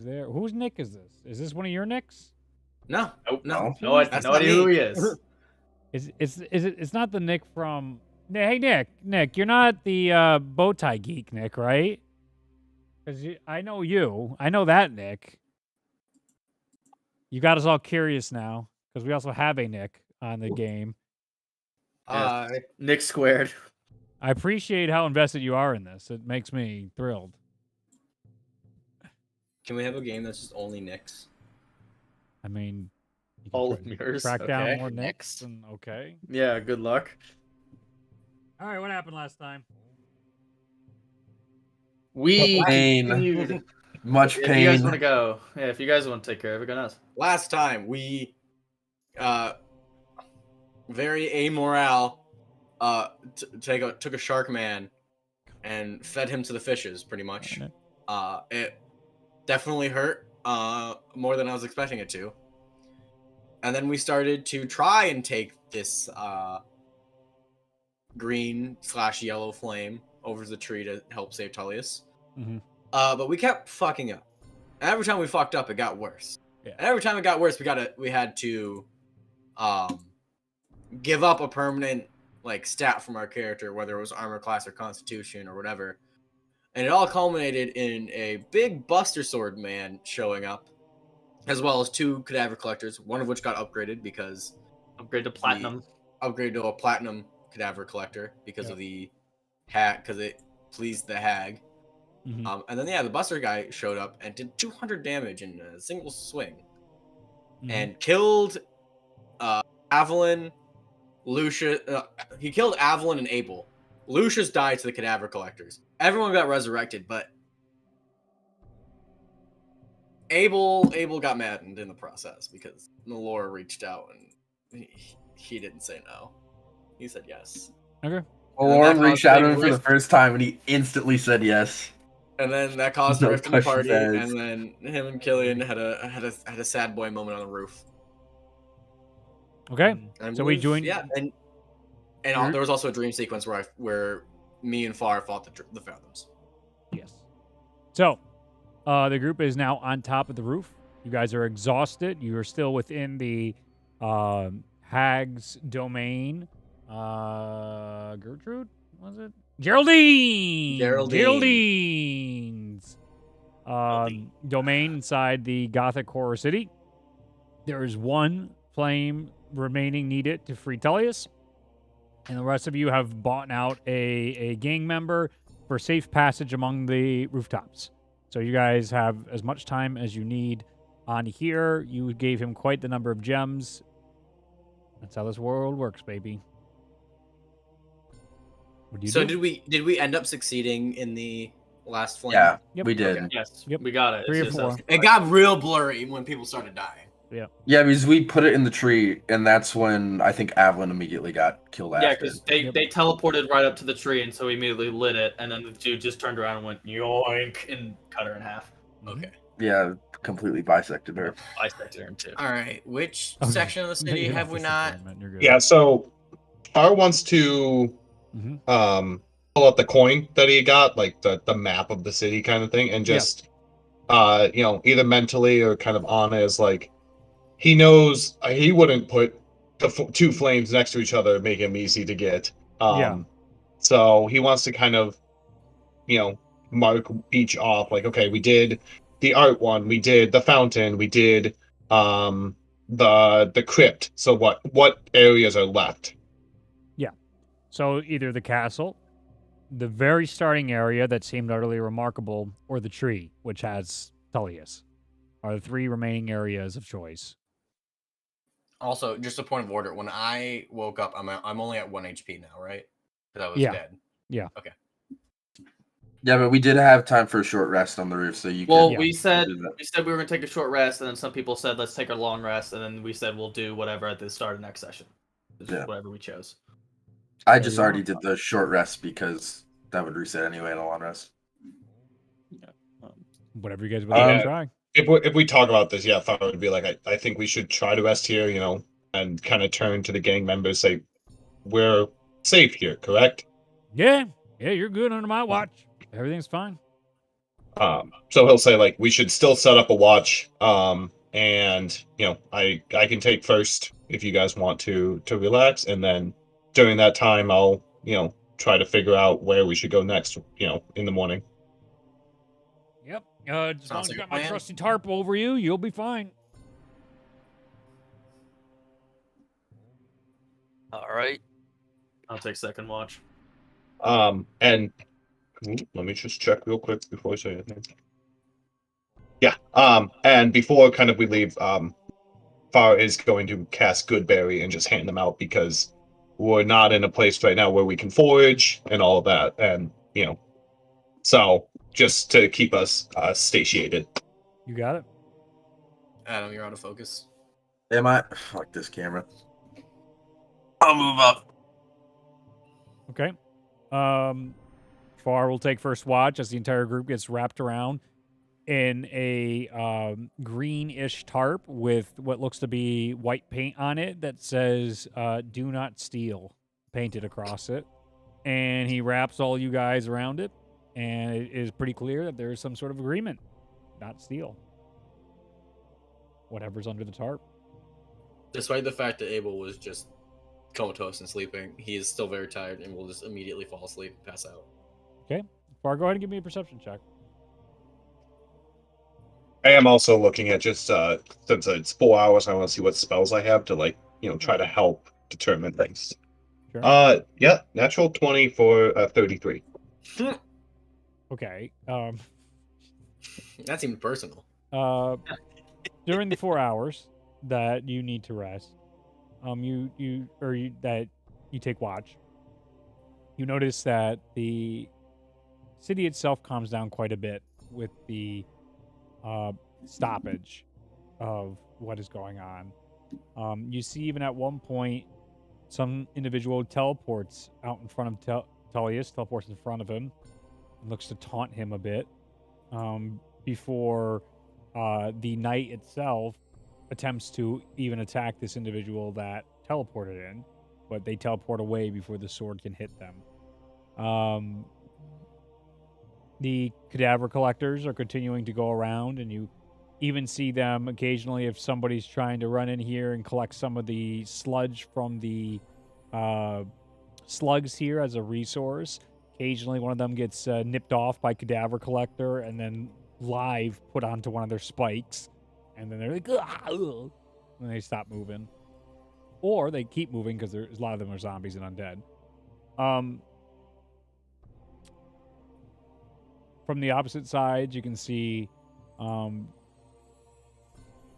There. Whose Nick is this? Is this one of your Nicks? No, Nope. no, No idea who he is. It's not the Nick from. Hey Nick, you're not the bow tie geek, Nick, right? Because I know you. I know that Nick. You got us all curious now because we also have a Nick on the game. Nick squared. I appreciate how invested you are in this. It makes me thrilled. Can we have a game that's just only Nicks? I mean, you All can of yours. track down Okay. more Nicks, and okay. Yeah, good luck. All right, what happened last time? We Pain. continued. Much If you guys pain. want to go, yeah, if you guys want to take care of it, go nuts. Last time we, very amoral, took a shark man and fed him to the fishes, pretty much. It definitely hurt, more than I was expecting it to. And then we started to try and take this, green/yellow flame over to the tree to help save Tullius. Mm-hmm. But we kept fucking up. And every time we fucked up, it got worse. Yeah. And every time it got worse, we had to give up a permanent stat from our character, whether it was armor class or constitution or whatever. And it all culminated in a big Buster Sword man showing up, as well as 2 cadaver collectors, one of which got upgraded because Upgrade to platinum. Upgrade to a platinum cadaver collector because of the hag, because it pleased the hag. Mm-hmm. And then the Buster guy showed up and did 200 damage in a single swing, and killed Avalon, Lucius. He killed Avalon and Abel. Lucius died to the cadaver collectors. Everyone got resurrected, but Abel got maddened in the process because Melora reached out and he didn't say no. He said yes. Okay. Lauren reached out to him for the first time and he instantly said yes. And then that caused a No rift in the questions party, asked. and then him and Killian had a sad boy moment on the roof. Okay. And So we joined. Yeah, and there was also a dream sequence where me and Far fought the Fathoms. Yes. So, the group is now on top of the roof. You guys are exhausted. You are still within the hag's domain. Gertrude, was it? Geraldine's domain inside the Gothic horror city. There is 1 flame remaining needed to free Tullius, and the rest of you have bought out a gang member for safe passage among the rooftops. So you guys have as much time as you need on here. You gave him quite the number of gems. That's how this world works, baby. What do you do? Did we end up succeeding in the last flame? Yeah, Yep. we did. Okay. Yes, Yep. we got it. 3 or It's just 4. It got real blurry when people started dying. Yeah, because we put it in the tree, and that's when I think Avalon immediately got killed Yeah, after. because they teleported right up to the tree, and so we immediately lit it, and then the dude just turned around and went yoink and cut her in half. Okay. Yeah, completely bisected her. Bisected her in 2. All right. Which Okay. section of the city You don't have we to not? sit there, man. You're good. Yeah, so Tar wants to pull out the coin that he got, like the map of the city kind of thing, and just either mentally or kind of on as like he knows he wouldn't put the 2 flames next to each other, make them easy to get. So he wants to kind of mark each off, like, okay, we did the art one, we did the fountain, we did the crypt. So what areas are left? So either the castle, the very starting area that seemed utterly remarkable, or the tree, which has Tullius, are the 3 remaining areas of choice. Also, just a point of order. When I woke up, I'm only at 1 HP now, right? Because I was Yeah. dead. Yeah. Okay. Yeah, but we did have time for a short rest on the roof, so you Well, could we said do that. we were gonna take a short rest, and then some people said let's take a long rest, and then we said we'll do whatever at the start of next session. It's just whatever we chose. I just already did the short rest because that would reset anyway in a long rest. Whatever you guys would like to try. If we talk about this, Far would be like, I think we should try to rest here, and kind of turn to the gang members, say, we're safe here, correct? Yeah, you're good under my watch. Everything's fine. So he'll say like we should still set up a watch. And I can take first if you guys want to relax, and then during that time I'll try to figure out where we should go next. In the morning. Yep. As long as Sounds you like a got my plan. trusty tarp over you, you'll be fine. All right. I'll take second watch. And let me just check real quick before I say anything. Yeah. And before kind of we leave, Far is going to cast Goodberry and just hand them out because we're not in a place right now where we can forage and all of that, and so just to keep us satiated. You got it. Adam, you're out of focus. Am I? Fuck this camera. I'll move up. Okay. Far will take first watch as the entire group gets wrapped around in a greenish tarp with what looks to be white paint on it that says "Do not steal" painted across it. And he wraps all you guys around it, and it is pretty clear that there is some sort of agreement. Not steal. Whatever's under the tarp. Despite the fact that Abel was just comatose and sleeping, he is still very tired and will just immediately fall asleep and pass out. Okay. Far, go ahead and give me a perception check. I am also looking at just since it's 4 hours, I want to see what spells I have to try to help determine things. Sure. Yeah, natural 20 for 33. Okay. That seemed personal. During the 4 hours that you need to rest, that you take watch, you notice that the city itself calms down quite a bit with the stoppage of what is going on. You see even at one point some individual teleports out in front of Tullius, teleports in front of him, and looks to taunt him a bit before the knight itself attempts to even attack this individual that teleported in, but they teleport away before the sword can hit them. The cadaver collectors are continuing to go around, and you even see them occasionally if somebody's trying to run in here and collect some of the sludge from the slugs here as a resource. Occasionally one of them gets nipped off by cadaver collector and then live put onto one of their spikes, and then they're like, and they stop moving. Or they keep moving because a lot of them are zombies and undead. From the opposite sides, you can see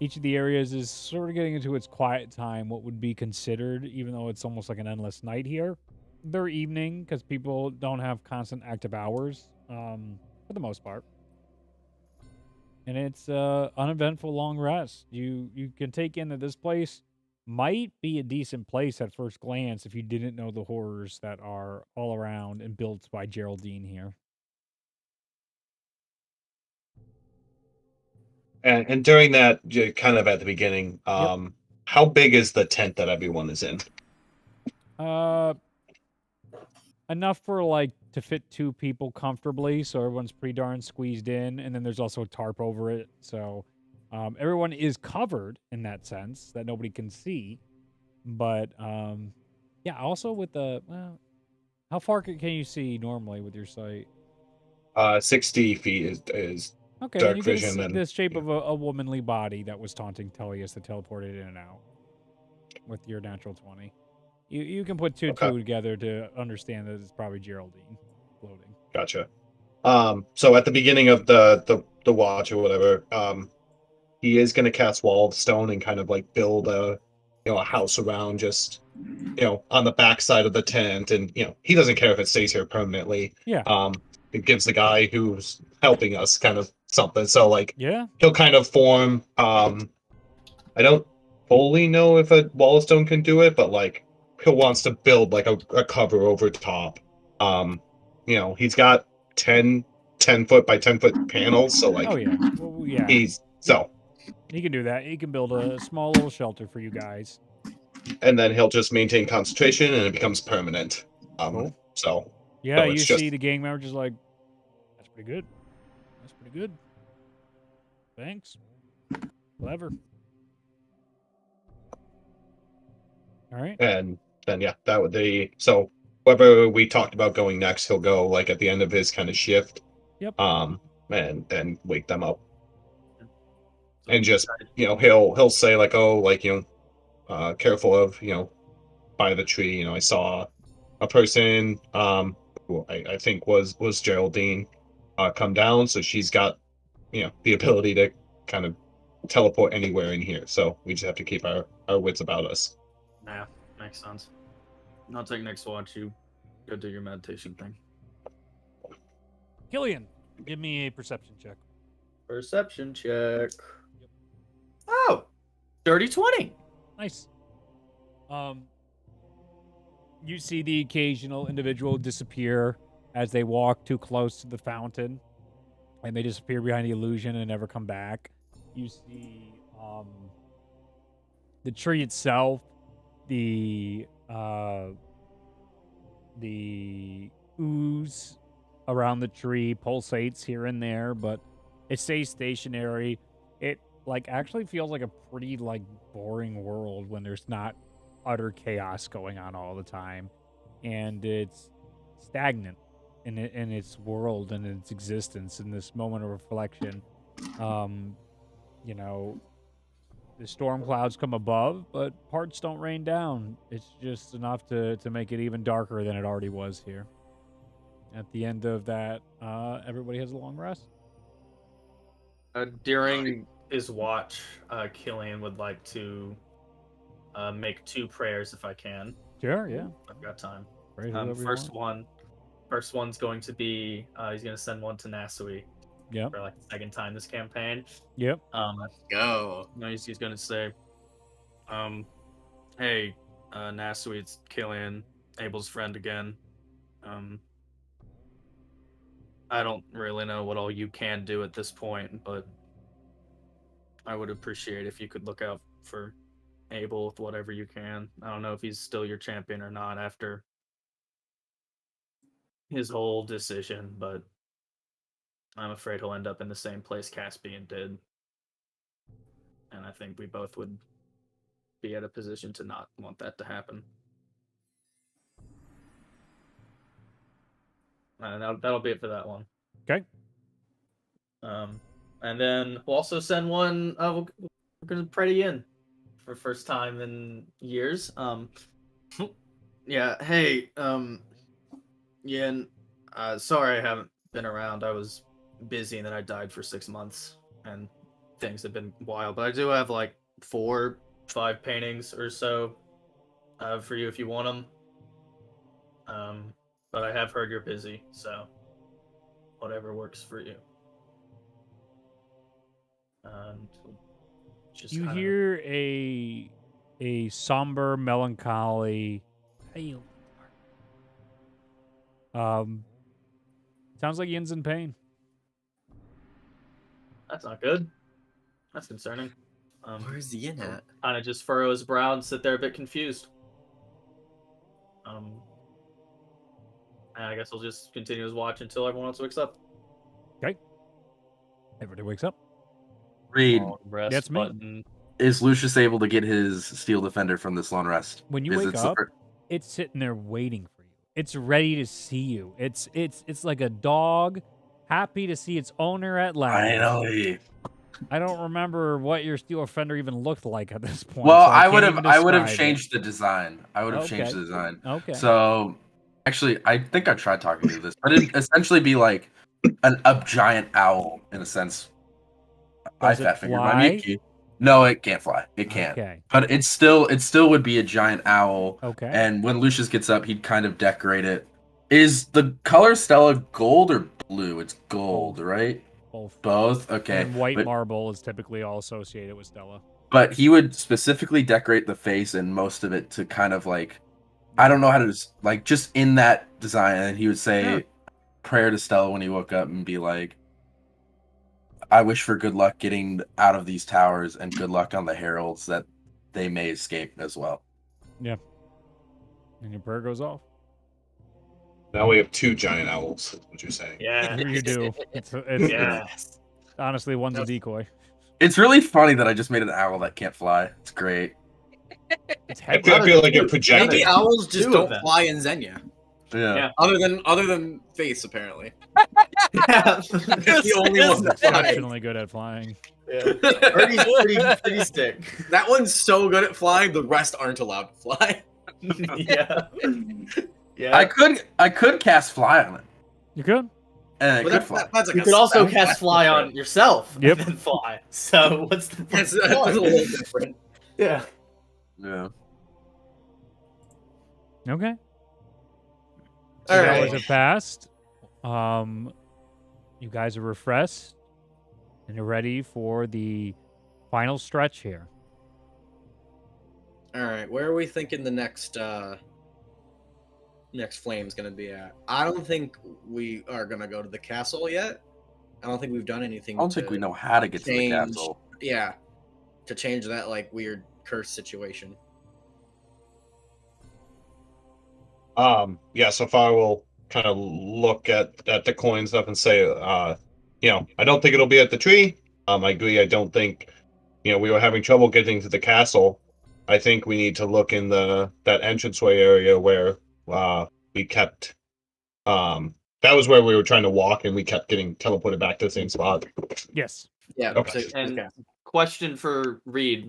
each of the areas is sort of getting into its quiet time, what would be considered, even though it's almost like an endless night here. They're evening because people don't have constant active hours for the most part. And it's uneventful long rest. You can take in that this place might be a decent place at first glance if you didn't know the horrors that are all around and built by Geraldine here. And during that, kind of at the beginning, how big is the tent that everyone is in? Enough for to fit 2 people comfortably, so everyone's pretty darn squeezed in, and then there's also a tarp over it, so everyone is covered in that sense that nobody can see. But yeah, also with how far can you see normally with your sight? 60 feet is okay. dark Then you can vision. see And the shape of a womanly body that was taunting Tullius that teleported in and out with your natural 20. You can put two together to understand that it's probably Geraldine floating. Gotcha. So at the beginning of the watch or whatever, he is going to cast Wall of Stone and kind of build a house around just on the back side of the tent, and he doesn't care if it stays here permanently. Yeah. It gives the guy who's helping us kind of something. So yeah, he'll kind of form. I don't fully know if a Wall of Stone can do it, but he wants to build a cover over top. He's got 10 foot by 10 foot panels, so oh yeah, well, yeah. He can do that. He can build a small little shelter for you guys, and then he'll just maintain concentration, and it becomes permanent. Cool. So yeah, you see the gang member just that's pretty good. That's pretty good. Thanks. Clever. All right. And then yeah, that would be so. Whoever we talked about going next, he'll go like at the end of his kind of shift. Yep. And wake them up, So and just he'll say like, oh, like careful of by the tree. I saw a person who I think was Geraldine come down, so she's got the ability to kind of teleport anywhere in here. So we just have to keep our wits about us. Yeah, makes sense. I'll take next watch. You go do your meditation thing. Killian, give me a perception check. Perception check. Oh, dirty 20. Nice. You see the occasional individual disappear as they walk too close to the fountain, and they disappear behind the illusion and never come back. You see the tree itself, the ooze around the tree pulsates here and there, but it stays stationary. It actually feels like a pretty boring world when there's not utter chaos going on all the time, and it's stagnant in its world and its existence. In this moment of reflection, the storm clouds come above, but parts don't rain down. It's just enough to make it even darker than it already was here. At the end of that, everybody has a long rest. During his watch, Killian would like to make 2 prayers if I can. Sure, yeah. I've got time. Pray whoever you want. First one's going to be he's going to send one to Nasui. Yep. For the second time this campaign. Yep. Go. No, he's going to say, hey, Nasui, it's Killian, Abel's friend again. I don't really know what all you can do at this point, but I would appreciate if you could look out for Abel with whatever you can. I don't know if he's still your champion or not after his whole decision, but I'm afraid he'll end up in the same place Caspian did. And I think we both would be at a position to not want that to happen. And that'll be it for that one. Okay. And then we'll also send one. We're gonna pray to Yin for first time in years. Yeah. Hey. Yin. Sorry I haven't been around. I was busy and then I died for 6 months and things have been wild. But I do have 4, 5 paintings or so for you if you want them. But I have heard you're busy, so whatever works for you. And just You hear a somber, melancholy. Sounds like Yin's in pain. That's not good. That's concerning. Where's the Yin at? Kind of just furrow his brow and sit there a bit confused. And I guess I'll just continue his watch until everyone else wakes up. Okay. Everybody wakes up. Reed, Rest That's me. button. is Lucius able to get his steel defender from this long rest? When you Is wake it up, super- it's sitting there waiting for you. It's ready to see you. It's like a dog happy to see its owner at last. Finally. I don't remember what your steel defender even looked like at this point. Well, so I can't would even have describe it. changed the design. I would have Okay. changed the design. Okay. So, actually, I think I tried talking to this, but it'd essentially be like a giant owl in a sense. Does I it figured fly? No, it can't fly. It can't. Okay. But it still would be a giant owl. Okay. And when Lucius gets up, he'd kind of decorate it. Is the color Stella gold or blue? It's gold, Both. right? Both. Both? Okay. And white but, marble is typically all associated with Stella. but he would specifically decorate the face and most of it to kind of I don't know how to just in that design, and he would say prayer to Stella when he woke up and be like, I wish for good luck getting out of these towers and good luck on the heralds that they may escape as well. Yeah. And your prayer goes off. Now we have 2 giant owls. Is what you're saying? Yeah. You do. It's Yeah. Honestly, one's a decoy. It's really funny that I just made an owl that can't fly. It's great. I feel like you're projecting. Maybe owls just Two of don't them. fly in Xenia. Yeah. Other than Face, apparently. Yeah. That's the only one that flies. Exceptionally good at flying. Yeah. Pretty stick. That one's so good at flying, the rest aren't allowed to fly. Yeah. Yeah. I could cast fly on it. You could? And it But could fly. that's like You a could also spell. cast fly on yourself Yep. and then fly. So what's the That's a little different. Yeah. Yeah. Okay. All 2 right. hours have passed. You guys are refreshed and you're ready for the final stretch here. All right, where are we thinking the next flame's gonna be at? I don't think we are gonna go to the castle yet. I don't think we've done anything. I don't think we know how to get to the change- castle. Yeah, to change that like weird curse situation. Yeah, so far we'll kind of look at the coin stuff and say, I don't think it'll be at the tree. I agree. I don't think, we were having trouble getting to the castle. I think we need to look in that entranceway area where we kept. That was where we were trying to walk, and we kept getting teleported back to the same spot. Yes. Yeah. Okay. And question for Reed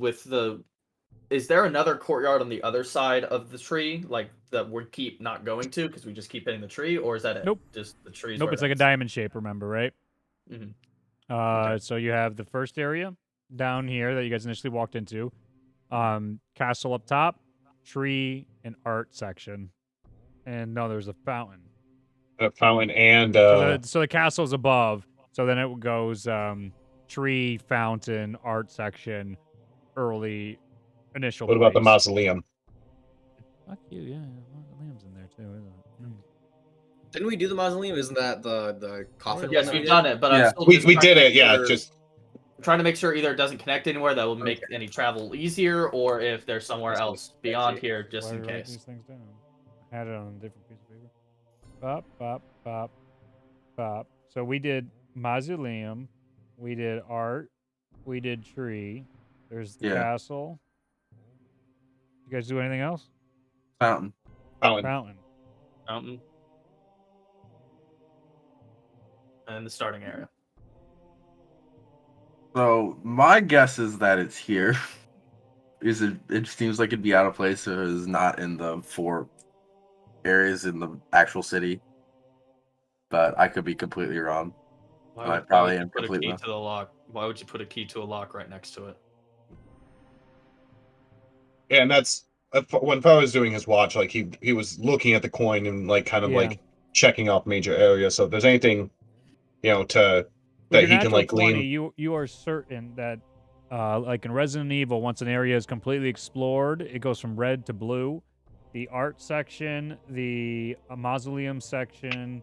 is there another courtyard on the other side of the tree, like that we keep not going to because we just keep hitting the tree, or is that it? Nope. Just the trees. Nope, where it's it like a ends? diamond shape, remember, right? Mhm. So you have the first area down here that you guys initially walked into. Castle up top, tree, and art section. And no, there's a fountain. A fountain and So the castle's above. So then it goes tree, fountain, art section, early initial what about the place. mausoleum? Fuck you, yeah. Mausoleum's in there too, isn't it? Didn't we do the mausoleum? Isn't that the coffin? Yes, one that we've we done it, but Yeah. I'm still We just trying did to it. make Yeah, sure- just I'm trying to make sure either it doesn't connect anywhere that will make any travel easier, or if there's somewhere else beyond here, just Why in did I write case. these things down? I had it on a different piece of paper. Bop, bop, bop, bop. So we did mausoleum, we did art, we did tree. There's the Yeah. castle. You guys do anything else? Fountain. fountain. Fountain. Mountain. And the starting area. So my guess is that it's here. It seems like it'd be out of place if it was not in the 4 areas in the actual city. But I could be completely wrong. I probably am put a completely key wrong. to the lock? Why would you put a key to a lock right next to it? Yeah, and that's when Poe was doing his watch. Like he was looking at the coin and like kind of Yeah. like checking off major areas. So if there's anything, to With that your he can natural like 20, lean. you are certain that like in Resident Evil, once an area is completely explored, it goes from red to blue. The art section, the mausoleum section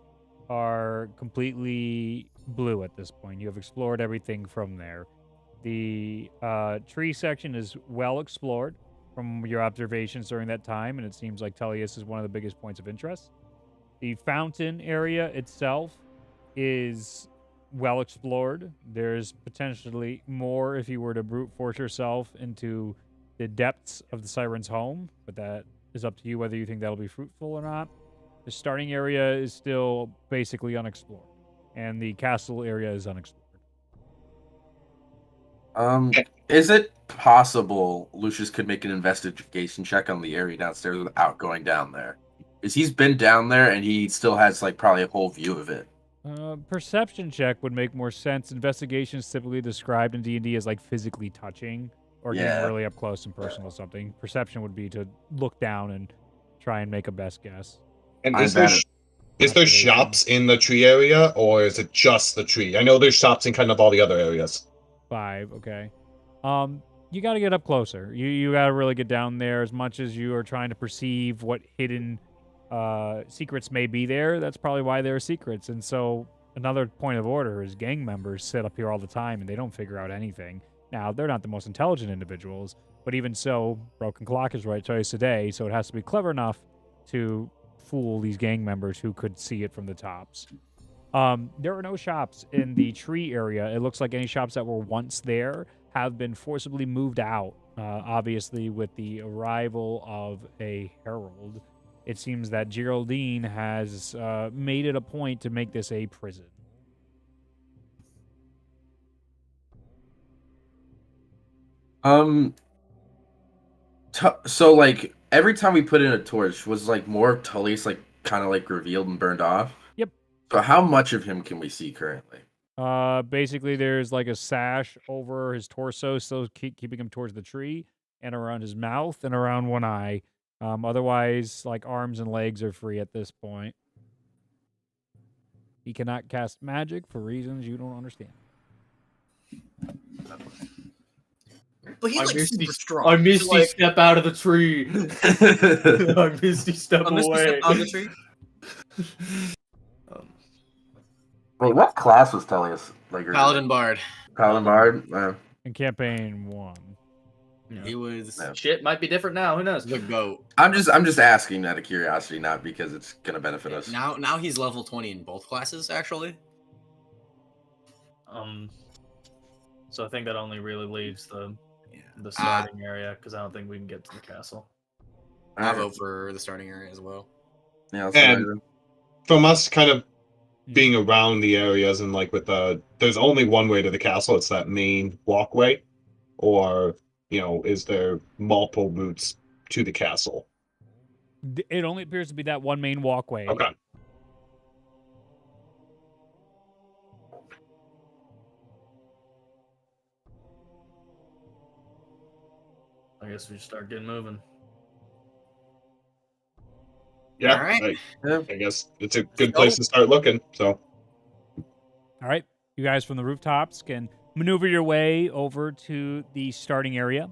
are completely blue at this point. You have explored everything from there. The tree section is well explored from your observations during that time, and it seems like Tellius is one of the biggest points of interest. The fountain area itself is well explored. There's potentially more if you were to brute force yourself into the depths of the Siren's home, but that is up to you whether you think that'll be fruitful or not. The starting area is still basically unexplored, and the castle area is unexplored. Is it possible Lucius could make an investigation check on the area downstairs without going down there? Because he's been down there and he still has like probably a whole view of it. Perception check would make more sense. Investigation is typically described in D&D as like physically touching or Yeah. getting really up close and personal something. Perception would be to look down and try and make a best guess. And I'm is there bad at- is there Observation. shops in the tree area, or is it just the tree? I know there's shops in kind of all the other areas. 5, okay. You got to get up closer. You got to really get down there. As much as you are trying to perceive what hidden secrets may be there, that's probably why there are secrets. And so another point of order is gang members sit up here all the time and they don't figure out anything. Now, they're not the most intelligent individuals, but even so, broken clock is right twice a day, so it has to be clever enough to fool these gang members who could see it from the tops. There are no shops in the tree area. It looks like any shops that were once there have been forcibly moved out. Obviously, with the arrival of a herald, it seems that Geraldine has made it a point to make this a prison. So like every time we put in a torch, was like more of Tullius like kind of like revealed and burned off? Yep. So how much of him can we see currently? Basically, there's like a sash over his torso, so keeping him towards the tree, and around his mouth and around one eye. Otherwise, like arms and legs are free at this point. He cannot cast magic for reasons you don't understand. But he's I like Misty, super strong. I So, Misty like, step out of the tree. I Misty step a Misty away. step out of the tree? Wait, what class was Tullius? Like Paladin Bard. Paladin Bard? In campaign 1. Yeah. He was No. Shit might be different now. Who knows? the GOAT. I'm just asking out of curiosity, not because it's gonna benefit us. Now he's level 20 in both classes, actually. So I think that only really leaves the Yeah. starting area because I don't think we can get to the castle. I'll vote for the starting area as well. Yeah, that's And- what I do. From us kind of being around the areas and like with there's only one way to the castle. It's that main walkway, or is there multiple routes to the castle? It only appears to be that one main walkway. Okay. I guess we should start getting moving. Yeah. All right. I guess it's a good go. place to start looking. So All right. You guys from the rooftops can maneuver your way over to the starting area.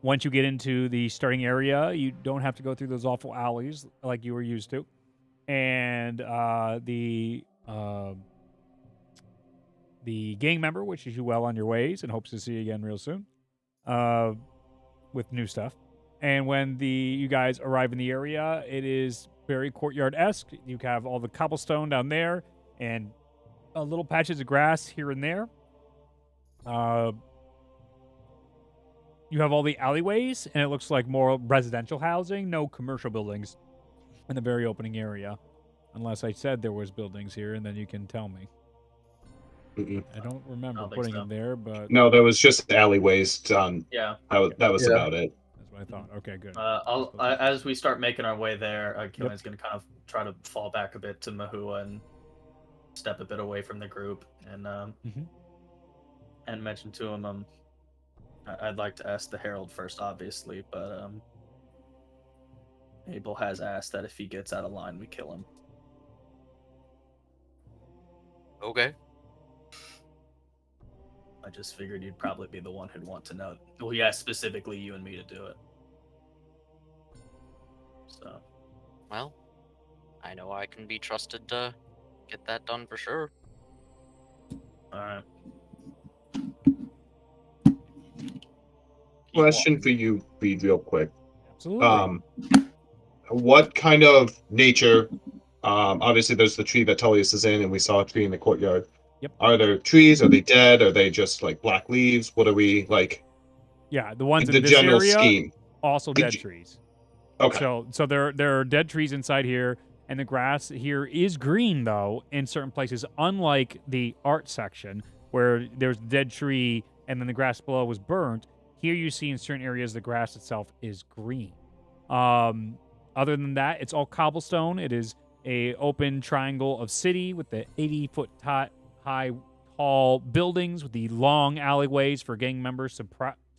Once you get into the starting area, you don't have to go through those awful alleys like you were used to. And the gang member wishes you well on your ways and hopes to see you again real soon with new stuff. And when you guys arrive in the area, it is very courtyard-esque. You have all the cobblestone down there and little patches of grass here and there. You have all the alleyways, and it looks like more residential housing, no commercial buildings in the very opening area. Unless I said there was buildings here, and then you can tell me. mm-mm. I don't remember I don't think putting so. them there, but no, there was just alleyways done. Yeah. That was Yeah. about it. that's what I thought. Okay, good. As we start making our way there, Killian's going to kind of try to fall back a bit to Mahua and step a bit away from the group and and mention to him I'd like to ask the Herald first, obviously, but Abel has asked that if he gets out of line, we kill him. Okay. I just figured you'd probably be the one who'd want to know. Well, yeah, specifically you and me to do it. So, Well, I know I can be trusted to get that done for sure. all right. Question for you, Reed, real quick. Absolutely. What kind of nature? Obviously, there's the tree that Tullius is in, and we saw a tree in the courtyard. Yep. Are there trees? Are they dead? Are they just like black leaves? What are we like? Yeah, the ones The in this general area, scheme. also Could dead you- trees. Okay. So there are dead trees inside here, and the grass here is green though in certain places. Unlike the art section where there's a dead tree and then the grass below was burnt, here you see in certain areas the grass itself is green. Other than that, it's all cobblestone. It is a open triangle of city with the 80-foot high tall buildings with the long alleyways for gang members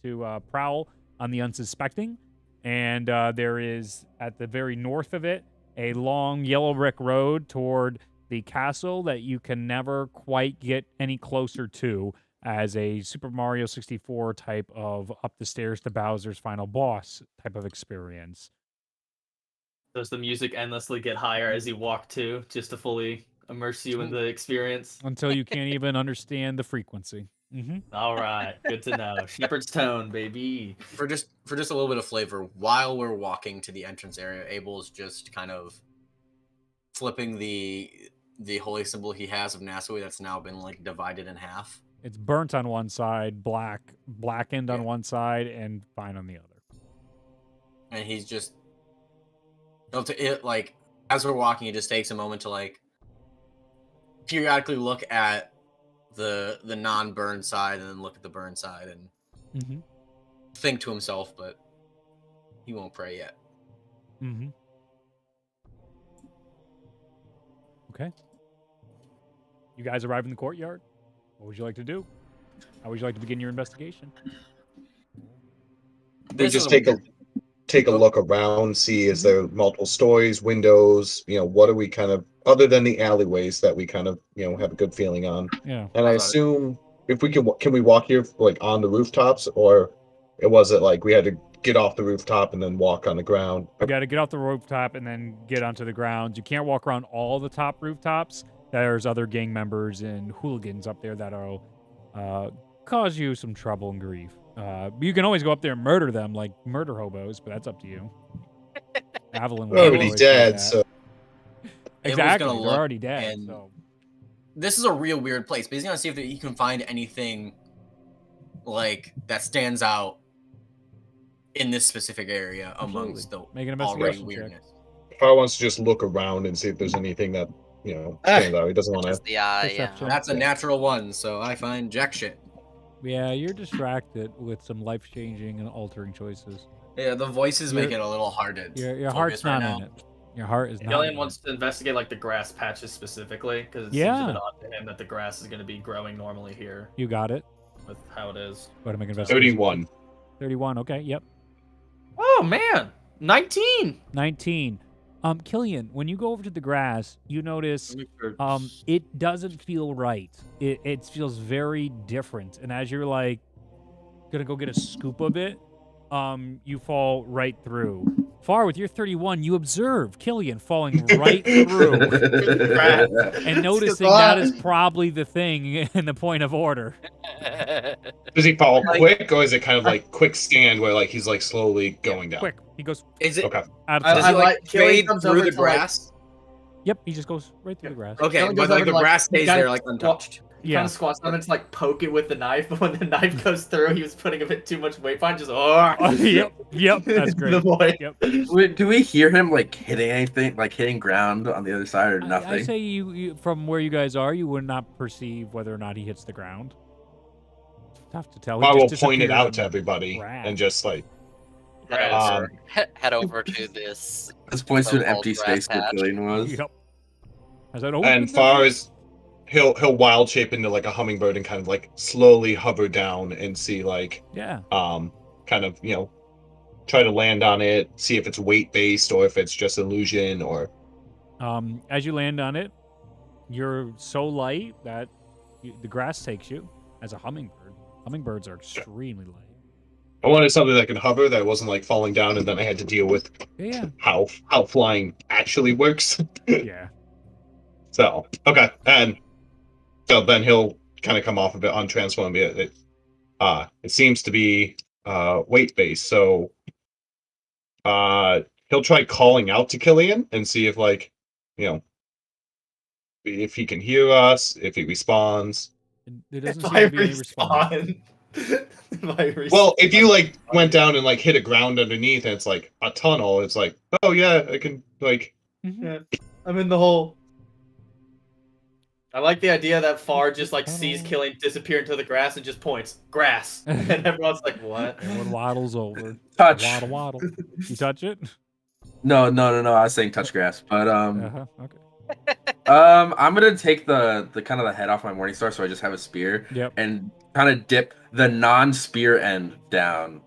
to prowl on the unsuspecting. And there is, at the very north of it, a long yellow brick road toward the castle that you can never quite get any closer to as a Super Mario 64 type of up the stairs to Bowser's final boss type of experience. Does the music endlessly get higher as you walk too, just to fully immerse you in the experience? Until you can't even understand the frequency. All right, good to know. Shepherd's tone, baby. For just a little bit of flavor, while we're walking to the entrance area, Abel's just kind of flipping the the holy symbol he has of Nassau that's now been like divided in half. It's burnt on one side, blackened on Yeah. one side, and fine on the other. And he's just like as we're walking, it just takes a moment to like periodically look at the non-burn side and then look at the burn side and think to himself, but he won't pray yet. Okay. You guys arrive in the courtyard. What would you like to do? How would you like to begin your investigation? We just take a look around, see is there multiple stories, windows, what are we kind of, other than the alleyways that we kind of, have a good feeling on. Yeah. And I assume if we can we walk here like on the rooftops, or was it like we had to get off the rooftop and then walk on the ground? You got to get off the rooftop and then get onto the ground. You can't walk around all the top rooftops. There's other gang members and hooligans up there that'll cause you some trouble and grief. You can always go up there and murder them like murder hobos, but that's up to you. Avalon was already always dead, that. so Exactly, gonna they're look already dead. and- So. This is a real weird place, but he's gonna see if he can find anything like that stands out in this specific area amongst the Make an already investigation check. weirdness. Far wants to just look around and see if there's anything that stands out. He doesn't want to. Just the eye, yeah. Perception. That's a natural one, so I find jack shit. Yeah, you're distracted with some life-changing and altering choices. Yeah, the voices make Your- it a little hard to Your focus heart's right not now. in it. Your heart is not. Gillian in wants to investigate like the grass patches specifically because it Yeah. seems a bit odd to him that the grass is going to be growing normally here it. You got it. with how it is. Go ahead and make an investigation. 31. 31. Okay. Yep. Oh man, 19. 19. Killian, when you go over to the grass, you notice it doesn't feel right. It feels very different. And as you're like gonna go get a scoop of it, you fall right through. Far with your 31, you observe Killian falling right through and noticing that is probably the thing in the point of order. Does he fall quick, or is it kind of like quick stand where like he's like slowly going down? Quick. He goes Is it? Okay. out of Does sight. he like Killian fade comes through over the to, like- grass? Yep, he just goes right through the grass. Okay, Killian but goes like over the to, like, grass stays kinda there like untouched. He Yeah. kind of squats down and to like poke it with the knife, but when the knife goes through, he was putting a bit too much weight behind. Just Yep, that's great. The boy. Yep. Wait, do we hear him like hitting anything, like hitting ground on the other side, or nothing? I say you from where you guys are, you would not perceive whether or not he hits the ground. Tough to tell. He I will just point it disappeared out to in everybody grass. and just like, Head over to this. This points to an so-called empty grass space where patch. Killian was. Yep. Is that over? and far as he'll wild shape into like a hummingbird and kind of like slowly hover down and see like Yeah. kind of try to land on it, see if it's weight based or if it's just illusion or As you land on it, you're so light that the grass takes you as a hummingbird. Hummingbirds are extremely light. I wanted something that could hover that wasn't like falling down and then I had to deal with Yeah. how flying actually works. Yeah. So okay, and so then he'll kind of come off of it on transform. It seems to be weight based, so he'll try calling out to Killian and see if like if he can hear us, if he responds. It doesn't If seem I to be any response. respawn. If I respawn. Well, if you like went down and like hit a ground underneath and it's like a tunnel, it's like, oh yeah, I can like Mhm. I'm in the hole. I like the idea that Far just like sees Killian disappear into the grass and just points grass, and everyone's like, "What?" Everyone waddles over. Touch. Waddle. You touch it? No. I was saying touch grass, but Okay. I'm gonna take the kind of the head off my morning star, so I just have a spear Yep. and kind of dip the non-spear end down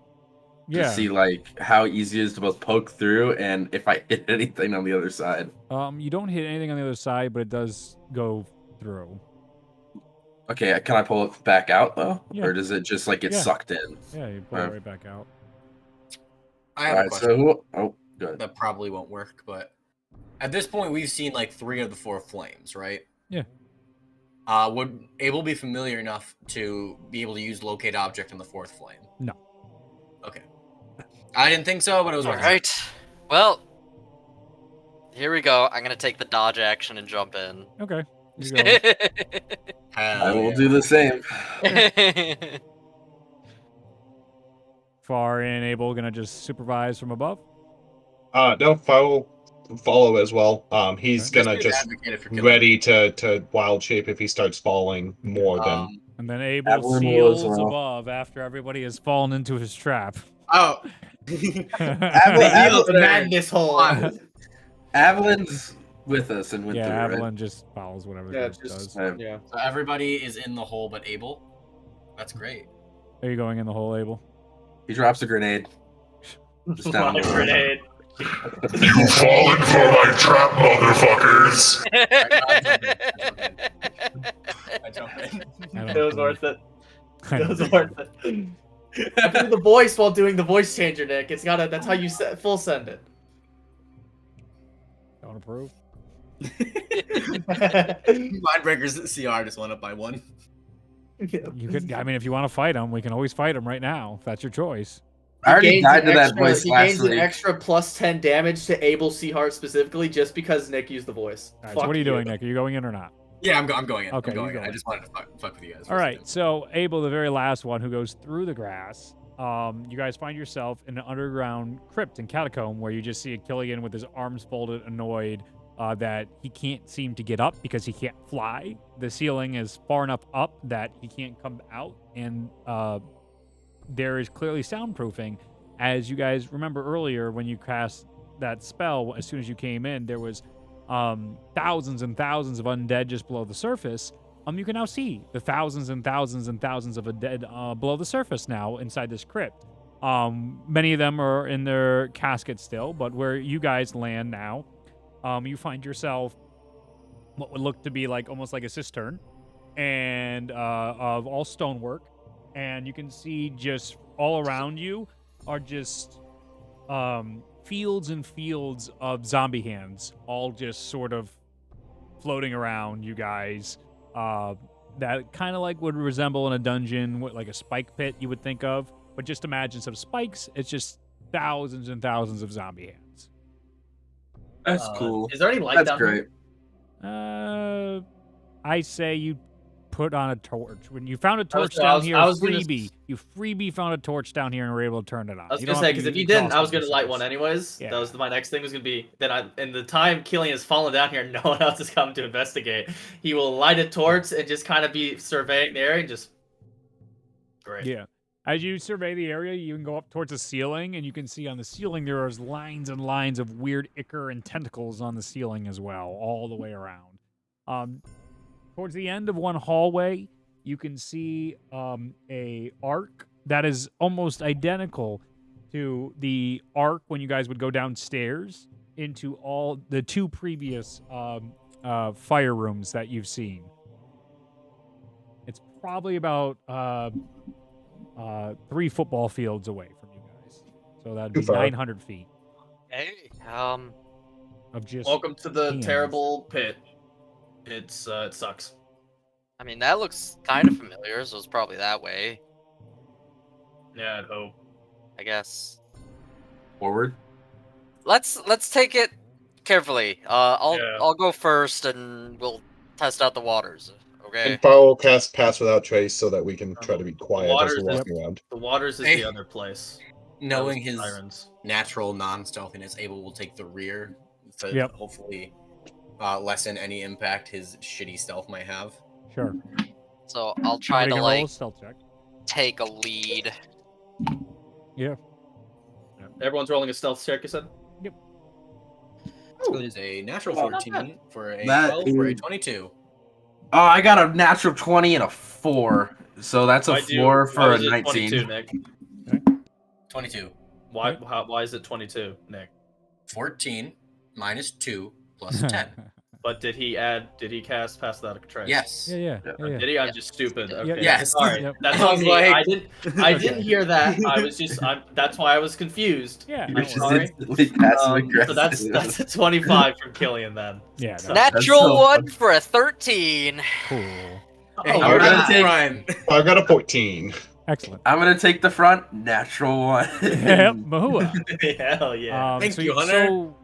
to Yeah. see like how easy it is to both poke through and if I hit anything on the other side. You don't hit anything on the other side, but it does go through. Okay, can I pull it back out though, Yeah. or does it just like get Yeah. sucked in? Yeah, you pull it right back out. I have a Alright, question good. that probably won't work, but at this point we've seen like 3 of the 4 flames, right? Yeah. Would Abel be familiar enough to be able to use locate object in the 4th flame? No. Okay. I didn't think so, but it was All worth right. Well, Here we go. I'm gonna take the dodge action and jump in. Okay. You go. I will do the same. Far and Abel gonna just supervise from above. No, Foul follow as well. He's Okay. gonna just Advocate if you're killing. ready to wild shape if he starts falling more than. And then Abel Evelyn will as seals well. above after everybody has fallen into his trap. Oh. Avalon- The madness hole. Avalon's with us and went Yeah, through, right? Avalon just follows whatever Yeah, it does. yeah. So everybody is in the hole but Abel. That's great. Are you going in the hole, Abel? He drops a grenade. Just down My the grenade. You falling for my trap, motherfuckers! I jump in. I It don't was worth it. I It don't was believe worth it. I do the voice while doing the voice changer, Nick. It's gotta. That's how you full send it. Don't approve. Mindbreakers CR just went up by 1. You could. I mean, if you want to fight him, we can always fight him right now. If that's your choice. I already Gains died an to that extra- voice He last gains an week. extra plus 10 damage to Abel Seahart specifically just because Nick used the voice. All right. Fuck So what are you doing, Nick? Are you going in or not? Yeah, I'm going in. Okay, I'm going you in. go I in. just wanted to fuck with you guys. All right. So Abel, the very last one who goes through the grass. You guys find yourself in an underground crypt and catacomb where you just see a Killian with his arms folded, annoyed that he can't seem to get up because he can't fly. The ceiling is far enough up that he can't come out, and there is clearly soundproofing. As you guys remember earlier, when you cast that spell, as soon as you came in, there was thousands and thousands of undead just below the surface. You can now see the thousands and thousands and thousands of undead below the surface now inside this crypt. Many of them are in their caskets still, but where you guys land now, you find yourself what would look to be like almost like a cistern, and of all stonework, and you can see just all around you are just fields and fields of zombie hands, all just sort of floating around you guys. That kind of like would resemble in a dungeon, what like a spike pit you would think of, but just imagine some spikes. It's just thousands and thousands of zombie hands. That's cool. Is there any light That's down great. here? I say you put on a torch. When you found a torch I down was here, gonna- freebie. You freebie found a torch down here and were able to turn it on. I was You gonna don't say have because to if you exhaust didn't, I was the gonna light resource. one anyways. Yeah. That was my next thing was gonna be that in the time Killian has fallen down here, and no one else has come to investigate. He will light a torch and just kind of be surveying the area and just. Great. Yeah. As you survey the area, you can go up towards the ceiling, and you can see on the ceiling there are lines and lines of weird ichor and tentacles on the ceiling as well, all the way around. Towards the end of one hallway, you can see a arc that is almost identical to the arc when you guys would go downstairs into all the two previous fire rooms that you've seen. It's probably about 3 football fields away from you guys. So that'd be Too far. 900 feet Hey, of just. Welcome to the hands. terrible pit. It sucks. I mean that looks kind of familiar, so it's probably that way. Yeah, I'd hope. I guess. Forward. Let's take it carefully. Yeah. I'll go first, and we'll test out the waters. Okay. And Foul will cast Pass Without Trace so that we can try to be quiet as Waters we're is- walking around. The waters is Hey. the other place. Knowing That was his sirens. natural non-stealthiness, Abel will take the rear to Yep. hopefully lessen any impact his shitty stealth might have. Sure. So I'll try Somebody to can roll like a stealth check. take a lead. Yeah. Yeah. Everyone's rolling a stealth check, you said? It is a natural Oh, not 14 for a That 12 for a is- 22. Oh, I got a natural 20 and a 4. So that's a Why'd you- 4 why for a was it 19. 22, Nick? 22. Why is it 22, Nick? 14 minus 2 plus 10. But did he cast Pass Without a Trace? Yes. Yeah. Did he? I'm just stupid. Okay. Yes. Sorry. Yep. That's I on was me. like- I didn't hear that. I was just. that's why I was confused. Yeah. I'm no Which is sorry. instantly passive So aggressive. that's a 25 from Killian then. Yeah. So- That's Natural so one for a 13. cool. Hey, Oh, you're we're gonna not take- Ryan. I got a 14. Excellent. I'm gonna take the front. Natural 1. Yep. Mahua. Hell yeah. Thank so you, Hunter. So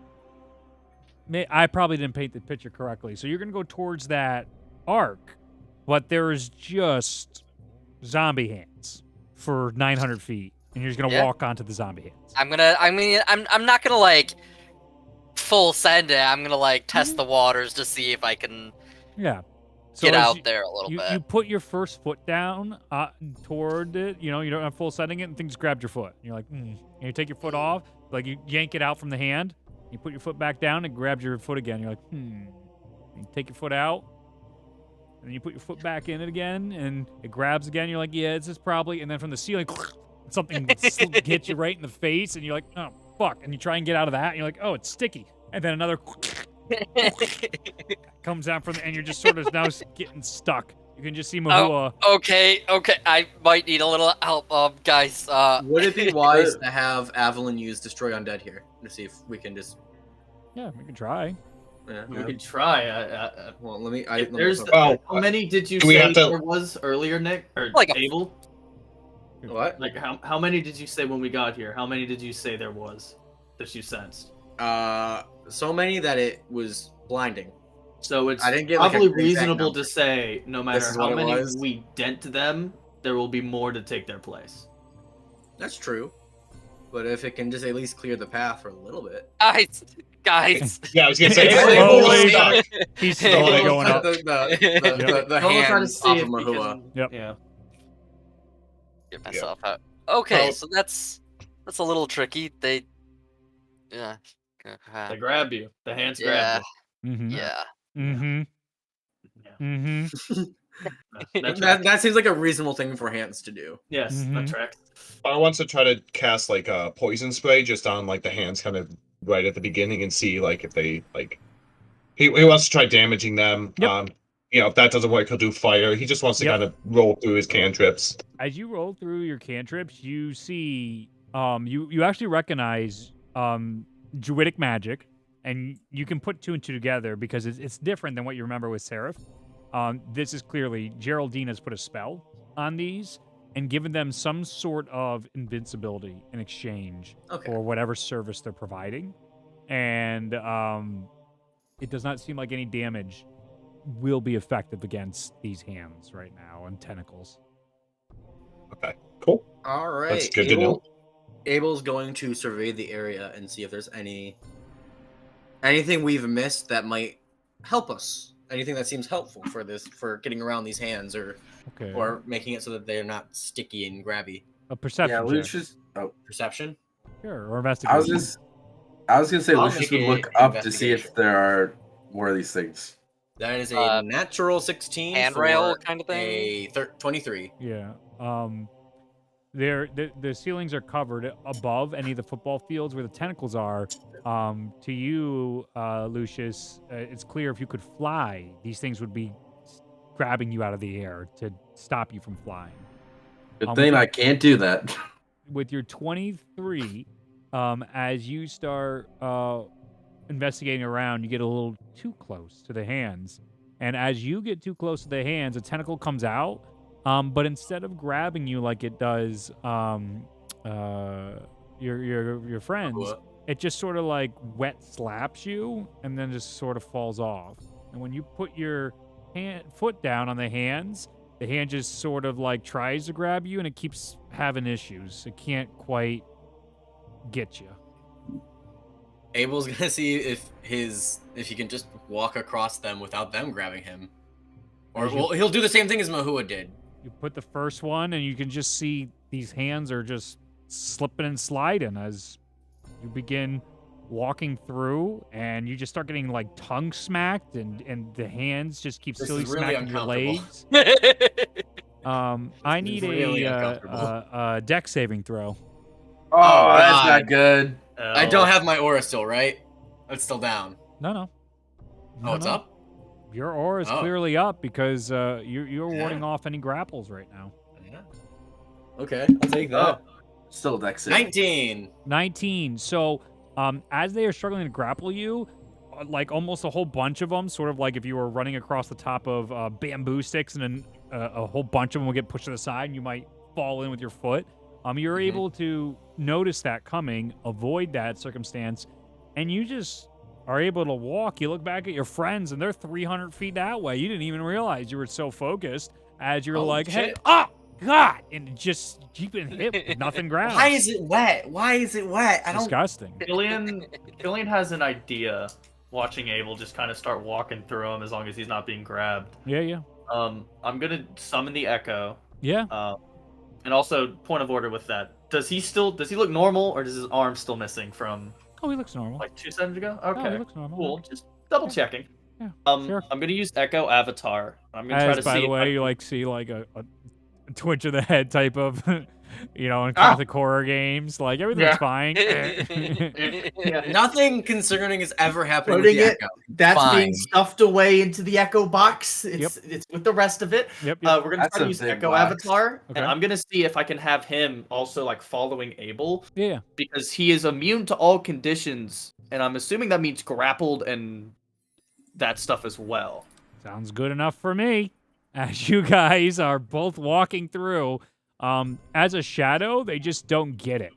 I probably didn't paint the picture correctly. So you're gonna go towards that arc, but there is just zombie hands for 900 feet, and you're just gonna walk onto the zombie hands. I'm not gonna like full send it. I'm gonna like test the waters to see if I can get out there a little bit. You put your first foot down toward it. You don't have full setting it, and things grabbed your foot. And you're like, and you take your foot off, like you yank it out from the hand. You put your foot back down, and grabs your foot again. You're like, And you take your foot out, and then you put your foot back in it again, and it grabs again. You're like, yeah, this is probably. And then from the ceiling, something hits you right in the face, and you're like, oh fuck! And you try and get out of that, and you're like, oh, it's sticky. And then another comes down from the, and you're just sort of now getting stuck. You can just see Mahua. Oh, okay. I might need a little help, guys. Would it be wise to have Avalon use Destroy Undead here to see if we can just? Yeah, we can try. Yeah, We could try. well, let me. How many did you say there was earlier, Nick? Or Like Abel? What? Like how many did you say when we got here? How many did you say there was that you sensed? So many that it was blinding. So it's I didn't get, probably like, a exact reasonable number. to say no matter This is how what it many was. we dent them, there will be more to take their place. That's true. But if it can just at least clear the path for a little bit. Guys. Yeah, I was gonna say. He's slowly going up. The I'll try to hands see off if of we Mahua. can- Yep. Yeah. Get myself out. Okay, Well- so that's a little tricky. They They grab you. The hands Yeah. grab Mm-hmm. yeah. Mm-hmm. you. Yeah. Mm-hmm. That seems like a reasonable thing for hands to do. Yes, Mhm. that tracks. I wants to try to cast like a poison spray just on like the hands, kind of right at the beginning, and see like if they like. He wants to try damaging them. Yep. If that doesn't work, he'll do fire. He just wants to Yep. kind of roll through his cantrips. As you roll through your cantrips, you see, you actually recognize druidic magic, and you can put two and two together because it's different than what you remember with Seraph. This is clearly Geraldine has put a spell on these and given them some sort of invincibility in exchange for whatever service they're providing, and it does not seem like any damage will be effective against these hands right now and tentacles. Okay, cool. All right. That's good to know. Abel's going to survey the area and see if there's anything we've missed that might help us. Anything that seems helpful for getting around these hands or making it so that they're not sticky and grabby. A perception. Yeah, check. Lucius. Perception? Sure, or investigation. I was gonna say I'll Lucius make would a look up to see investigation. if there are more of these things. That is a natural 16 handrail for kind of thing? a 23. Yeah. The ceilings are covered above any of the football fields where the tentacles are. To you, Lucius, it's clear if you could fly, these things would be grabbing you out of the air to stop you from flying. Good thing I can't do that. With your 23, as you start investigating around, you get a little too close to the hands. And as you get too close to the hands, a tentacle comes out. But instead of grabbing you like it does your friends, it just sort of like wet slaps you and then just sort of falls off. And when you put your foot down on the hand just sort of like tries to grab you and it keeps having issues. It can't quite get you. Abel's gonna see if he can just walk across them without them grabbing him. Or he'll do the same thing as Mahua did. You put the first one and you can just see these hands are just slipping and sliding as you begin walking through, and you just start getting like tongue smacked, and the hands just keep This silly is really smacking your legs. uncomfortable. I need really a deck saving throw. Oh, that's God. not good. I don't have my aura still, right? It's still down. No. Oh, it's up? Your aura is clearly up because you're warding off any grapples right now. Yeah. Okay, I'll take that. Still deck save. 19. So, as they are struggling to grapple you, like almost a whole bunch of them, sort of like if you were running across the top of bamboo sticks, and then a whole bunch of them will get pushed to the side, and you might fall in with your foot. You're able to notice that coming, avoid that circumstance, and you just are able to walk, you look back at your friends, and they're 300 feet that way. You didn't even realize you were so focused as you're like, hey, shit. oh, God, and just keeping hit with nothing grounds. Why is it wet? Why is it wet? I don't. Disgusting. Killian has an idea. Watching Abel just kind of start walking through him as long as he's not being grabbed. Yeah. I'm gonna summon the Echo. Yeah. And also point of order with that. Does he look normal, or does his arm still missing from? Oh, he looks normal. Like 2 seconds ago. Oh, Okay, he looks normal. cool. Just double checking. Yeah. Sure. I'm gonna use Echo Avatar. I'm gonna try to by see. the way, you see like a twitch of the head type of, in Gothic horror games, like everything's fine. Nothing concerning has ever happened with the Echo. That's Fine. being stuffed away into the Echo box. It's with the rest of it. Yep. We're gonna That's try to a use big Echo box. Avatar, Okay. and I'm gonna see if I can have him also like following Abel. Yeah. Because he is immune to all conditions, and I'm assuming that means grappled and that stuff as well. Sounds good enough for me. As you guys are both walking through, as a shadow, they just don't get it.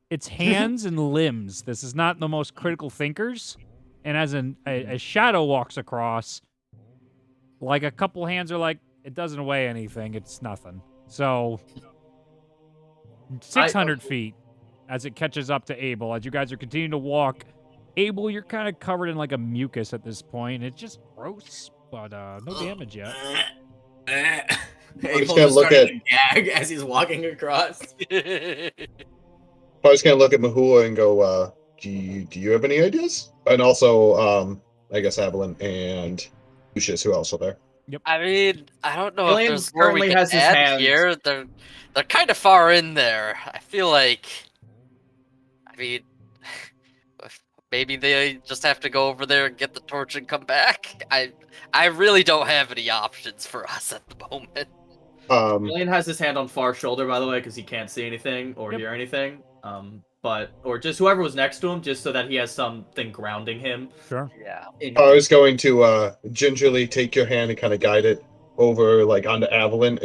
It's hands and limbs. This is not the most critical thinkers. And as a shadow walks across, like a couple hands are like, it doesn't weigh anything. It's nothing. So 600 feet as it catches up to Abel. As you guys are continuing to walk, Abel, you're kind of covered in like a mucus at this point. It's just gross, but no damage yet. Abel gonna just look started to gag as he's walking across. I was gonna look at Mahula and go, do you have any ideas? And also, I guess Evelyn and Lucius, who else are there? I mean, I don't know Killian if there's where we currently can has his add hands. here. They're kind of far in there. I feel like, I mean, maybe they just have to go over there and get the torch and come back. I really don't have any options for us at the moment. Killian has his hand on Far's shoulder, by the way, because he can't see anything or hear anything. Or just whoever was next to him, just so that he has something grounding him. Sure. Yeah. I was going to gingerly take your hand and kind of guide it over, like, onto Evelyn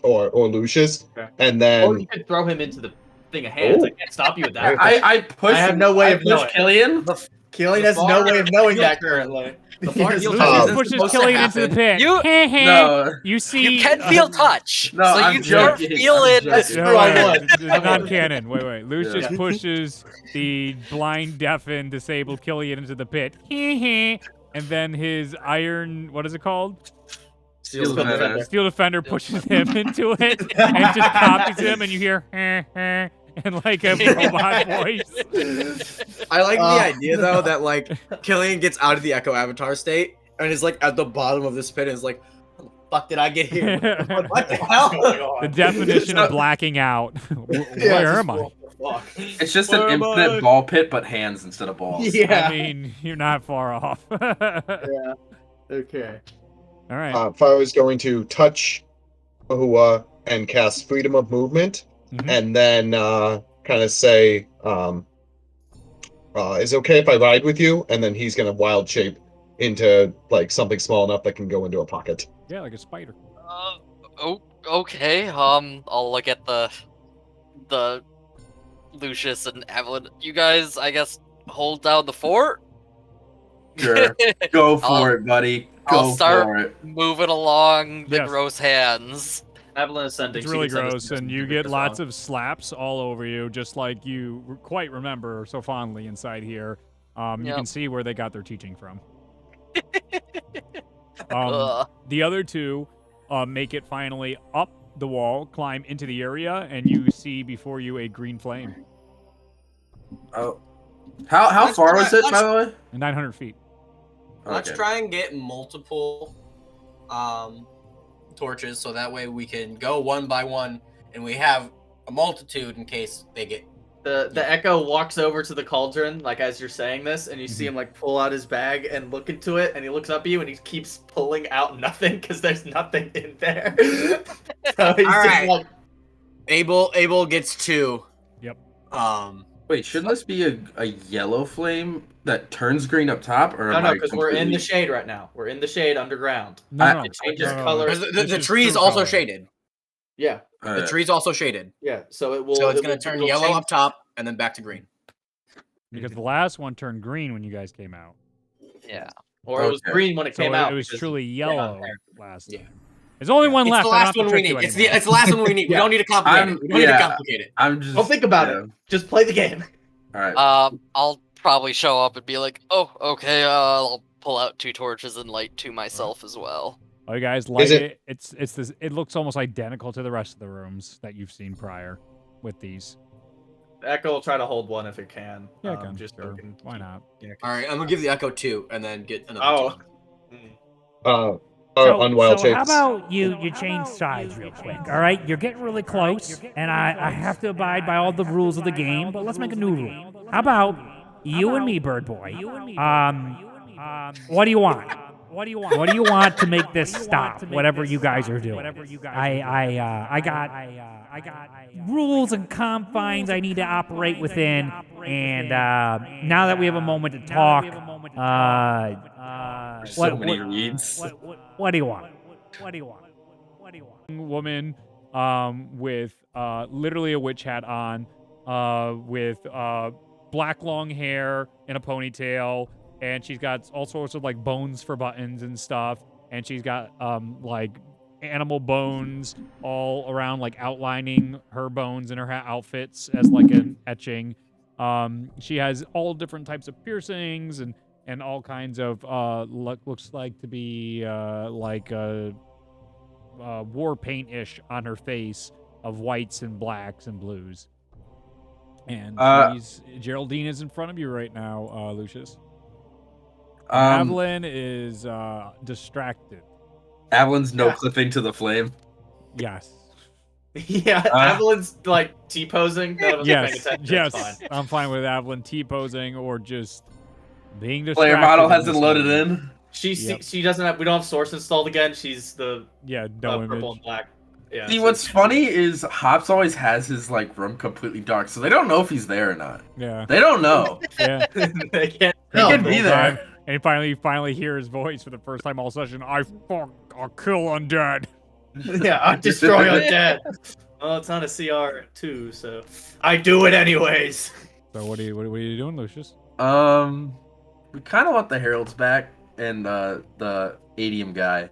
or Lucius, and then. Or you could throw him into the thing of hands. I can't stop you with that. I push. I have no way of knowing. Killian. Killian has no way of knowing that currently. Lucius touch pushes supposed to Killian into the pit. No. You see, You can feel touch. No, so I'm you start joking. feeling. I'm joking. True, I would. It's not canon. Wait. Lucius pushes the blind, deafened, disabled Killian into the pit. And then his iron, what is it called? Steel Defender. Steel Defender pushes him into it and just copies him, and you hear and like a robot voice. I like the idea though that like Killian gets out of the Echo Avatar state and is like at the bottom of this pit and is like, how the fuck did I get here? What the hell? The definition of blacking out. Where am I? It's just an infinite ball pit, but hands instead of balls. Yeah. I mean, you're not far off. Yeah. Okay. All right. If I was going to touch Mahua and cast Freedom of Movement, and then kind of say, is it okay if I ride with you? And then he's going to wild shape into like something small enough that can go into a pocket. Yeah, like a spider. Okay. I'll look at the Lucius and Evelyn. You guys, I guess, hold down the fort. Sure. Go for it, buddy. Go I'll start for it. moving along the Yes. gross hands. Evelyn ascending. It's really gross, and you get lots of slaps all over you, just like you quite remember so fondly inside here. You can see where they got their teaching from. The other two make it finally up the wall, climb into the area, and you see before you a green flame. Oh. How far was it, by the way? 900 feet. Let's try and get multiple torches so that way we can go one by one and we have a multitude in case they get. The Echo walks over to the cauldron, like as you're saying this, and you see him like pull out his bag and look into it, and he looks up at you and he keeps pulling out nothing because there's nothing in there. So he's All right. like, Abel gets 2. Yep. Wait, shouldn't this be a yellow flame that turns green up top? Or no, because we're in the shade right now. We're in the shade underground. No. It changes No. color. The tree's also shaded. Yeah. The tree's also shaded. Yeah. So it will. So it's going to turn yellow change. up top and then back to green. Because the last one turned green when you guys came out. Yeah. Or it was Okay. green when it So came out. it was because- truly yellow last Yeah. time. There's only one It's left. the I don't last have to one we trick need. you It's anymore. the last one we need. We Yeah. don't need to complicate it. We don't need to complicate it. I'm just. Don't think about yeah. it. Just play the game. All right. I'll probably show up and be like, "Oh, okay. I'll pull out 2 torches and light 2 myself as well." Oh, you guys light it- it. It's this. It looks almost identical to the rest of the rooms that you've seen prior with these. Echo will try to hold one if it can. Yeah, it can, just so sure. it can Why keep- not? you know, All right, I'm gonna give the Echo 2 and then get another. Oh. 2. Unwild so how shapes. about you change sides real quick, all right? You're getting really close, and I have to abide by all the rules of the game, but let's make a new rule. How about you and me, Bird Boy? What do you want? What do you want to make this stop? Whatever you guys are doing. I got rules and confines I need to operate within, and now that we have a moment to talk, So many reads. what do you want? Woman, with literally a witch hat on, with black long hair and a ponytail, and she's got all sorts of like bones for buttons and stuff, and she's got like animal bones all around, like outlining her bones in her outfits as like an etching. She has all different types of piercings and all kinds of looks like to be like war paint-ish on her face of whites and blacks and blues. And Geraldine is in front of you right now, Lucius. Evelyn is distracted. Evelyn's no clipping to the flame. Yes. Yeah, Evelyn's like T-posing. None of us are paying Yes. attention. Yes. It's fine. I'm fine with Evelyn T-posing or just being distracted. Player model in hasn't this loaded moment. in. She doesn't have. We don't have source installed again. She's the Yeah, no purple image. and black. Yeah. See, so what's funny is Hops always has his like room completely dark, so they don't know if he's there or not. Yeah. They don't know. Yeah. they can't. He tell could the be whole there. time. And you finally hear his voice for the first time all session. I'll kill undead. Yeah, I destroy undead. Well, it's not a CR2, so I do it anyways. So what are you doing, Lucius? We kind of want the heralds back and the adium guy.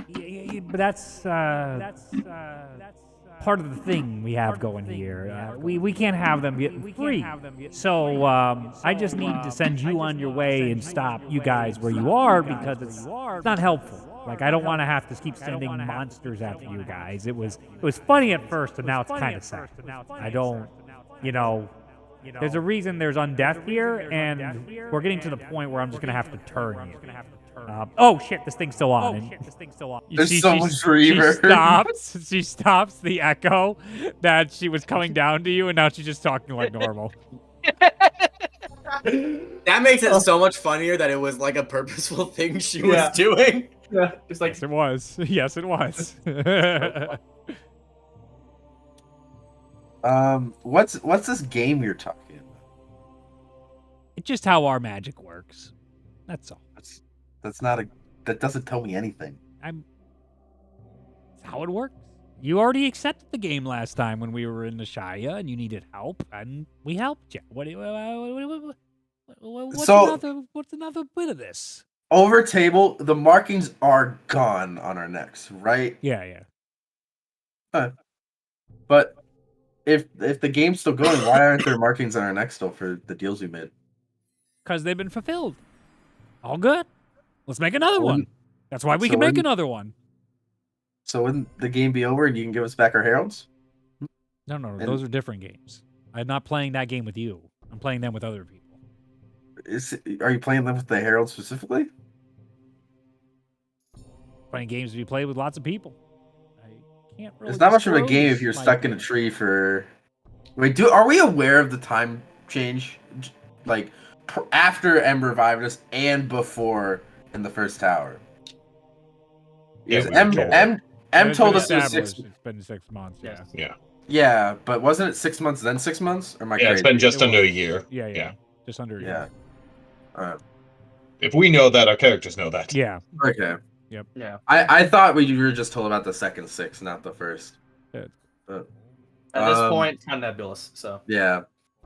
Yeah, but that's part of the thing we have going here. We can't have them get free. So I just need to send you on your way and stop you guys where you are because it's not helpful. Like I don't want to have to keep sending monsters after you guys. It was funny at first, and now it's kind of sad. I don't, there's a reason there's undeath here, and we're getting to the point where I'm just gonna have to turn you. Oh shit! This thing's still on. There's so much reverb. She stops the echo that she was coming down to you, and now she's just talking like normal. That makes it so much funnier that it was like a purposeful thing she was doing. Yeah, just like Yes, it was. Yes, it was. What's this game you're talking about? It's just how our magic works. That's all. That doesn't tell me anything. It's how it works. You already accepted the game last time when we were in the Shia and you needed help, and we helped you. What's another bit of this? Over table, the markings are gone on our necks, right? Yeah. But if the game's still going, why aren't there markings on our necks still for the deals we made? Because they've been fulfilled. All good. Let's make another one. Wouldn't- That's why we so can make wouldn't- another one. So wouldn't the game be over and you can give us back our heralds? No, And- those are different games. I'm not playing that game with you. I'm playing them with other people. Are you playing them with the heralds specifically? Playing games to be played with lots of people. I can't really. It's not much of a game if disclose you're my stuck in a opinion. tree for. Wait, are we aware of the time change, like after M revived us and before in the first tower? Yeah, Because we M were told. M It's told been us it was established. 6. It's been 6 months. Yeah. Yes. Yeah, but wasn't it 6 months then 6 months? Or am I Yeah, crazy? it's been just It under a was. year. Yeah. Yeah. Just under a Yeah. year. Alright. If we know that, our characters know that. Yeah. Okay. Yeah. I thought we were just told about the second 6, not the first. Yeah. But At this Um, point, kind of nebulous. So yeah.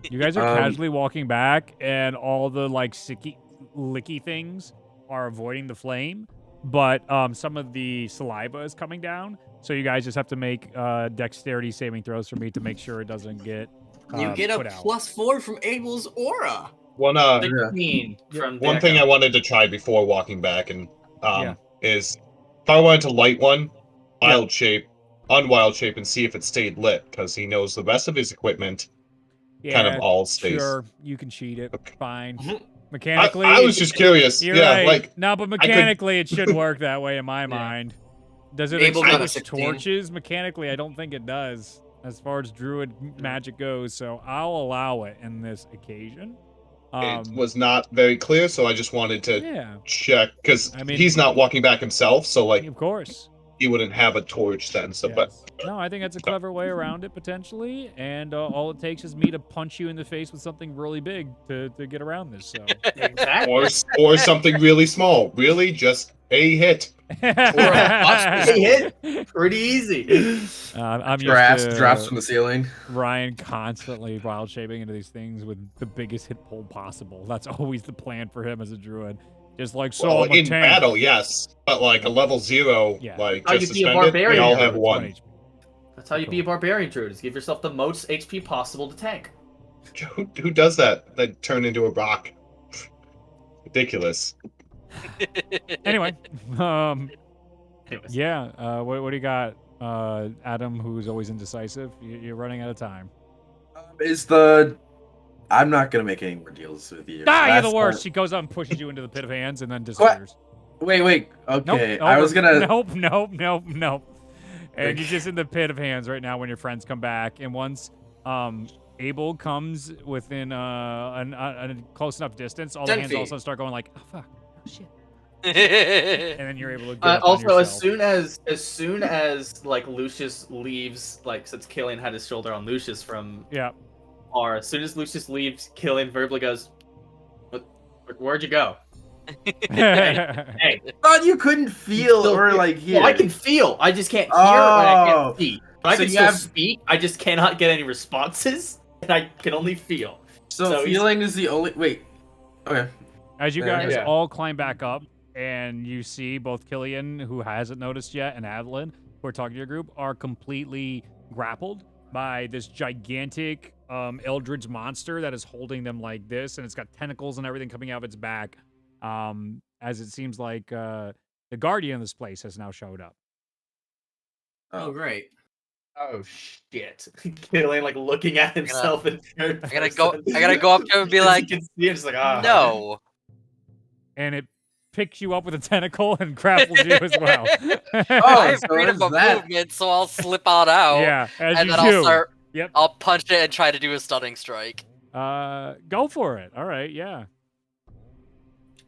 You guys are Um, casually walking back, and all the like sicky, licky things are avoiding the flame, but some of the saliva is coming down. So you guys just have to make dexterity saving throws for me to make sure it doesn't get You get a put out. +4 from Abel's aura. One 16 from one the thing I echo. wanted to try before walking back and Yeah. is if I wanted to light one, Yeah. wild shape, unwild shape, and see if it stayed lit, because he knows the rest of his equipment kind of all stays. Sure, you can cheat it. Okay. Fine. Mhm. Mechanically, I was just curious. you're Yeah, right. like No, but mechanically, it should work that way in my mind. Does it Abel got a extinguish 16. torches? Mechanically, I don't think it does, as far as druid magic goes. So I'll allow it in this occasion. it was not very clear, so I just wanted to Yeah, check because I mean- he's not walking back himself, so like of course. he wouldn't have a torch then. So, but Yes. No, I think that's a clever way around it potentially, and all it takes is me to punch you in the face with something really big to get around this. So. Exactly. or something really small, really just a hit. Hey, hit. Pretty easy. I'm Your ass used to drops from the ceiling. Ryan constantly wild shaping into these things with the biggest hit pull possible. That's always the plan for him as a druid. Just like so, Well, I'm a in tank. battle, yes, but like a level 0, Yeah. like How just you be a suspended, we barbarian all druid, have It's one. HP. That's how you be a barbarian druid. Is give yourself the most HP possible to tank. Who does that? That turn into a rock? Ridiculous. Anyway, Anyways. yeah. What do you got, Adam? Who's always indecisive. You're running out of time. Is the I'm not gonna make any more deals with you. Ah, you're the That's worst. not- She goes up and pushes you into the pit of hands and then disappears. Wait. Nope. Okay, over. I was gonna. Nope. And you're just in the pit of hands right now when your friends come back. And once Abel comes within a close enough distance, all the 10 hands feet. also start going like, oh fuck, oh shit. And then you're able to get up on Also, yourself. as soon as like Lucius leaves, like since Killian had his shoulder on Lucius from Yeah. R, as soon as Lucius leaves, Killian verbally goes, "Where'd you go?" Hey, Thought you couldn't feel Still- or like hear. well, I can feel. I just can't hear. And I Oh. can't see. But I So can you still have- speak. I just cannot get any responses, and I can only feel. So, so he's- feeling is the only. Wait. Okay. As you Yeah. guys Yeah. all climb back up, and you see both Killian, who hasn't noticed yet, and Adeline, who are talking to your group, are completely grappled by this gigantic Eldritch monster that is holding them like this, and it's got tentacles and everything coming out of its back. As it seems like the guardian of this place has now showed up. Oh, great. Oh shit! Killian like looking at himself in third I gotta go up to him and be As like, you can see it, just like, ah. no. And it picks you up with a tentacle and grapples you as well. I Oh, have so freedom is of that. movement, so I'll slip on out. Yeah, as and you then do. I'll start. Yep. I'll punch it and try to do a stunning strike. Go for it. All right, yeah.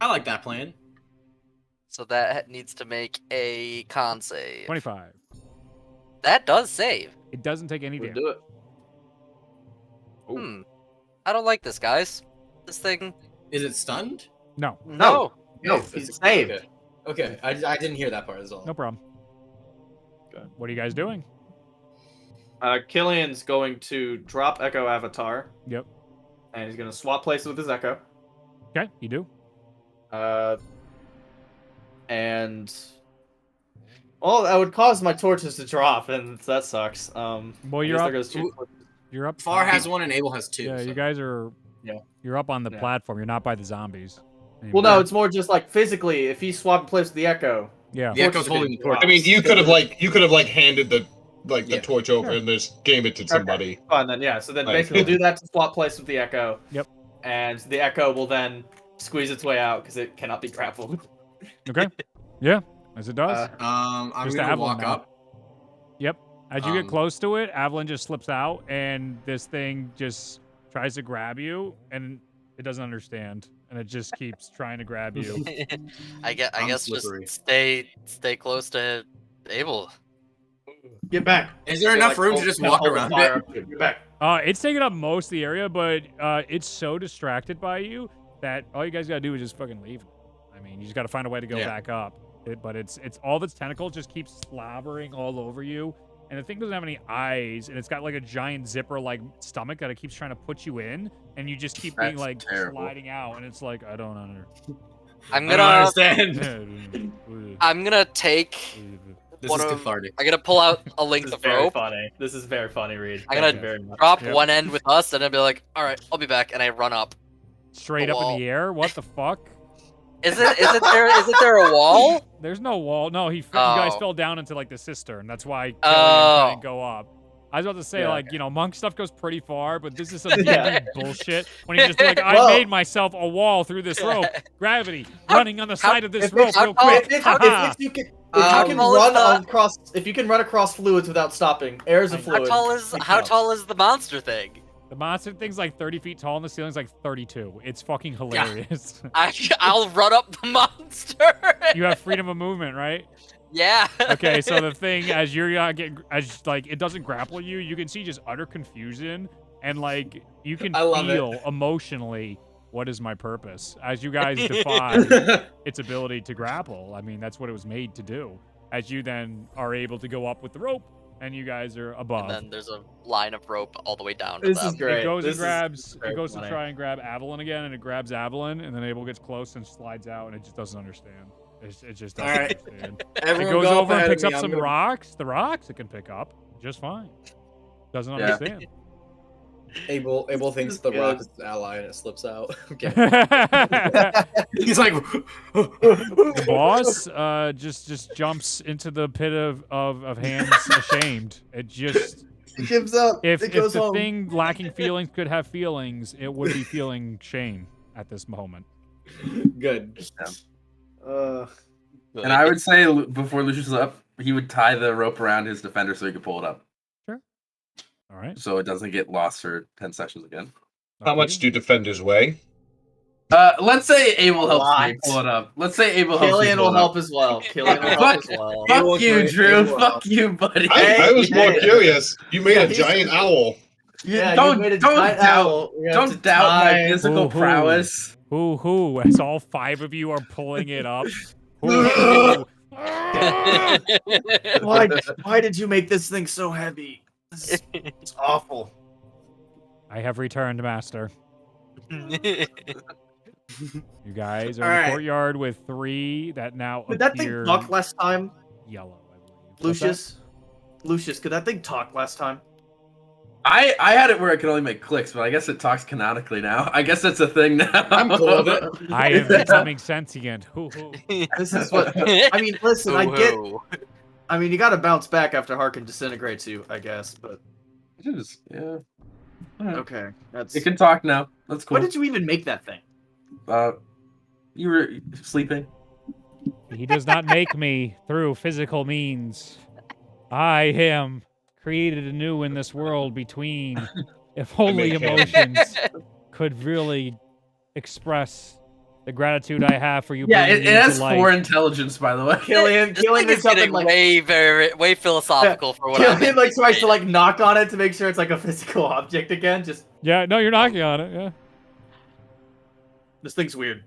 I like that plan. So that needs to make a con save. 25. That does save. It doesn't take any We'll damage. do it. I don't like this, guys. This thing. Is it stunned? No, No. No, Okay, he's that's- saved. Okay. I didn't hear that part as well. no problem. What are you guys doing? Killian's going to drop Echo Avatar, Yep. and he's gonna swap places with his Echo. Okay, you do. And well, that would cause my torches to drop, and that sucks. Well, I you're guess up. there goes two torches. You're up. Far has one and Abel has 2. Yeah, so. you guys are. Yeah. You're up on the Yeah. platform. You're not by the zombies. Well, no, it's more just like physically. If he swapped places with the Echo, Yeah. The Echo's torches are holding the gonna torch. I mean, you could have handed the Yeah. torch over and just gave it to somebody. fine then. Yeah, so then Right. basically we'll do that to swap places with the Echo. Yep. And the Echo will then squeeze its way out because it cannot be grappled. Okay. Yeah, as it does. I'm Just gonna Avalon walk now. up. Yep. As you get um, close to it, Avalon just slips out, and this thing just tries to grab you, and it doesn't understand, and it just keeps trying to grab you. I I'm guess slippery. just stay close to Abel. Get back. Is there enough room to just walk around it? Get back. It's taking up most of the area, but it's so distracted by you that all you guys gotta do is just fucking leave. I mean, you just gotta find a way to go Yeah. back up. But it's all of its tentacles just keep slobbering all over you, and the thing doesn't have any eyes, and it's got like a giant zipper like stomach that it keeps trying to put you in, and you just keep being That's like terrible. sliding out, and it's like I don't understand. I'm I don't understand. I'm gonna take. This one is of- cathartic. I'm gonna pull out a This length is of very rope. funny. This is very funny, Reed. I'm Thank gonna you very much. drop Yep. one end with us, and then be like, "All right, I'll be back," and I run up. Straight The up in wall. the air. What the fuck? Is it there a wall? There's no wall. No, you guys Oh. fell down into like the cistern. That's why Killian Oh. couldn't go up. I was about to say, Yeah. like, monk stuff goes pretty far, but this is some Yeah. D&D bullshit. When he just be like, I Well- made myself a wall through this rope. Gravity. Running on the side of this if rope it's- real quick. If Ha-ha. you can, How if you can tall is run the- across, if you can run across fluids without stopping, air is a How fluid. How tall is the monster thing? The monster thing's like 30 feet tall and the ceiling's like 32. It's fucking hilarious. I'll run up the monster. You have freedom of movement, right? Yeah. Okay, so the thing, as you're it doesn't grapple you, you can see just utter confusion, and like you can I love it. feel emotionally what is my purpose as you guys defy its ability to grapple. I mean, that's what it was made to do. As you then are able to go up with the rope, and you guys are above. And then there's a line of rope all the way down to This them. is great. It goes This and is grabs. very It goes funny. to try and grab Avalon again, and it grabs Avalon, and then Abel gets close and slides out, and it just doesn't understand. It just doesn't Alright. understand. Everyone It goes go over and ahead of picks me, up I'm some gonna- rocks. The rocks it can pick up just fine. Doesn't Yeah. understand. Abel thinks the Good. rock is his ally and it slips out. Okay. The He's like, boss just jumps into the pit of hands ashamed. It just It gives up. if it if goes the home. thing lacking feelings could have feelings, it would be feeling shame at this moment. good. And I would say before Lucius is up, he would tie the rope around his defender so he could pull it up, All right. so it doesn't get lost for 10 sessions again. How much do defenders weigh? Let's say Abel helps me Lot. pull it up. Let's say Abel helps me Killian pull will it help up. as well. Killian will help Fuck- as well. Fuck you, Abel- Drew. Abel- Fuck you, buddy. I was more Hey. curious. You made Yeah, a he's- giant owl. Yeah, don't you made a don't giant doubt owl. We have to don't doubt my tie- physical Woo-hoo. prowess. Hoo, as all 5 of you are pulling it up. Hoo. Why did you make this thing so heavy? It's awful. I have returned, master. You guys are All in the right. courtyard with 3 that now Did that thing appear talk last time, yellow, I believe. What's that? Lucius? Lucius, could that thing talk last time? I had it where it could only make clicks, but I guess it talks canonically now. I guess that's a thing now. I'm cool with it. I am becoming sentient. Hoo. This is what I mean. Listen, I get. Ooh. I mean, you got to bounce back after Harkin disintegrates you, I guess. But Yeah. Alright. okay, that's. It can talk now. That's cool. Why did you even make that thing? You were sleeping. He does not make me through physical means. I am created anew in this world between, if only make him. emotions could really express the gratitude I have for you Yeah, bringing it me has to life. 4 intelligence, by the way. Killian, This Killian thing is is something getting like. way philosophical for what I'm Killian like tries to like knock on it to make sure it's like a physical object again. Just Yeah, no, you're knocking on it. Yeah. this thing's weird.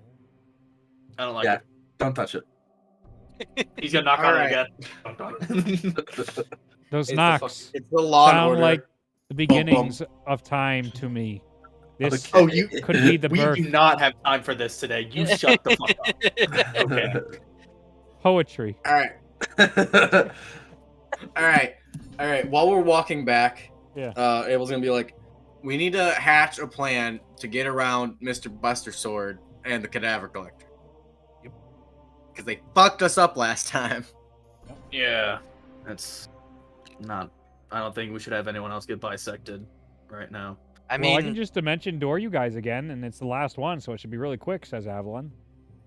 I don't like Yeah. it. Don't touch it. He's gonna knock on Alright. it again. Those It's the knocks It's the law and sound order. like the beginnings of time to me. This Oh, you. could be the We birth do not have time for this today. You shut the fuck up. Okay. poetry. All right. While we're walking back, Yeah. Abel's gonna be like, "We need to hatch a plan to get around Mr. Buster Sword and the Cadaver Collector." Yep. Because they fucked us up last time. Yeah. That's not. I don't think we should have anyone else get bisected right now. I Well, I can mean, just dimension door you guys again, and it's the last one, so it should be really quick, says Avalon.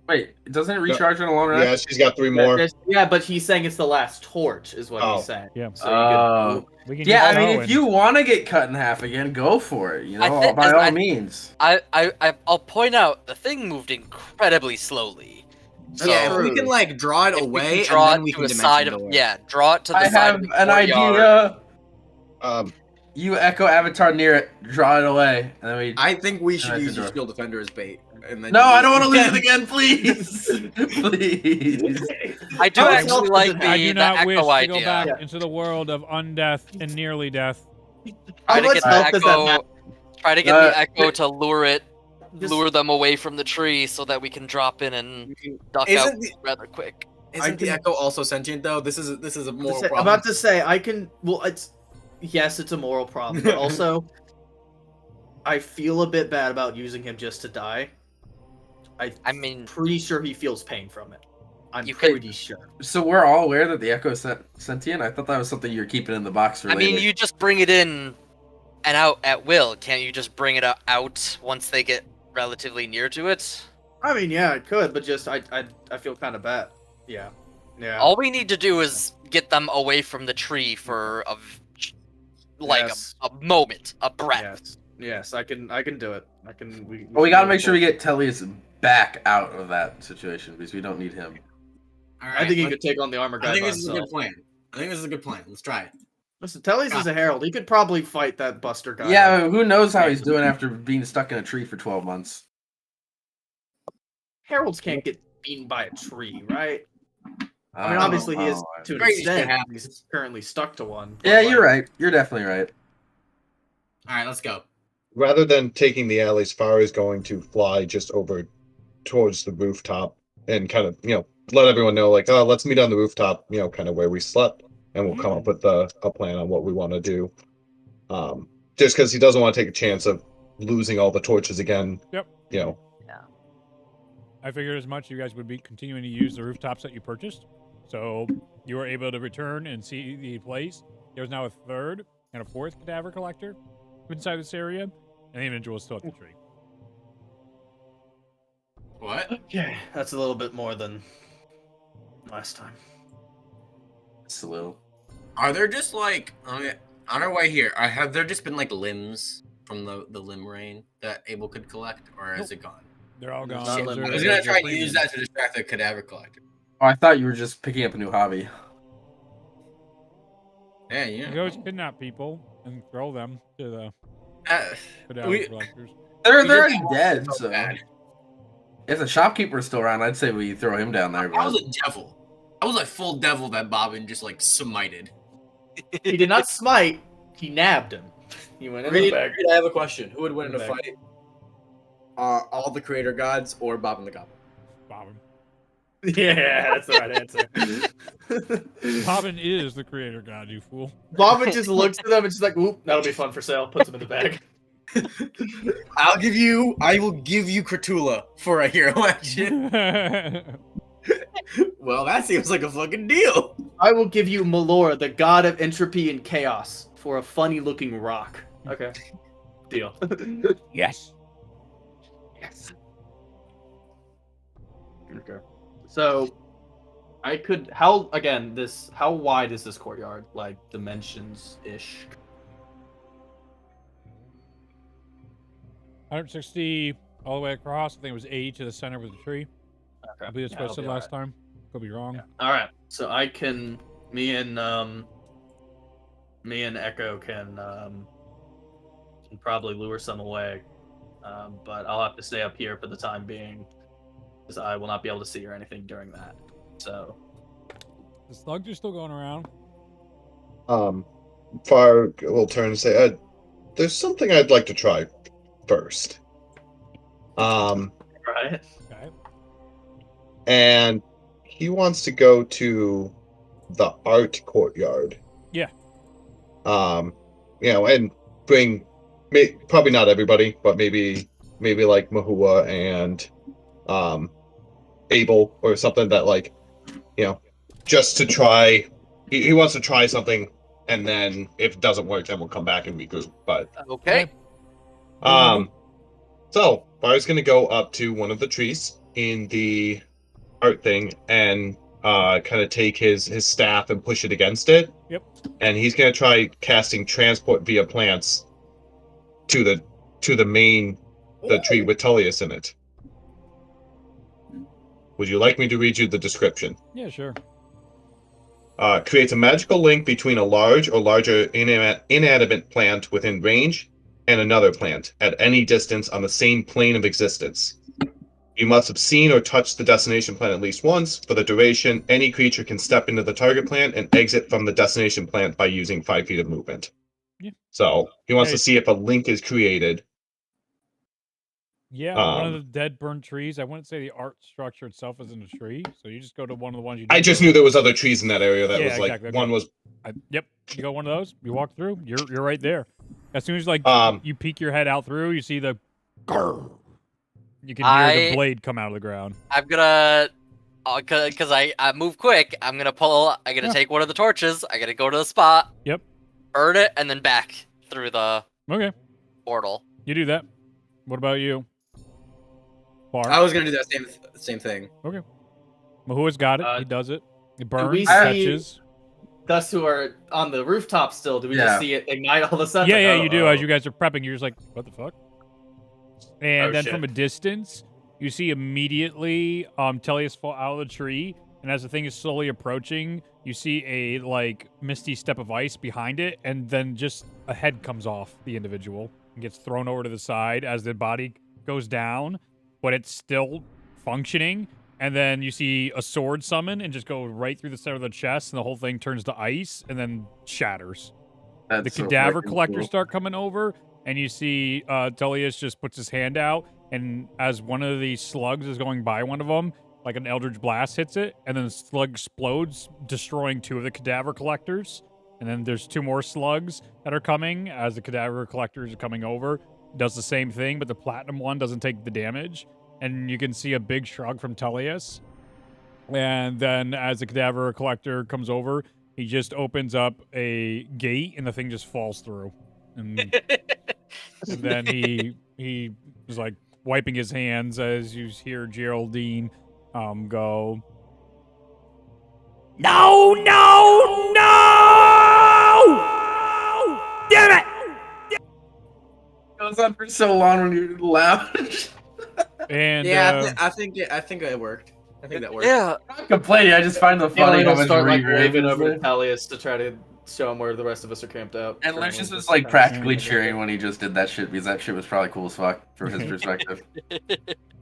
Wait, doesn't it recharge on a long Yeah, rest? she's got 3 more. Yeah, but he's saying it's the last torch, is what Oh. he's saying. Yeah. So you We can Yeah, just I mean, go if you want to get cut in half again, go for it. You I know, think- by all I- means. I'll point out the thing moved incredibly slowly. So Yeah, if we can like draw it if we away can draw and then it we to can a side dimension of door. draw it to the I side have of the an courtyard. idea. Um, You echo avatar near it, draw it away, and then we. I think we should Dimension use your door. Shield Defender as bait. and then No, you I don't want to lose lose it again, please. Please. I do How actually else like does it the, I do the not wish echo to idea. go back Yeah. into the world of undeath and nearly death. Try to much get the help does that echo. matter? Try to get Uh, the echo to lure Just- them away from the tree so that we can drop in and duck out Isn't the, rather quick. isn't the can- echo also sentient though? This is a moral problem. About to say, I can. Well, yes, it's a moral problem, but also, I feel a bit bad about using him just to die. I mean, Pretty sure he feels pain from it. I'm You could- pretty sure. So we're all aware that the Echo is sentient? I thought that was something you're keeping in the box for I later. mean, you just bring it in and out at will. Can't you just bring it out once they get relatively near to it? I mean, yeah, I could, but just I feel kind of bad. Yeah. All we need to do is get them away from the tree for Yes. a moment, a breath. Yes, I can do it. I can. Well, we gotta make sure we get Tellius back out of that situation because we don't need him. All I think he let's- could take on the armor guy I think by this is a himself. good plan. I think this is a good plan. Let's try it. Listen, Tellius is a herald. He could probably fight that Buster guy. Yeah, who knows how he's doing after being stuck in a tree for 12 months. Heralds can't get beaten by a tree, right? I mean, Oh, obviously he is oh, to an Crazy shit extent. happens. He's currently stuck to one. but, Yeah, like, you're right. You're definitely right. All right, let's go. Rather than taking the alleys, Far is going to fly just over towards the rooftop and kind of, let everyone know, like, oh, let's meet on the rooftop, kind of where we slept, and we'll come up with a plan on what we want to do. Just because he doesn't want to take a chance of losing all the torches again. Yep. I figured as much. You guys would be continuing to use the rooftops that you purchased. So you were able to return and see the place. There's now a third and a fourth cadaver collector inside this area, and the individual is still at the tree. What? Okay, that's a little bit more than last time. It's a little. Are there just like on our way here? Have there just been like limbs from the limb rain that Abel could collect, or is it gone? They're all gone. Not Those limited. are- I was gonna those are try and premium. use that to distract the cadaver collector. Oh, I thought you were just picking up a new hobby. Yeah, You can always kidnap people and throw them to the cadaver we- collectors. They're We already did that dead, so so bad. if the shopkeeper's still around, I'd say we throw him down there. I was But a devil. I was a full devil that Bobbin just like smited. He did not smite. He nabbed him. He went in the Reed, bag. I have a question. Who would win in a Bag. fight? Are all the creator gods or Bobbin the Goblin? Bobbin. Yeah, that's the right answer. Bobbin is the creator god, you fool. Bobbin just looks at them and just like, "Oop, that'll be fun for sale." Puts them in the bag. I will give you Cratula for a hero action. Well, that seems like a fucking deal. I will give you Melora, the god of entropy and chaos, for a funny-looking rock. Okay, deal. Yes. Yes. Okay. So, I could. How wide is this courtyard? Like dimensions ish. 160 all the way across. I think it was 80 to the center with the tree. Okay. I believe that's what I that'll said be last time. Could be wrong. Yeah. All right. So I can. Me and Echo can probably lure some away, but I'll have to stay up here for the time being, because I will not be able to see or anything during that. So. The slugs are still going around. Far will turn and say, there's something I'd like to try first. Right. Okay. And he wants to go to the art courtyard. Yeah. And bring probably not everybody, but maybe like Mahua and Abel or something that, like, just to try. He wants to try something, and then if it doesn't work, then we'll come back and regroup. But Okay. so Bar's gonna go up to one of the trees in the art thing and kind of take his staff and push it against it. Yep. And he's gonna try casting transport via plants to the main tree with Tullius in it. Would you like me to read you the description? Yeah, sure. Creates a magical link between a large or larger inanimate plant within range and another plant at any distance on the same plane of existence. You must have seen or touched the destination plant at least once. For the duration, any creature can step into the target plant and exit from the destination plant by using 5 feet of movement. Yeah. So he wants Hey. to see if a link is created. Yeah, one of the dead burnt trees. I wouldn't say the art structure itself isn't a tree, so you just go to one of the ones you. I just knew there was other trees in that area that was like exactly. one was. Yep, you go one of those. You walk through. You're right there. As soon as you peek your head out through, you see the. You can hear the blade come out of the ground. I'm gonna, cause I move quick. I'm gonna take one of the torches. I gotta go to the spot. Yep. Burn it and then back through the. Okay. Portal. You do that. What about you? Bar. I was gonna do that same thing. Okay. Mahua's got it. He does it. It burns. we Catches. Us who are on the rooftop still, do we just see it ignite all of a sudden? Yeah, you do. As you guys are prepping, you're just like, what the fuck? And then from a distance, you see immediately Tellius fall out of the tree, and as the thing is slowly approaching, you see a misty step of ice behind it, and then just a head comes off the individual and gets thrown over to the side as the body goes down, but it's still functioning. And then you see a sword summon and just go right through the center of the chest, and the whole thing turns to ice and then shatters. The cadaver collectors start coming over, and you see Tullius just puts his hand out, and as one of these slugs is going by one of them, like an eldritch blast hits it, and then the slug explodes, destroying 2 of the cadaver collectors. And then there's 2 more slugs that are coming as the cadaver collectors are coming over. Does the same thing, but the platinum one doesn't take the damage. And you can see a big shrug from Tullius. And then as the cadaver collector comes over, he just opens up a gate and the thing just falls through. And then he was like wiping his hands as you hear Geraldine go, No! Damn it! It goes on for so long when you're loud. And yeah, I think it worked. I think that worked. Yeah. I'm not complaining. I just find the funny I'll moments start like reread. waving over to Tellius to try to show him where the rest of us are camped out. And Lucius was like practically cheering when he just did that shit because that shit was probably cool as fuck from his perspective.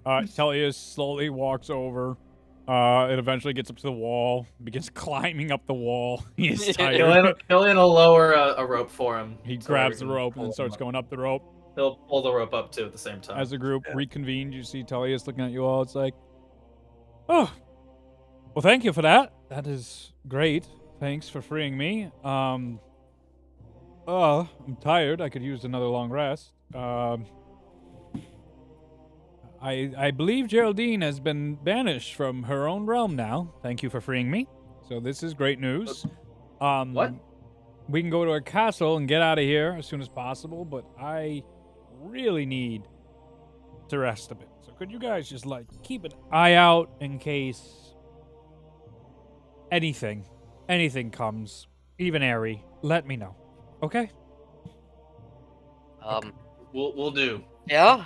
Tellius slowly walks over. It eventually gets up to the wall, begins climbing up the wall. He's tired. Killian will lower a rope for him. He grabs the rope and starts going up the rope. He'll pull the rope up too at the same time. As the group reconvened, you see Tullius looking at you all. It's like, oh, well, thank you for that. That is great. Thanks for freeing me. I'm tired. I could use another long rest. I believe Geraldine has been banished from her own realm now. Thank you for freeing me. So this is great news. What? We can go to a castle and get out of here as soon as possible, but I really need to rest a bit. So could you guys just keep an eye out in case anything comes, even airy, let me know. Okay? We'll do. Yeah.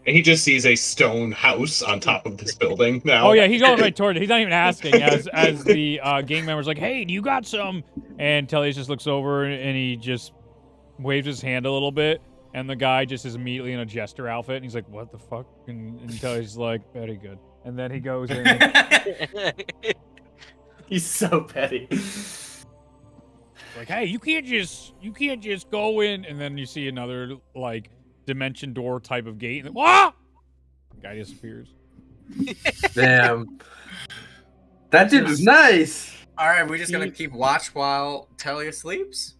And he just sees a stone house on top of this building now. Oh yeah, he's going right toward it. He's not even asking. As the gang member's like, "Hey, do you got some?" And Tellius just looks over and he just waves his hand a little bit, and the guy just is immediately in a jester outfit, and he's like, "What the fuck?" And Tellius is like, "Very good." And then he goes in. He's so petty. Like, hey, you can't just go in, and then you see another dimension door type of gate, and the guy disappears. Damn. That dude was nice. All right, we're just gonna keep watch while Tellius sleeps.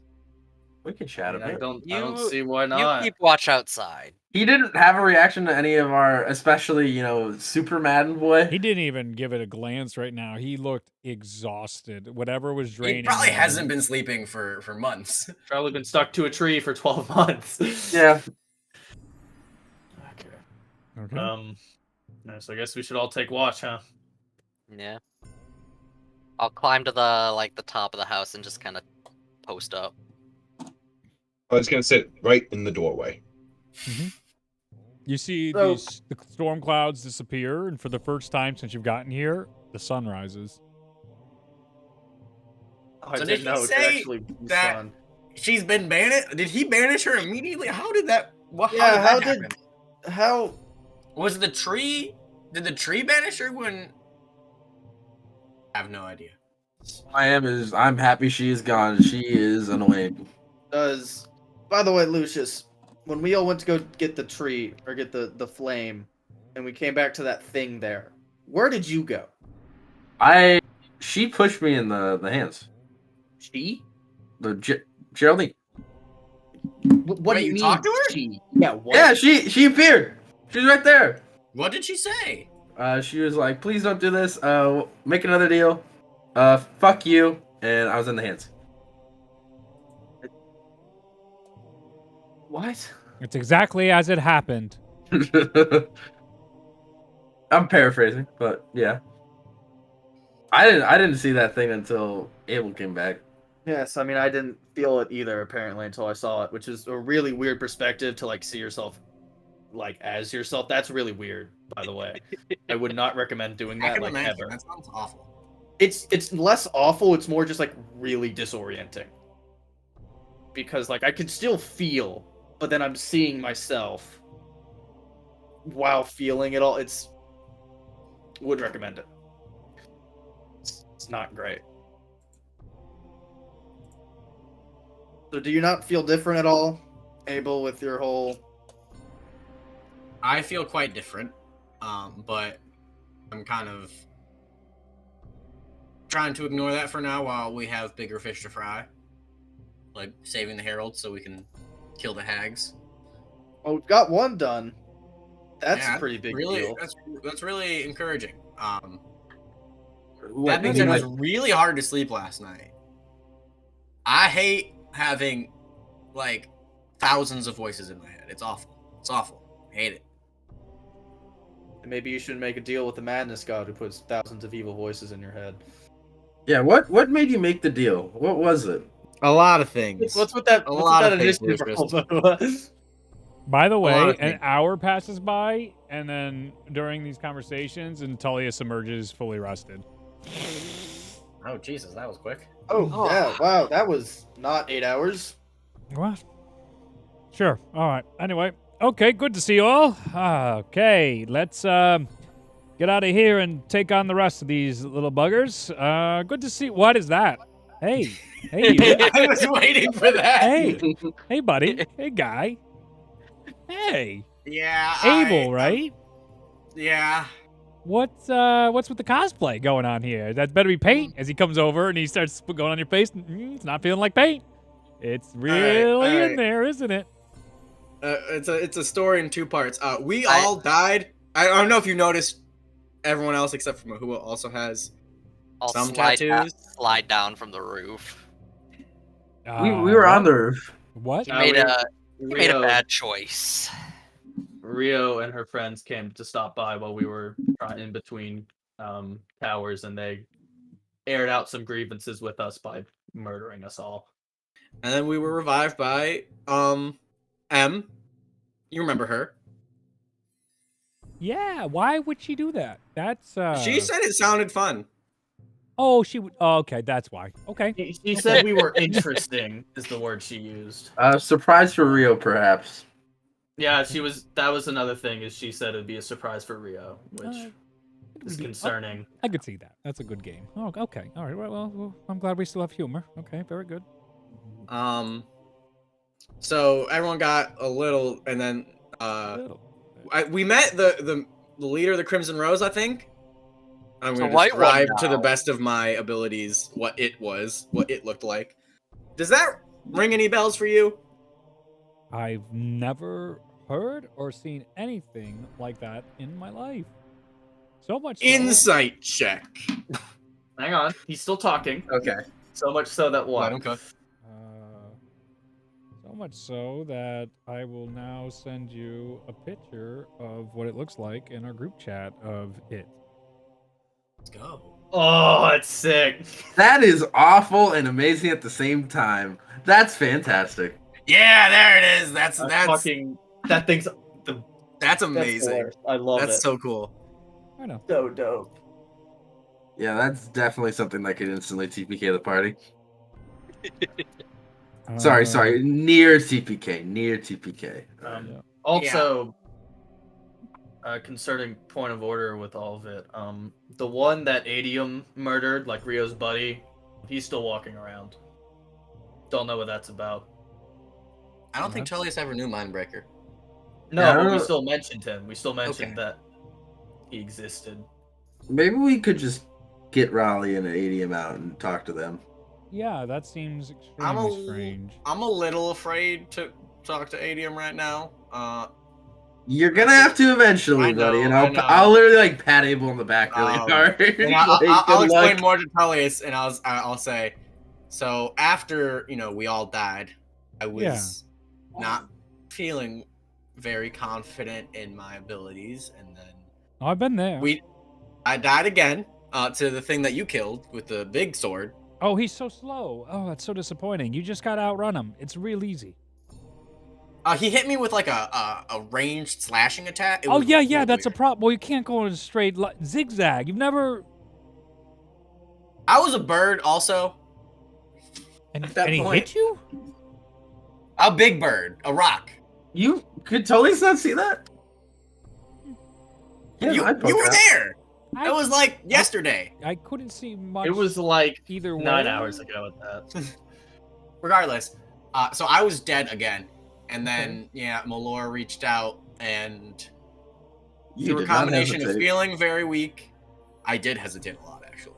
We can chat a I bit. don't see why not. You keep watch outside. He didn't have a reaction to any of our, especially, Super Madden Boy. He didn't even give it a glance right now. He looked exhausted. Whatever was draining. He probably him. hasn't been sleeping for months. Probably been stuck to a tree for 12 months. Yeah. Okay. So I guess we should all take watch, huh? Yeah. I'll climb to the top of the house and just kind of post up. I was gonna sit right in the doorway. Mm-hmm. You see the storm clouds disappear, and for the first time since you've gotten here, the sun rises. I So didn't did he know it could say actually be that- sun. She's been banished. Did he banish her immediately? How did that? Yeah, how did that happen? How? Was the tree Did the tree banish her when? I have no idea. I'm happy she is gone. She is annoying. By the way, Lucius, when we all went to go get the tree or get the flame, and we came back to that thing there, where did you go? She pushed me in the hands. She? Geraldine. What Wait, do you you mean? talked to her? She? Yeah. What? Yeah, she appeared. She's right there. What did she say? She was like, "Please don't do this. Make another deal. Fuck you." And I was in the hands. What? It's exactly as it happened. I'm paraphrasing, but yeah. I didn't see that thing until Abel came back. Yes, I mean I didn't feel it either apparently until I saw it, which is a really weird perspective to like see yourself like as yourself. That's really weird, by the way. I would not recommend doing I that can like imagine. ever. That sounds awful. It's less awful, it's more just like really disorienting. Because like I could still feel, but then I'm seeing myself while feeling it all. Would recommend it. It's not great. So do you not feel different at all, Abel, with your whole... I feel quite different, but I'm kind of trying to ignore that for now while we have bigger fish to fry. Like saving the heralds so we can kill the hags. Oh, we've got one done. That's Yeah, a pretty big really, deal. That's really encouraging. What That being made said, you it was really hard to sleep last night. I hate having like thousands of voices in my head. It's awful. It's awful. I hate it. Maybe you should make a deal with the madness god who puts thousands of evil voices in your head. Yeah, what made you make the deal? What was it? A lot of things. What's with that? A What's lot with of that things, initiative Lucius. roll? By the lot way, of an things. hour passes by, and then during these conversations, and Tullius emerges fully rested. Oh Jesus, that was quick. Oh, yeah, wow, that was not 8 hours. What? Sure. All right. Anyway, okay, good to see you all. Okay, let's get out of here and take on the rest of these little buggers. Good to see. What is that? Hey, hey, you. I was waiting for that. Hey, hey, buddy. Hey, guy. Hey, Yeah. Abel, right? Yeah. What's with the cosplay going on here? That better be paint. As he comes over and he starts going on your face. It's not feeling like paint. It's really in right. there, isn't it? It's a story in two parts. We all died. I don't know if you noticed. Everyone else except for who also has I'll some slide tattoos. slide down from the roof. We were on the roof. What? He made a Rio, bad choice. Rio and her friends came to stop by while we were in between towers, and they aired out some grievances with us by murdering us all. And then we were revived by M. You remember her? Yeah. Why would she do that? That's She said it sounded fun. Oh, she would. Oh, okay, that's why. Okay. She said we were interesting, is the word she used. Surprise for Rio, perhaps. Yeah, that was another thing, is she said it'd be a surprise for Rio, which is concerning. I could see that. That's a good game. Oh, okay. All right. Well, I'm glad we still have humor. Okay, very good. So everyone got a little, and then Little. we met the leader of the Crimson Rose, I think. I'm The going to white one describe to the now. best of my abilities what it was, what it looked like. Does that ring any bells for you? I've never heard or seen anything like that in my life. So much so, Insight check. Hang on, he's still talking. Okay. So much so that Let what? him cook. so much so that I will now send you a picture of what it looks like in our group chat of it. Let's go. Oh, it's sick. That is awful and amazing at the same time. That's fantastic. Yeah, there it is. That's Fucking, that thing's that's amazing. That's I love That's it. so cool. I know. So dope. Yeah, that's definitely something that could instantly TPK the party. Sorry. Near TPK. Yeah. Also, Concerning point of order with all of it, the one that Adium murdered, like Rio's buddy, he's still walking around. Don't know what that's about. I don't think Tullius ever knew Mindbreaker. No, Yeah, I but don't we know. still mentioned him. We still mentioned that he existed. Maybe we could just get Raleigh and Adium out and talk to them. Yeah, that seems extremely strange. I'm a little afraid to talk to Adium right now. You're gonna have to eventually, I know, buddy, and I know. I'll literally like pat Abel on the back really hard. And I'll explain more to Tullius, and I'll say, so after we all died, I was not feeling very confident in my abilities, and then I've been there. I died again to the thing that you killed with the big sword. Oh, he's so slow. Oh, that's so disappointing. You just gotta outrun him. It's real easy. He hit me with like a ranged slashing attack. Oh yeah, that's a problem. Well, you can't go in a straight zigzag. You've never. I was a bird also. And that he point. hit you? A big bird, a rock. You could totally not see that. Yeah, you were there. It was like yesterday. I couldn't see much. It was like either way. 9 hours ago at that. Regardless, so I was dead again, and then Malora reached out, and through a combination of feeling very weak, I did hesitate a lot actually.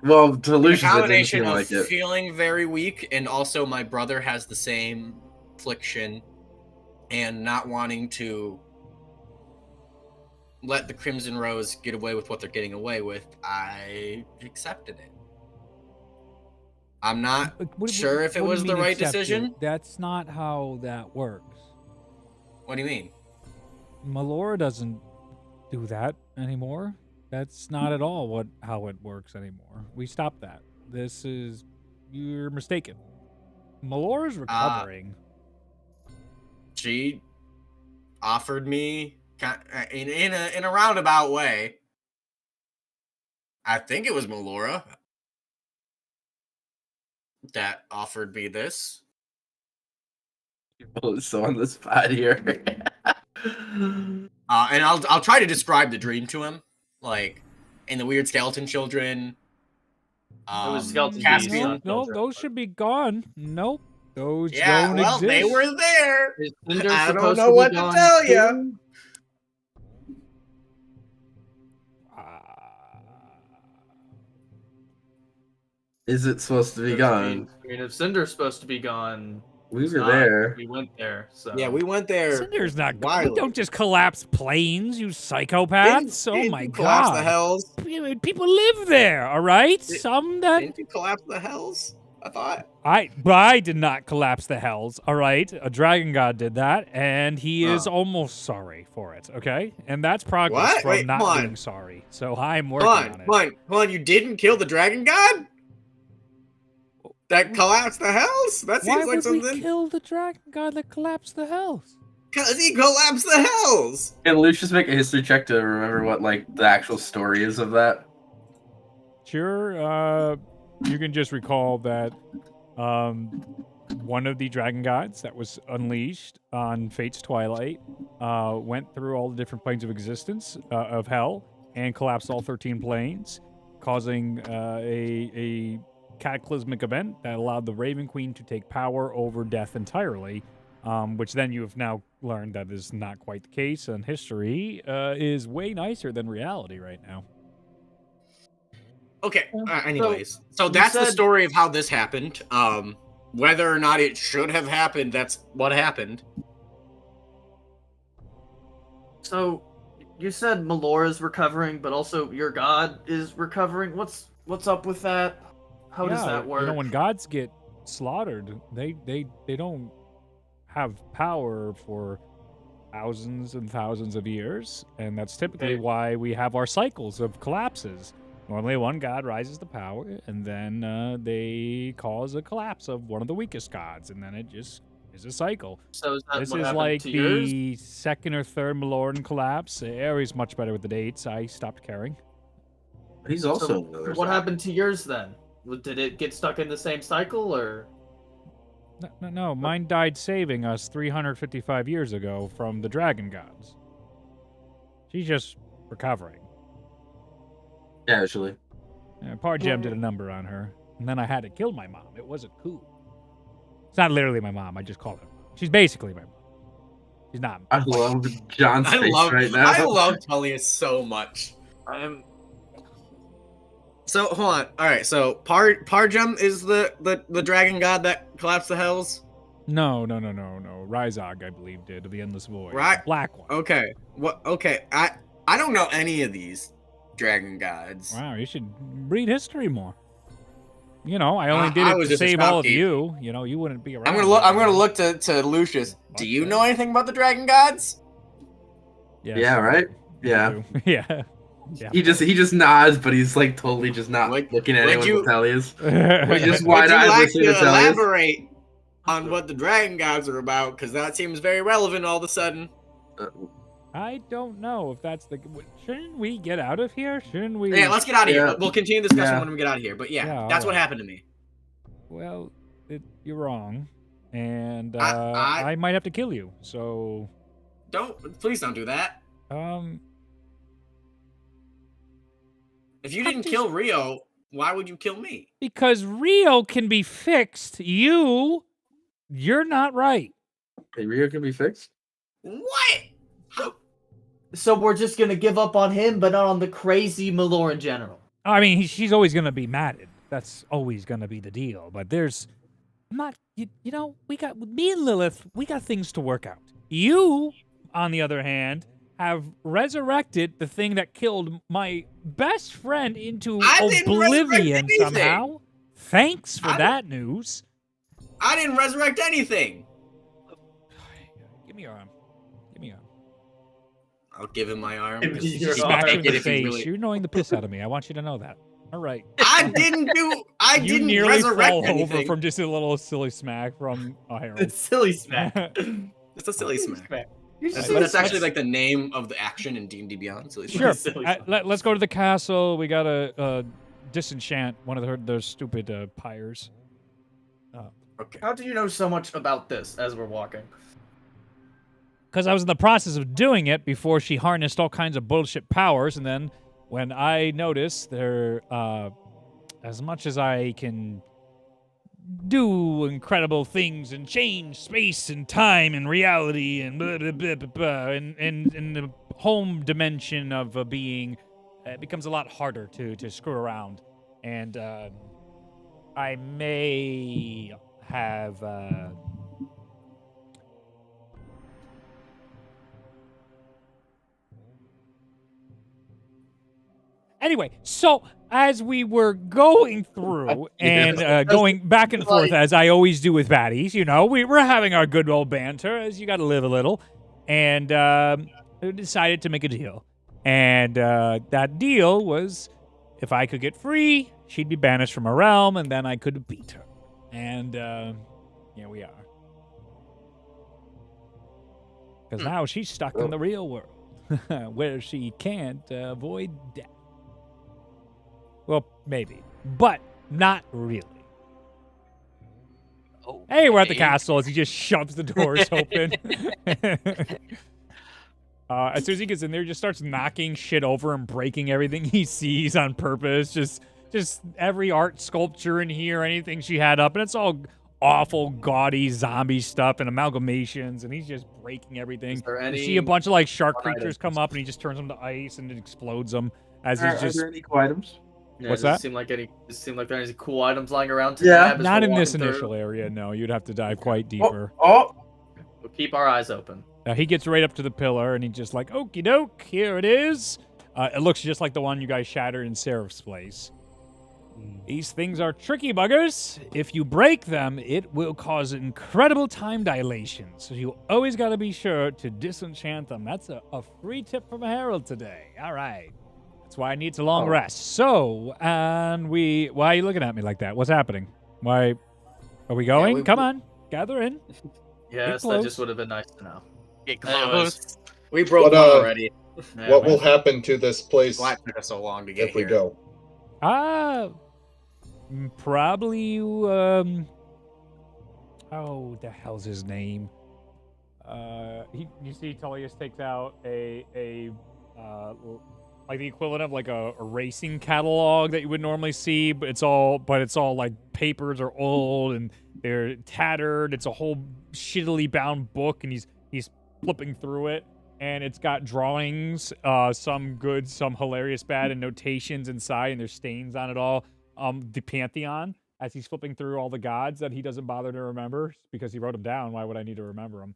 Well, to Lucius, a combination it of didn't feel like it. feeling very weak, and also my brother has the same affliction, and not wanting to let the Crimson Rose get away with what they're getting away with, I accepted it. I'm not sure if it was the right decision. That's not how that works. What do you mean? Melora doesn't do that anymore. That's not at all how it works anymore. We stopped that. You're mistaken. Melora's recovering. She offered me in a roundabout way. I think it was Melora that offered me this. You're so on the spot here. And I'll try to describe the dream to him, like in the weird skeleton children. It was skeleton Caspian. No, those should be gone. Nope. Those don't exist. They were there. Cinder's I don't supposed know to be what to gone tell too? you. Is it supposed to be gone? I mean, if Cinder's supposed to be gone, We it's were not. there. We went there. So Yeah, we went there. Cinder's not good. Wildly. We don't just collapse planes, you psychopaths. Didn't my you collapse God. the hells? People live there, all right? Didn't you collapse the hells? I thought. I did not collapse the hells, all right? A dragon god did that, and he is almost sorry for it, okay? And that's progress What? from Wait, not come on. being sorry. So I'm working on it. Hold on. You didn't kill the dragon god? That collapsed the hells? That Why seems like would something. we kill the dragon god that collapsed the hells? Because he collapsed the hells. Can Lucius make a history check to remember what like the actual story is of that? Sure, you can just recall that one of the dragon gods that was unleashed on Fate's Twilight went through all the different planes of existence of hell and collapsed all 13 planes, causing a cataclysmic event that allowed the Raven Queen to take power over death entirely, which then you have now learned that is not quite the case, and history is way nicer than reality right now. Okay. Anyways, so that's the story of how this happened. Whether or not it should have happened, that's what happened. So you said Melora's recovering, but also your god is recovering. What's up with that? How does that work? You know, when gods get slaughtered, they don't have power for thousands and thousands of years, and that's typically why we have our cycles of collapses. Normally, one god rises to power, and then they cause a collapse of one of the weakest gods, and then it just is a cycle. So is that This what is happened like to yours? the second or third Meloran collapse. Aries much better with the dates. I stopped caring. He's also So another what side. happened to yours then? Did it get stuck in the same cycle, or? No. Mine died saving us 355 years ago from the dragon gods. She's just recovering. Casually. Par Gem did a number on her, and then I had to kill my mom. It wasn't cool. It's not literally my mom. I just call her mom. She's basically my mom. She's not. I love John's face right now. I love Tullius so much. I am. So hold on. All right. So Pargem is the dragon god that collapsed the hells. No. Ryzog, I believe, did of the Endless Void. Right. Black one. Okay. What? Okay. I don't know any of these dragon gods. Wow, you should read history more. You know, I only did I it was to just a save all of shopkeep. you. You know, you wouldn't be around. I'm gonna look to Lucius. Do you know anything about the dragon gods? Yes, Yeah, right? you Yeah. do. Yeah. Yeah. He just nods, but he's like totally just not looking at anyone but Tellius. He's just Would wide you eyed like listening to to Tellius. elaborate on what the dragon gods are about? Because that seems very relevant all of a sudden. I don't know if that's the. Shouldn't we get out of here? Shouldn't we? Yeah, let's get out of Yeah. here. We'll continue the discussion Yeah. when we get out of here. But yeah, Yeah, that's what alright. happened to me. Well, you're wrong, and I- I might have to kill you. So, Please don't do that. If you didn't kill Rio, why would you kill me? because Rio can be fixed. You're not right. Hey, Rio can be fixed? What? How? So we're just gonna give up on him, but not on the crazy Maloran general. I mean, she's always gonna be mad. That's always gonna be the deal. But I'm not. You know, me and Lilith. We got things to work out. You, on the other hand, have resurrected the thing that killed my best friend into I didn't oblivion resurrect anything. somehow. Thanks for I that news. I didn't resurrect anything. Give me your arm. Give me your arm. I'll give him my arm. Give me 'cause your he Smack can you take in it the if he face. really- You're annoying the piss out of me. I want you to know that. All right. I didn't do. I You didn't nearly resurrect fall anything. over from just a little silly smack from a Harold. It's silly smack. It's a silly smack. You That's, just that's actually like the name of the action in D&D Beyond. Silly Sure. smack. Silly Let's go to the castle. We gotta disenchant one of those stupid pyres. Okay. How do you know so much about this as we're walking? Because I was in the process of doing it before she harnessed all kinds of bullshit powers, and then when I noticed there, as much as I can do incredible things and change space and time and reality and blah, blah, blah, blah, blah, and in the home dimension of a being, it becomes a lot harder to screw around. And I may have anyway, so as we were going through and going back and forth, as I always do with baddies, you know, we're having our good old banter, as you got to live a little, and we decided to make a deal. And that deal was, if I could get free, she'd be banished from her realm, and then I could beat her. And here we are. Because now she's stuck in the real world, where she can't avoid death. Well, maybe, but not really. Oh, Hey, we're at the castle as he just shoves the doors open. As soon as he gets in there, he just starts knocking shit over and breaking everything he sees on purpose. Just every art sculpture in here, anything she had up, and it's all awful, gaudy zombie stuff and amalgamations, and he's just breaking everything. Is there You any see a bunch of like shark fun creatures items? come up, and he just turns them to ice and it explodes them as Are he's just. there any cool items? Yeah, What's does that? It seem like there are any cool items lying around to Yeah. grab as Not we're in this walking through? initial area, no. You'd have to dive quite deeper. Oh, We'll keep our eyes open. He gets right up to the pillar, and he's just like, okie doke, here it is. It looks just like the one you guys shattered in Seraph's place. These things are tricky buggers. If you break them, it will cause incredible time dilation. So you always got to be sure to disenchant them. That's a free tip from a herald today. All right. That's why I need a long rest. So, and why are you looking at me like that? What's happening? Why are we going? Come on, gather in. Yes, close. that just would have been nice to know. Get Anyways. close. We broke But, one already. Yeah, What man. will happen to this place Why it took us so long to get if we here? go? Probably, the hell's his name? You see Tullius takes out a like the equivalent of like a racing catalog that you would normally see, but it's all like papers are old and they're tattered. It's a whole shittily bound book, and he's flipping through it, and it's got drawings, some good, some hilarious bad, and notations inside, and there's stains on it all. The Pantheon, as he's flipping through all the gods that he doesn't bother to remember because he wrote them down. Why would I need to remember them?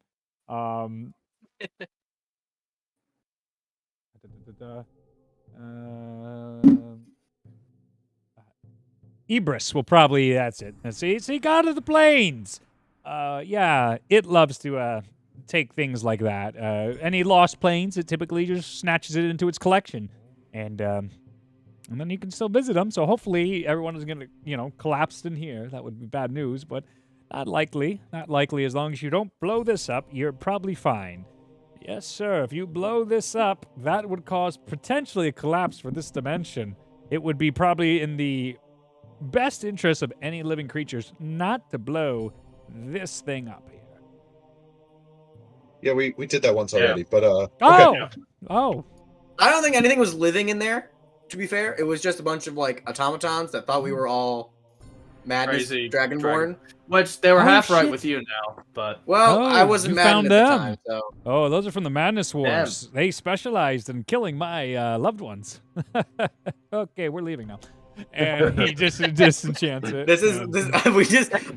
Ibris will probably, that's it. See, God of the Plains. Yeah, it loves to take things like that. Any lost planes, it typically just snatches it into its collection, and then you can still visit them. So hopefully everyone is gonna, collapse in here. That would be bad news, but not likely. Not likely. As long as you don't blow this up, you're probably fine. Yes, sir. If you blow this up, that would cause potentially a collapse for this dimension. It would be probably in the best interest of any living creatures not to blow this thing up here. Yeah, we did that once already, but Oh! I don't think anything was living in there, to be fair. It was just a bunch of, like, automatons that thought we were all Madness Crazy Dragonborn. Which they were Oh, half right shit. with you now, but Well, Oh, I wasn't you Madden found at the them. time, so... Oh, those are from the Madness Wars. They specialized in killing my loved ones. Okay, we're leaving now. And he just disenchants it.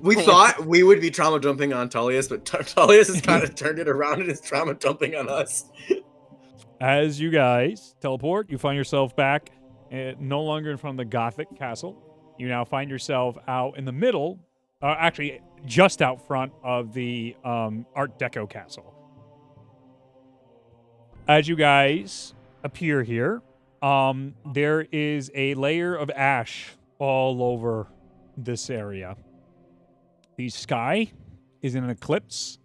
We thought we would be trauma dumping on Tullius, but Tullius has kind of turned it around and is trauma dumping on us. As you guys teleport, you find yourself back no longer in front of the Gothic castle. You now find yourself out in the middle, actually just out front of the Art Deco castle. As you guys appear here, there is a layer of ash all over this area. The sky is in an eclipse,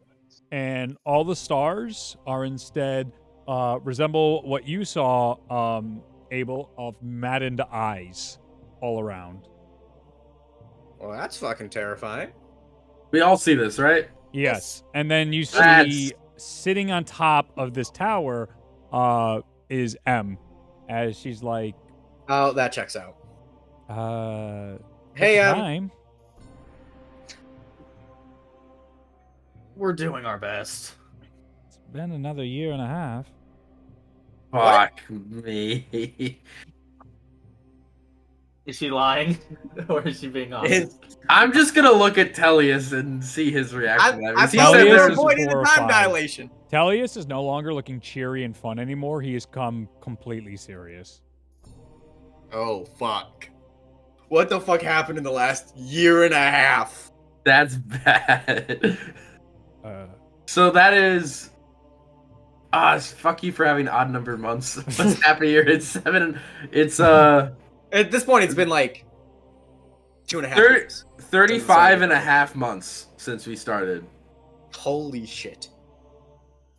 and all the stars are instead resemble what you saw, Abel, of maddened eyes all around. Well, that's fucking terrifying. We all see this, right? Yes. And then you see That's- sitting on top of this tower is M, as she's like, Oh, that checks out. hey, Em. time. we're doing our best. It's been another year and a half. Fuck me. Is she lying? Or is she being honest? I'm just gonna look at Tellius and see his reaction. I Because he thought said we were there's avoiding avoiding the horrified. time dilation. Tellius is no longer looking cheery and fun anymore. He has come completely serious. Oh, fuck. What the fuck happened in the last year and a half? that's bad. Uh, So that is fuck you for having odd numbered months. What's happening here? It's 7. It's At this point, it's been like 2.5 years. 35 and a half months since we started. Holy shit.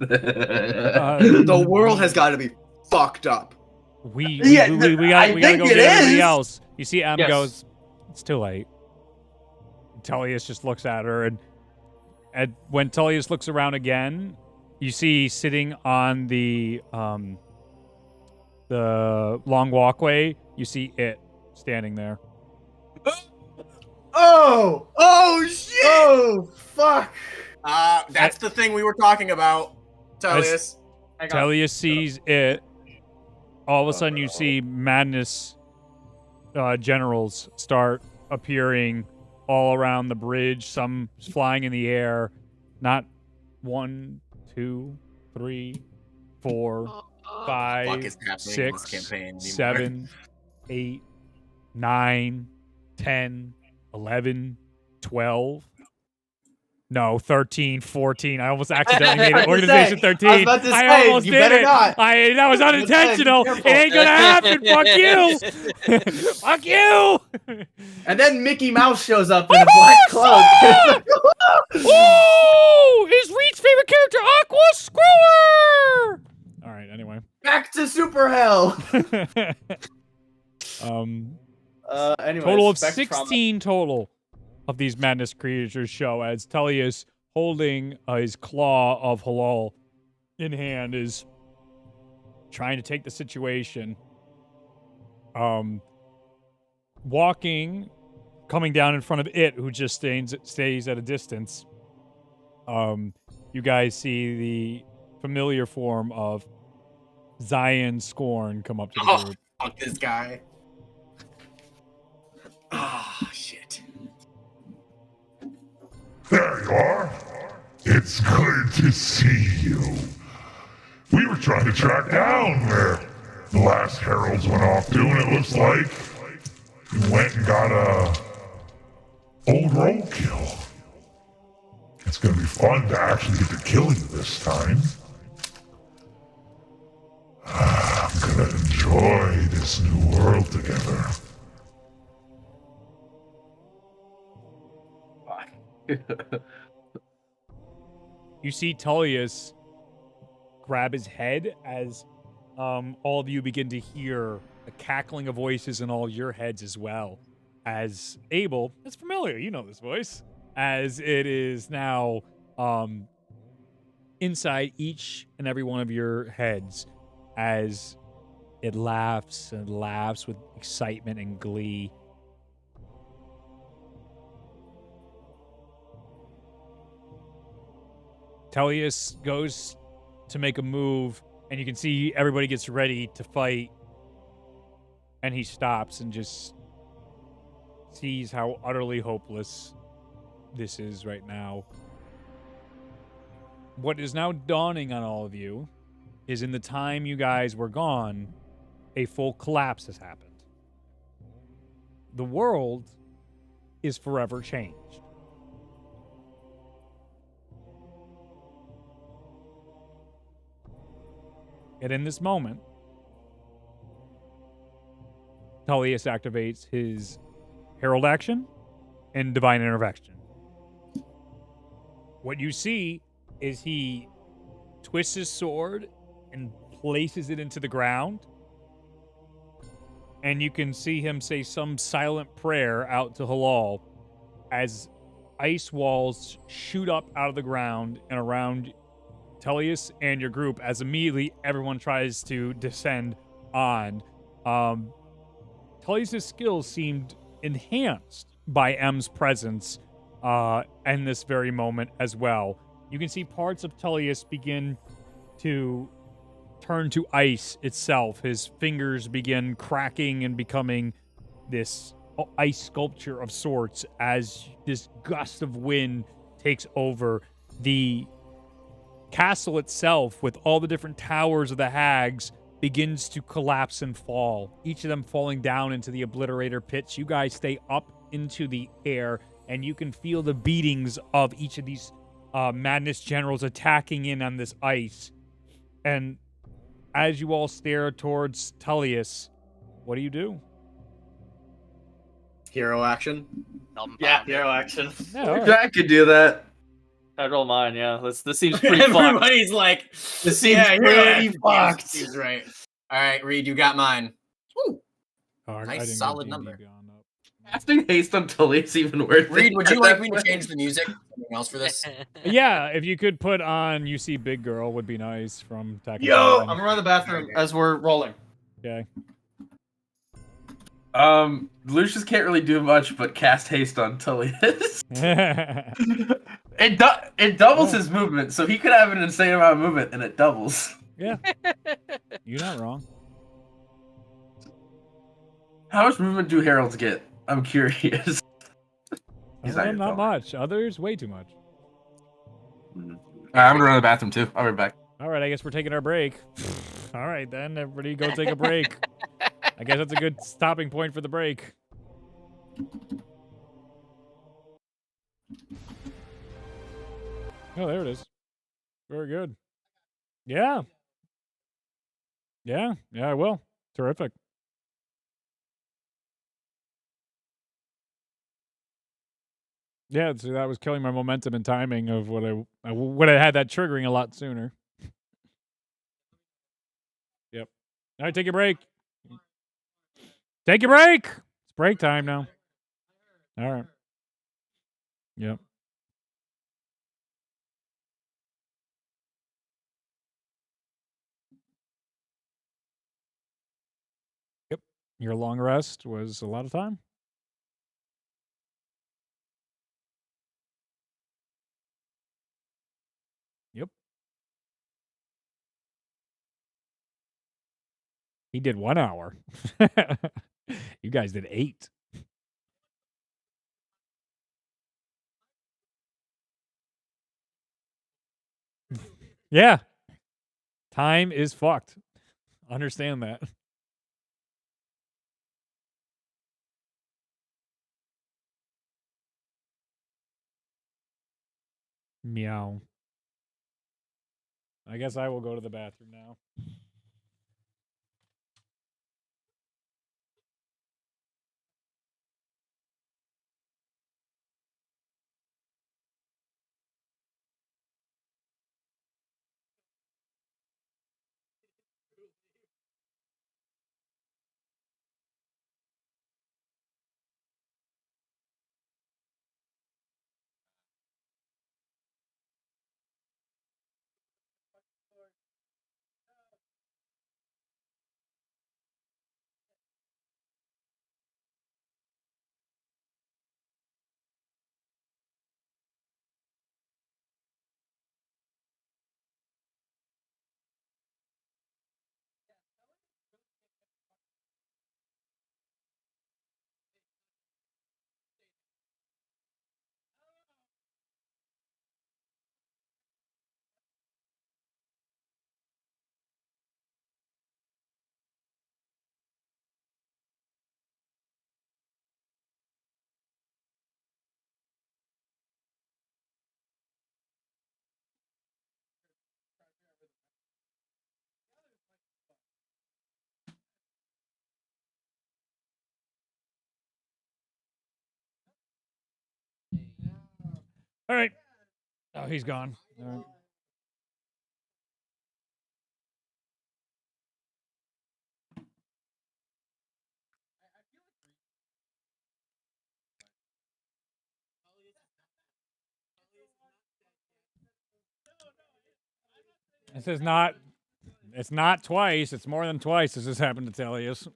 uh, The world has got to be fucked up. we Yeah, gotta I go think get it everybody is. else. You see, M Yes. goes, it's too late. Tullius just looks at her, and when Tullius looks around again, you see sitting on the long walkway, you see it standing there. Oh shit! Oh, fuck! That's the thing we were talking about, Tullius. Tullius sees it. All of a sudden, you see madness generals start appearing all around the bridge, some flying in the air. Not 1, 2, 3, 4, Fuck 5, is happening in this 6, campaign anymore. 7, 8, 9, 10, 11, 12. No, 13, 14. I almost accidentally made it Organization 13. I was about to say, almost you did better it. not. That was I was about to say, be unintentional. It careful. ain't gonna happen. Fuck you. Fuck you. And then Mickey Mouse shows up in a black cloak. Ooh! Is Reed's favorite character Aqua Screwer? All right. Anyway. Back to Super Hell. Anyway, Total of Spectrum- 16 total of these madness creatures show as Tullius, holding his claw of Halal in hand, is trying to take the situation. Walking, coming down in front of it, who just stays at a distance. You guys see the familiar form of Zion Scorn come up to the group. Fuck this guy. Ah, shit. There you are. It's good to see you. We were trying to track down where the last heralds went off to, and it looks like you went and got a old roadkill. It's gonna be fun to actually get to kill you this time. I'm gonna enjoy this new world together. You see Tullius grab his head as all of you begin to hear the cackling of voices in all your heads as well. As Abel, it's familiar, you know this voice, as it is now inside each and every one of your heads, as it laughs and laughs with excitement and glee. Tullius goes to make a move, and you can see everybody gets ready to fight, and he stops and just sees how utterly hopeless this is right now. What is now dawning on all of you is, in the time you guys were gone, a full collapse has happened. The world is forever changed. And in this moment, Tullius activates his Herald action and Divine Intervention. What you see is he twists his sword and places it into the ground. And you can see him say some silent prayer out to Halal as ice walls shoot up out of the ground and around Tullius and your group, as immediately everyone tries to descend on. Tullius' skills seemed enhanced by M's presence in this very moment as well. You can see parts of Tullius begin to turn to ice itself. His fingers begin cracking and becoming this ice sculpture of sorts as this gust of wind takes over. The castle itself, with all the different towers of the hags, begins to collapse and fall, each of them falling down into the obliterator pits. You guys stay up into the air, and you can feel the beatings of each of these madness generals attacking in on this ice. And as you all stare towards Tullius, what do you do? Hero action. Yeah, hero action. Yeah, all right. I could do that. I'd roll mine, yeah. This seems pretty fucked. Everybody's like, This seems pretty fucked. He's right. All right, Reed, you got mine. Ooh, Oh, I nice, didn't solid get D&D number. Beyond up. Casting haste on Tullius even worth Reed, it. would you like me to change the music? Something else for this? Yeah, if you could put on "You See Big Girl" would be nice from Attack on Yo, Titan. I'm gonna run to the bathroom as we're rolling. Okay. Lucius can't really do much but cast haste on Tullius. It doubles his movement, so he could have an insane amount of movement, and it doubles. Yeah. You're not wrong. How much movement do heralds get? I'm curious. He's Some not of them gonna not tell me. much. Others, way too much. I'm gonna run to the bathroom too. I'll be back. All right, I guess we're taking our break. All right, then. Everybody go take a break. I guess that's a good stopping point for the break. Oh, there it is. Very good. Yeah. Yeah, I will. Terrific. Yeah, so that was killing my momentum and timing of what I would have had that triggering a lot sooner. Yep. All right, take a break. Take a break. It's break time now. All right. Yep. Your long rest was a lot of time? Yep. He did 1 hour. You guys did 8. Yeah. Time is fucked. Understand that. Meow. I guess I will go to the bathroom now. All right. Oh, he's gone. All right. This is not. It's not twice. It's more than twice. This has happened to Telius.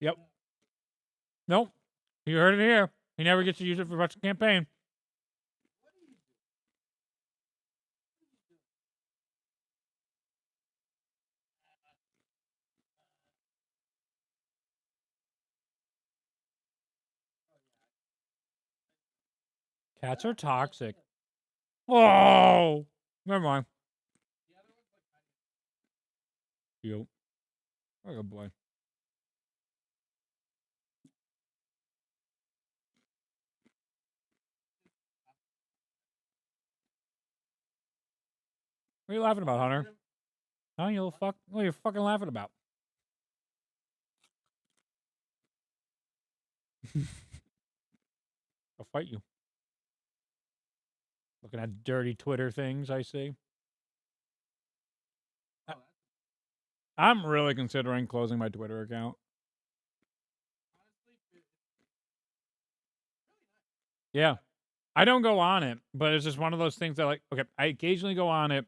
Yep. Nope. You heard it here. He never gets to use it for much campaign. Cats are toxic. Whoa. Never mind. Yep. Oh, good boy. What are you laughing about, Hunter? Huh, you little fuck? What are you fucking laughing about? I'll fight you. Looking at dirty Twitter things, I see. I'm really considering closing my Twitter account. Yeah. I don't go on it, but it's just one of those things that, like, okay, I occasionally go on it,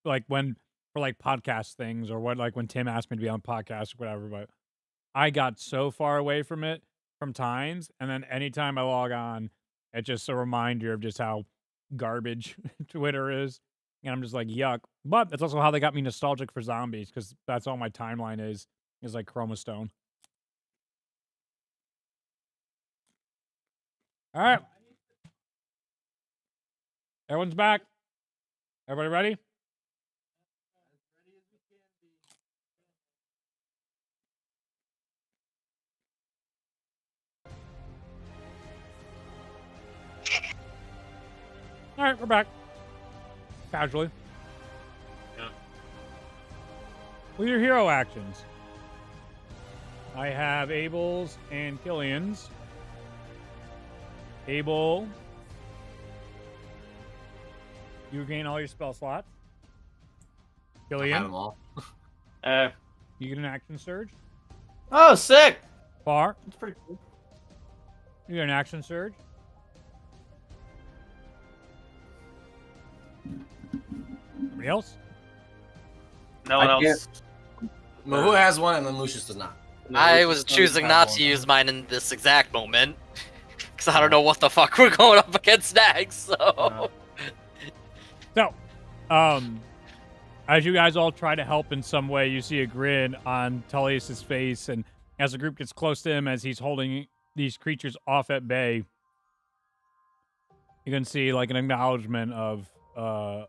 like when for like podcast things or what, like when Tim asked me to be on podcasts or whatever, but I got so far away from it from times, and then anytime I log on, It's just a reminder of just how garbage Twitter is. And I'm just like, yuck. But that's also how they got me nostalgic for zombies, because that's all my timeline is like Chromastone. All right. Everyone's back. Everybody ready? All right, we're back. Casually. Yeah. With your hero actions, I have Abel's and Killian's. Abel, you gain all your spell slots. I have Killian, them all. you get an action surge. Oh, sick! Far, That's pretty cool. you get an action surge. Anybody else? No I one else. Mahu has one, and then Lucius does not. No, I Lucius was doesn't choosing have not one. to use mine in this exact moment. Because I don't know what the fuck we're going up against next, so... So, as you guys all try to help in some way, you see a grin on Tullius's face, and as the group gets close to him, as he's holding these creatures off at bay, you can see like an acknowledgement of a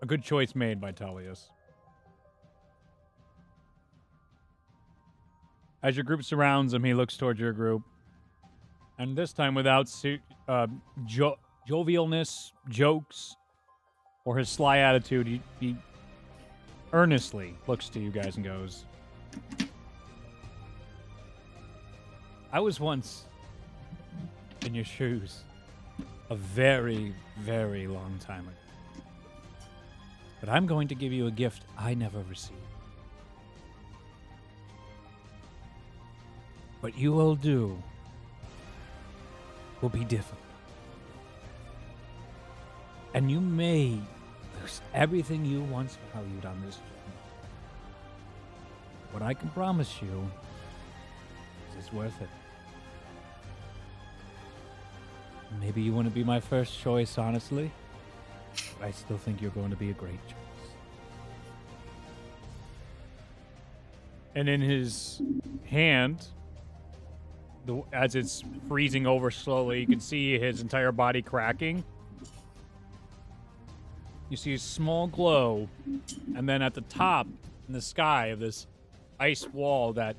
good choice made by Tullius. As your group surrounds him, he looks towards your group, and this time without jovialness, jokes, or his sly attitude, he earnestly looks to you guys and goes, I was once in your shoes a very, very long time ago. But I'm going to give you a gift I never received. What you will do will be difficult. And you may lose everything you once valued on this journey. What I can promise you is it's worth it. Maybe you wouldn't be my first choice, honestly, but I still think you're going to be a great choice. And in his hand, as it's freezing over slowly, you can see his entire body cracking. You see a small glow, and then at the top in the sky of this ice wall that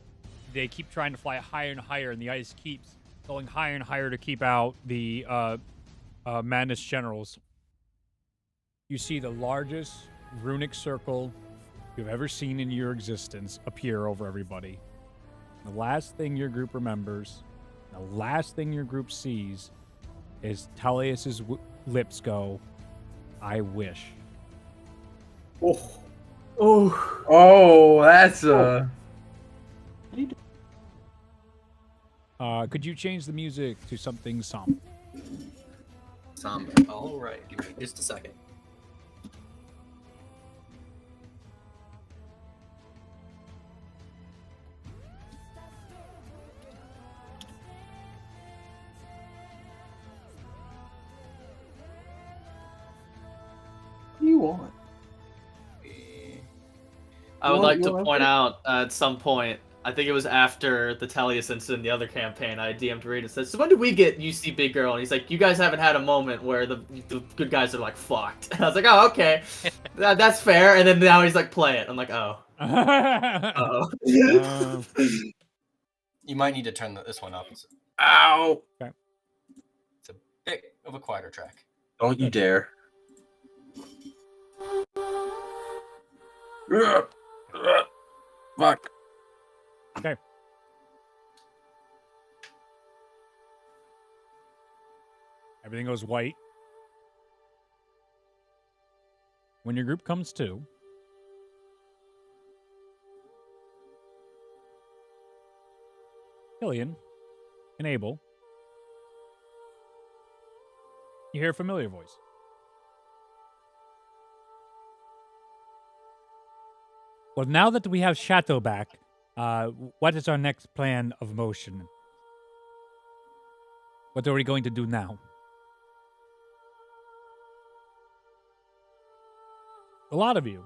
they keep trying to fly higher and higher, and the ice keeps going higher and higher to keep out the Madness Generals. You see the largest runic circle you've ever seen in your existence appear over everybody. The last thing your group remembers, the last thing your group sees, is Tullius's lips go, I wish. Oh, that's Could you change the music to something somber? Somber. All right, give me just a second. What do you want? I would You like want- to you want point it? out at some point, I think it was after the Tullius incident, the other campaign, I DM'd Reed and said, so when did we get UC Big Girl? And he's like, you guys haven't had a moment where the good guys are like, fucked. And I was like, oh, okay. That's fair. And then now he's like, play it. I'm like, oh. Uh-oh. You might need to turn this one up. Ow! It's a bit of a quieter track. Don't you dare. Fuck. Okay. Everything goes white. When your group comes to, Killian and Abel, you hear a familiar voice. Well, now that we have Chateau back, what is our next plan of motion? What are we going to do now? a lot of you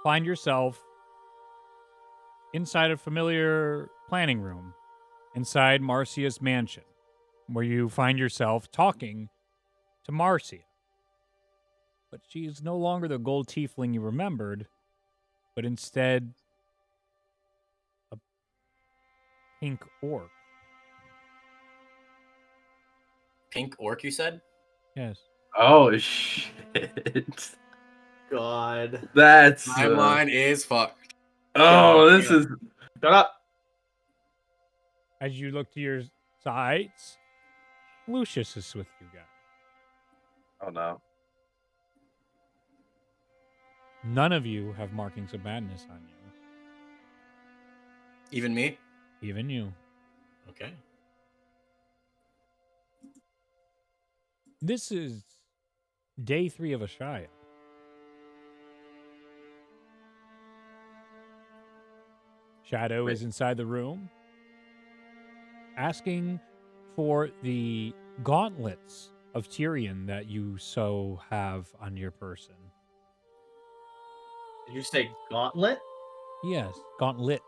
find yourself inside a familiar planning room inside Marcia's mansion, where you find yourself talking to Marcia. But she's no longer the gold tiefling you remembered, but instead a pink orc. Pink orc, you said? Yes. Oh shit! God. That's My mind is fucked. oh, this is Shut up. As you look to your sides, Lucius is with you guys. oh no. None of you have markings of madness on you. Even me? Even you. Okay. This is day 3 of Ashaya. Shadow is inside the room, asking for the gauntlets of Tyrion that you so have on your person. Did you say gauntlet? Yes, gauntlets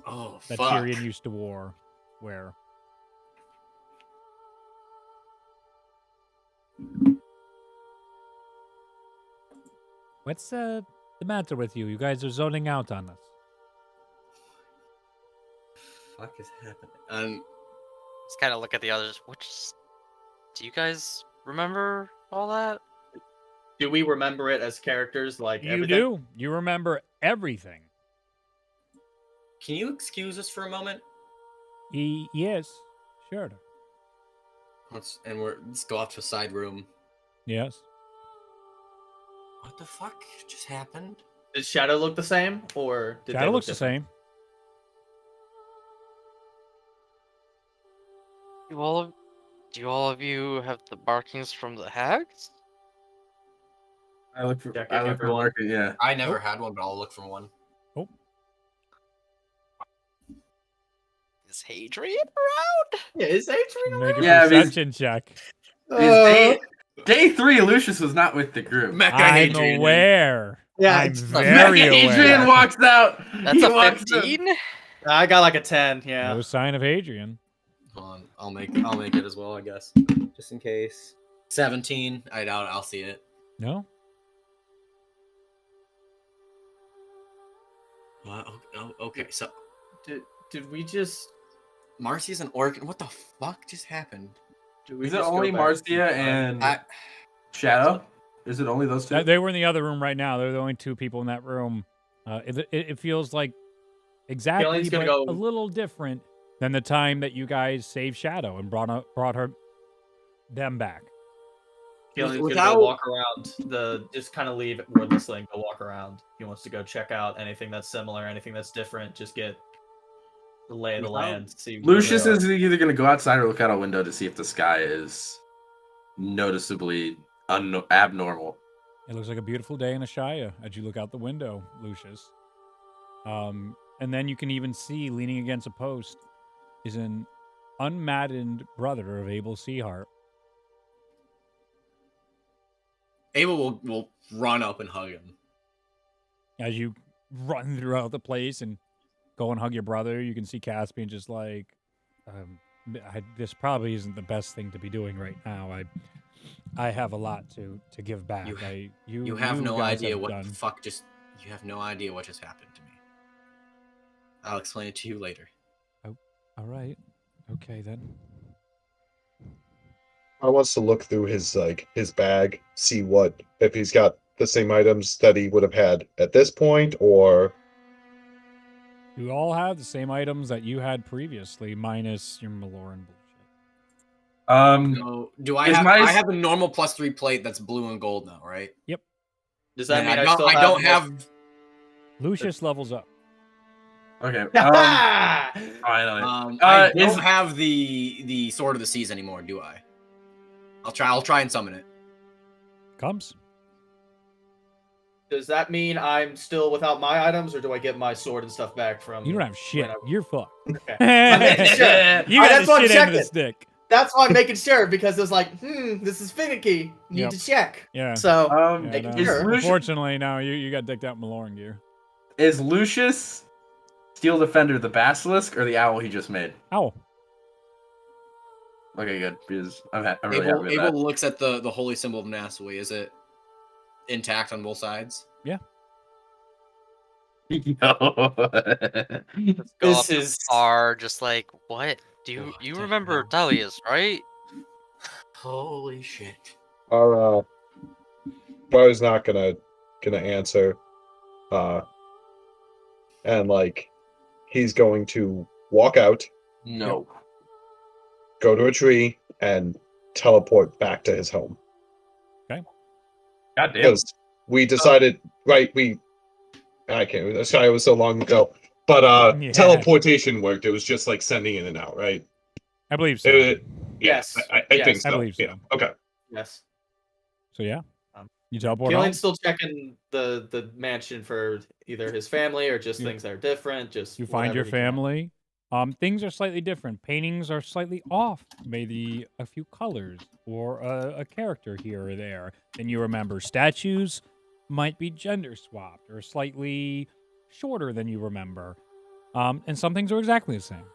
Oh, that fuck. Tyrion used to wear. What's the matter with you? You guys are zoning out on us. Fuck is happening? And Just kind of look at the others. Do you guys remember all that? Do we remember it as characters? Like You everything? do. You remember everything. can you excuse us for a moment? Yes, sure. Let's go off to a side room. Yes. What the fuck just happened? Did Shadow look the same, or did Shadow they look looks the different? same. Do all of you have the markings from the hags? I look for Checking everyone. market, yeah. I never had one, but I'll look for one. Is Hadrian around? Yeah, is Adrian? Make a Yeah, perception check. Day 3, Lucius was not with the group. Mecha I'm Hadrian. aware. Yeah, I'm it's very Mecha aware. Adrian walks out. That's He a walks out. 15? I got like a 10. Yeah. No sign of Hadrian. Hold on, I'll make it as well, I guess, just in case. 17. I doubt I'll see it. No? Okay. So Did we just? Marcy's an orc. What the fuck just happened? Did we Is it just go only back Marcia to- and Shadow? Is it only those two? They were in the other room right now. They're the only 2 people in that room. It feels like exactly, Feeling's but gonna go- a little different than the time that you guys saved Shadow and brought them back. Keelan's Without- gonna go walk around just kind of leave it wordlessly and go walk around. He wants to go check out anything that's similar, anything that's different. Just get the lay of the Without- land. See. where Lucius they are. is either going to go outside or look out a window to see if the sky is noticeably abnormal. It looks like a beautiful day in Ashaya as you look out the window, Lucius. And then you can even see, leaning against a post, is an unmaddened brother of Abel Seahart. Abel will run up and hug him. As you run throughout the place and go and hug your brother, you can see Caspian just like, this probably isn't the best thing to be doing right now. I have a lot to give back. You have no guys idea have what done. the fuck just. You have no idea what just happened to me. I'll explain it to you later. All right. Okay, then. I wants to look through his bag, see if he's got the same items that he would have had at this point, or You all have the same items that you had previously, minus your Maloran bullshit. So, do I Is have? my- I have a normal +3 plate that's blue and gold now, right? Does that And mean I I don't, still I don't have. Lucius levels up. Okay. have? Finally. I is- don't have the Sword of the Seas anymore, do I? I'll try and summon it. Comes. Does that mean I'm still without my items, or do I get my sword and stuff back from? You don't have shit. when I- You're fucked. Okay. I'm making sure. You got That's the what I'm shit end of the checking. stick. That's why I'm making sure, because it was like, this is finicky. Need Yep. to check. Yeah. So Yeah, making no. is sure. Lucius- Unfortunately, no, you got decked out in Maloran gear. Is Lucius Steel Defender the basilisk or the owl he just made? Owl. Okay, good. Because I'm really happy Abel, with Abel that. looks at the holy symbol of Nasui. Is it intact on both sides? Yo. Go This up to is- R, just like, what? You What the remember hell? Dahlia's, right? Holy shit. Our Bar's not gonna answer. And like he's going to walk out, No. go to a tree, and teleport back to his home. God damn. Because we decided, right? I can't. It was so long ago. But Yeah. teleportation worked. It was just like sending in and out, right? I believe so. Yes. I Yes. think so. I believe so. Yeah. Okay. Yes. So yeah, Um, you teleport home. Killian's still checking the mansion for either his family or just Yeah. things that are different. Just You find whatever your he can. family. Things are slightly different. Paintings are slightly off, maybe a few colors or a character here or there than you remember. Statues might be gender swapped or slightly shorter than you remember. And some things are exactly the same.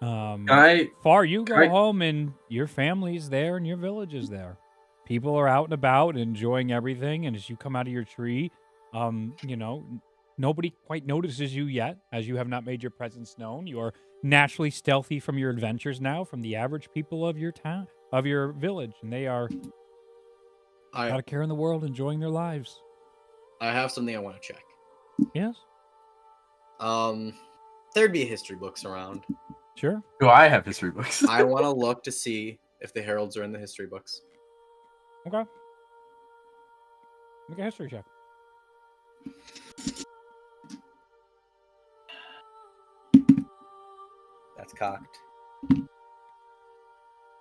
You go home and your family's there and your village is there. People are out and about enjoying everything, and as you come out of your tree, nobody quite notices you yet, as you have not made your presence known. You are naturally stealthy from your adventures now, from the average people of your town, of your village, and they are out of care in the world, enjoying their lives. I have something I want to check. Yes, There'd be history books around. sure. Do I have history books? I want to look to see if the heralds are in the history books. Okay. Make a history check. That's cocked.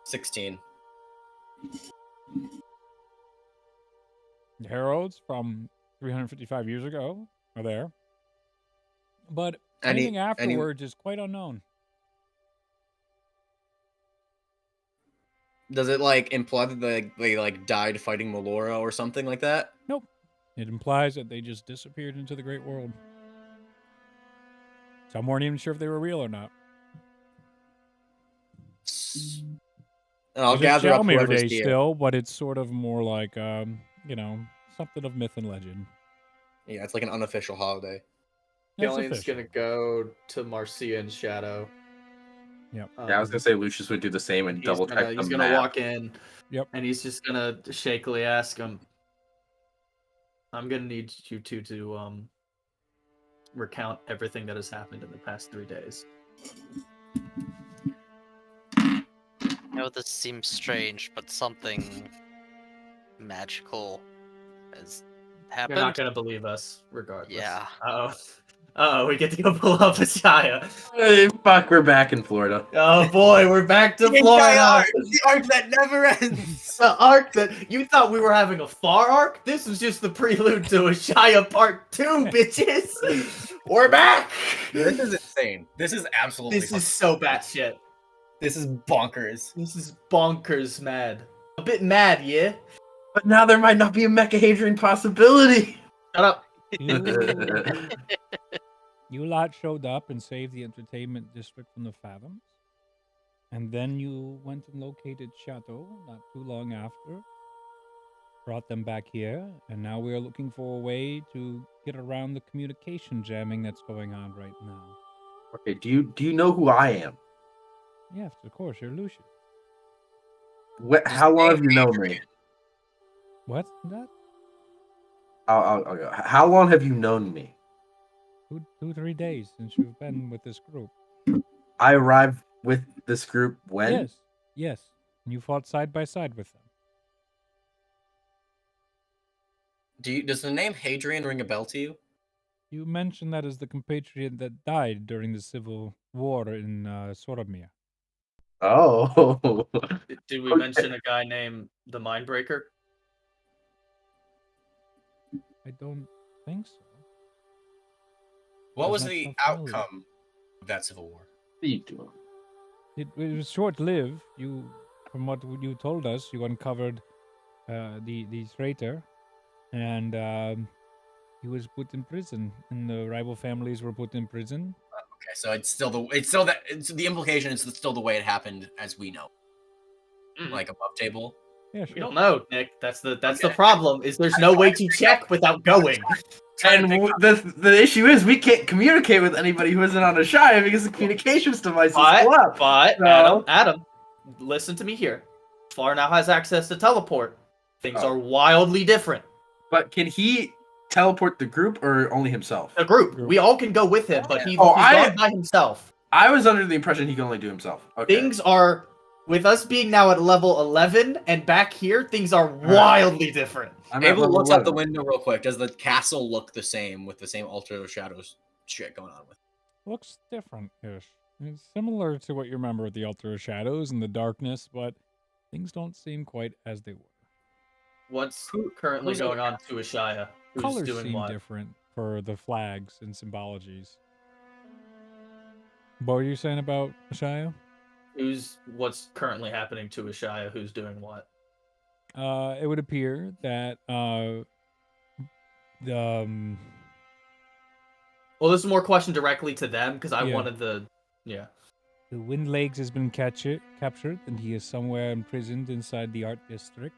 16. The heralds from 355 years ago are there, but anything afterwards is quite unknown. Does it like imply that they like died fighting Melora or something like that? Nope. It implies that they just disappeared into the great world. Some weren't even sure if they were real or not. And I'll There's a gather up Chalmere whoever's Day here. still, but it's sort of more like something of myth and legend. Yeah, it's like an unofficial holiday. It's Killian's official. gonna go to Marcia and Shadow. Yep. Yeah, I was gonna say Lucius would do the same and double check He's the gonna map. walk in. Yep. And he's just gonna shakily ask him, "I'm gonna need you two to recount everything that has happened in the past 3 days." I know this seems strange, but something magical has happened. You're not gonna believe us, regardless. Yeah. Oh, we get to go pull up a Shia. Hey, fuck, we're back in Florida. Oh boy, we're back to The Florida. arc! The arc that never ends! The arc that you thought we were having a far arc. This was just the prelude to a Shia Part 2, bitches. We're back. This is insane. This is absolutely This is so batshit. This is bonkers. This is bonkers mad. A bit mad, yeah? But now there might not be a Mecha Hadrian possibility. Shut up. You lot showed up and saved the entertainment district from the Fathoms. And then you went and located Chateau not too long after. Brought them back here. And now we are looking for a way to get around the communication jamming that's going on right now. Okay, do you know who I am? Yes, of course, you're Lucius. How long have you known me? What's that? I'll go. How long have you known me? 3 days since you've been with this group. I arrived with this group when? Yes. And you fought side by side with them. Does the name Hadrian ring a bell to you? You mentioned that as the compatriot that died during the civil war in Soromia. Oh. Did we Okay. mention a guy named the Mindbreaker? I don't think so. What was Doesn't the sound familiar. outcome of that civil war? What are you doing? It was short-lived. You from what you told us, you uncovered the traitor, and he was put in prison, and the rival families were put in prison. Okay, so it's the implication is still the way it happened as we know, like above table. Yeah, We sure. don't know, Nick. That's the problem. Is there's no way to check without going. And the issue is we can't communicate with anybody who isn't on Ashaya because the communications device is still up. But So- Adam, listen to me here. Far now has access to teleport. Things are wildly different. But can he teleport the group or only himself? A group. We all can go with him, but he's Oh, gone by himself. I was under the impression he can only do himself. Okay. Things are, with us being now at level 11 and back here, things are wildly different. Abel looks out the window real quick. Does the castle look the same with the same Altar of Shadows shit going on with it? Looks different-ish. It's similar to what you remember with the Altar of Shadows and the darkness, but things don't seem quite as they were. What's currently going on to Ashaya? Who's Colors doing seem what? different for the flags and symbologies. What were you saying about Ashaya? What's currently happening to Ashaya? Who's doing what? It would appear that Well, this is more question directly to them because I wanted the the Wind Lakes has been captured, and he is somewhere imprisoned inside the art district.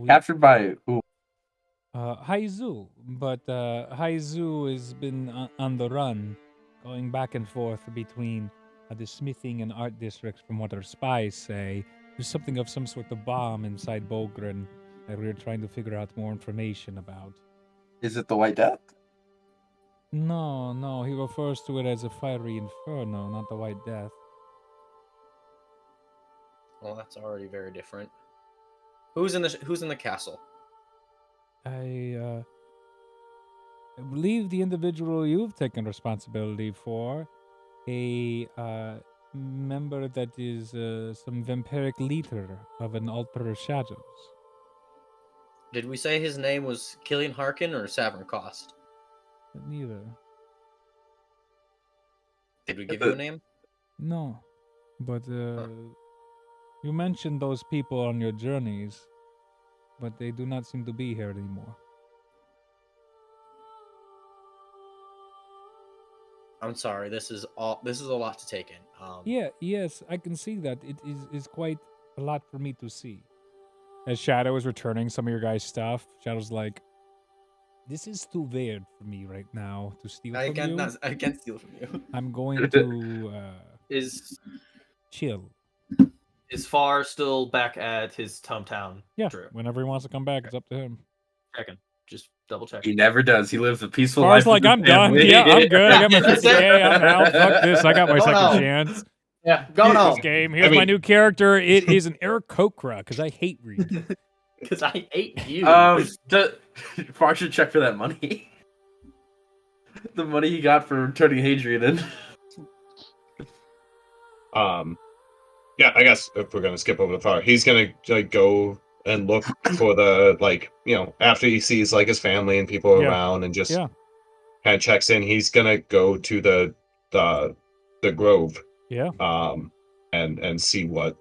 Captured by who? Haizu, but Haizu has been on the run, going back and forth between the smithing and art districts. From what our spies say, there's something of some sort of bomb inside Bogren that we're trying to figure out more information about. Is it the White Death? No, he refers to it as a fiery inferno, not the White Death. Well, that's already very different. Who's in the castle? I believe the individual you've taken responsibility for, a member that is some vampiric leader of an Altar of Shadows. Did we say his name was Killian Harkin or Savern Cost? Neither. Did we give you a name? No, but you mentioned those people on your journeys, but they do not seem to be here anymore. I'm sorry. This is a lot to take in. Yes, I can see that. It is quite a lot for me to see. As Shadow is returning some of your guys' stuff, Shadow's like, "This is too weird for me right now to steal from you. I can't steal from you. I'm going to Is chill." Is Far still back at his hometown? Yeah, True. whenever he wants to come back, it's up to him. Checking. Just double check. He never does. He lives a peaceful Far's life. like, I'm done. Yeah, I'm good. I got my 50K. I'm out. Fuck this. I got my second chance. Yeah, going on. This game. Here's my new character. It is an Eric Kokra because I hate Reed. Because I hate you. Far should check for that money. The money he got for turning Hadrian in. Yeah, I guess if we're gonna skip over the Far, he's gonna go and look for the after he sees his family and people around and just kind of checks in. He's gonna go to the grove. Yeah. And see what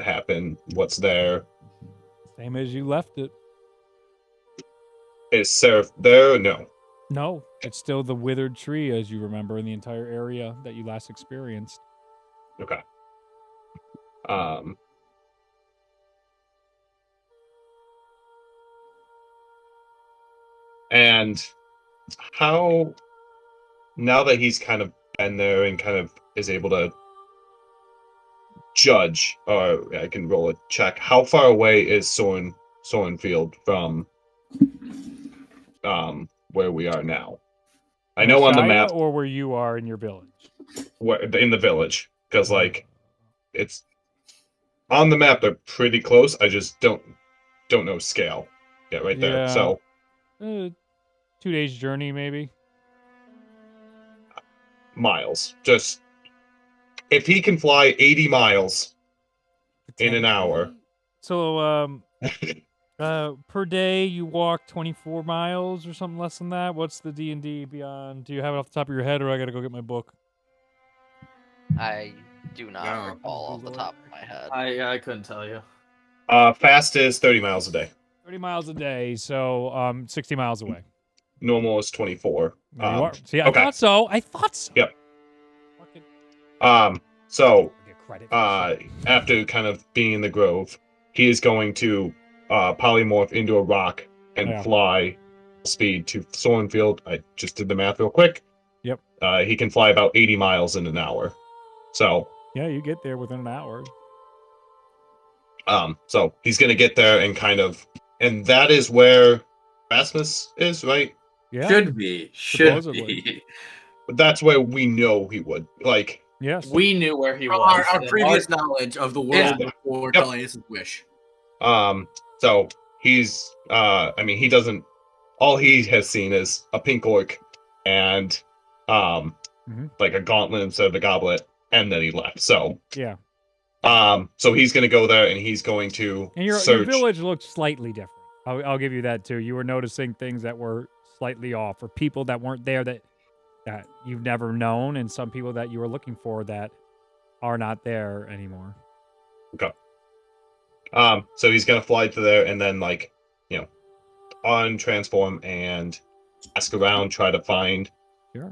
happened, what's there. Same as you left it. Is Seraph there? No. No, it's still the withered tree as you remember in the entire area that you last experienced. Okay. And how, now that he's kind of been there and kind of is able to judge, or I can roll a check, how far away is Sorenfield from where we are now? I know on the map, or where you are in your village. where in the village, because it's on the map they're pretty close. I just don't know scale. Yeah, right there. Yeah. So 2 days journey maybe. miles. Just if he can fly 80 miles in an hour. So per day you walk 24 miles or something less than that. What's the D&D beyond? Do you have it off the top of your head, or I gotta go get my book? I do not No. recall off the top of my head. I couldn't tell you. Fast is 30 miles a day. 30 miles a day, so 60 miles away. Normal is 24. There you are. See, I okay. thought so. I thought so. Yep. Fucking So get credit for shit. after kind of being in the grove, he is going to polymorph into a rock and fly speed to Sorenfield. I just did the math real quick. Yep. He can fly about 80 miles in an hour. So Yeah, you get there within an hour. so he's gonna get there and that is where Rasmus is, right? Yeah. Should be. Supposedly. Be. But that's where we know he would. Like, Yes. We knew where he From was. our and previous knowledge of the world Yeah. before Yep. Tellius' wish. so he's I mean, he doesn't, all he has seen is a pink orc and like a gauntlet instead of a goblet, and then he left. So Yeah. so he's gonna go there and he's going to And your search. village looked slightly different. I'll give you that too. You were noticing things that were slightly off, or people that weren't there that you've never known, and some people that you were looking for that are not there anymore. Okay. So he's gonna fly to there and then, like, untransform and ask around, try to find Sure.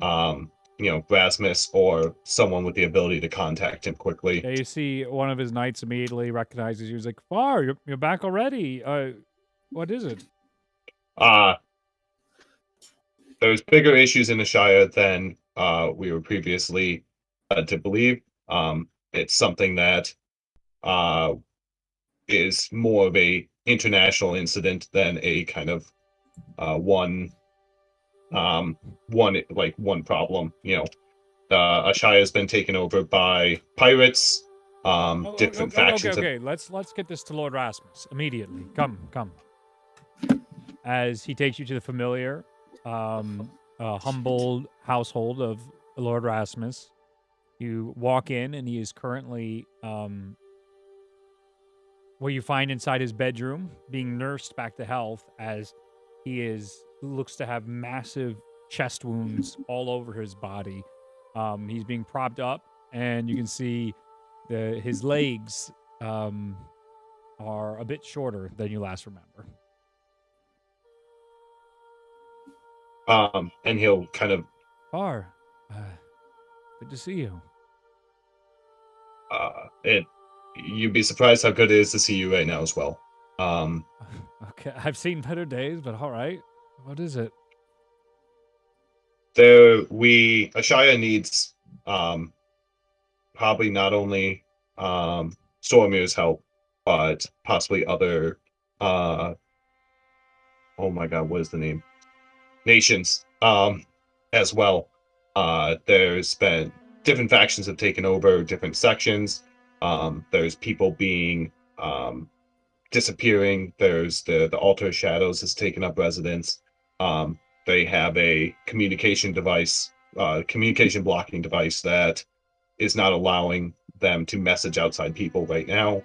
Rasmus or someone with the ability to contact him quickly. Yeah, you see one of his knights immediately recognizes you. He's like, "Far, you're back already. What is it?" There's bigger issues in the Shire than we were previously led to believe. It's something that is more of a international incident than a kind of one problem. Ashaya has been taken over by pirates. Different factions. Okay. Let's get this to Lord Rasmus immediately. Come. As he takes you to the familiar, humble household of Lord Rasmus, you walk in, and he is currently what you find inside his bedroom, being nursed back to health, as he looks to have massive chest wounds all over his body. He's being propped up, and you can see his legs are a bit shorter than you last remember. And he'll kind of good to see you. you'd be surprised how good it is to see you right now as well. Okay, I've seen better days, but all right. What is it? Ashaya needs probably not only Stormir's help, but possibly other oh my god, what is the name? Nations as well. There's been different factions have taken over different sections. There's people being disappearing. There's the Altar of Shadows has taken up residence. They have a communication blocking device that is not allowing them to message outside people right now.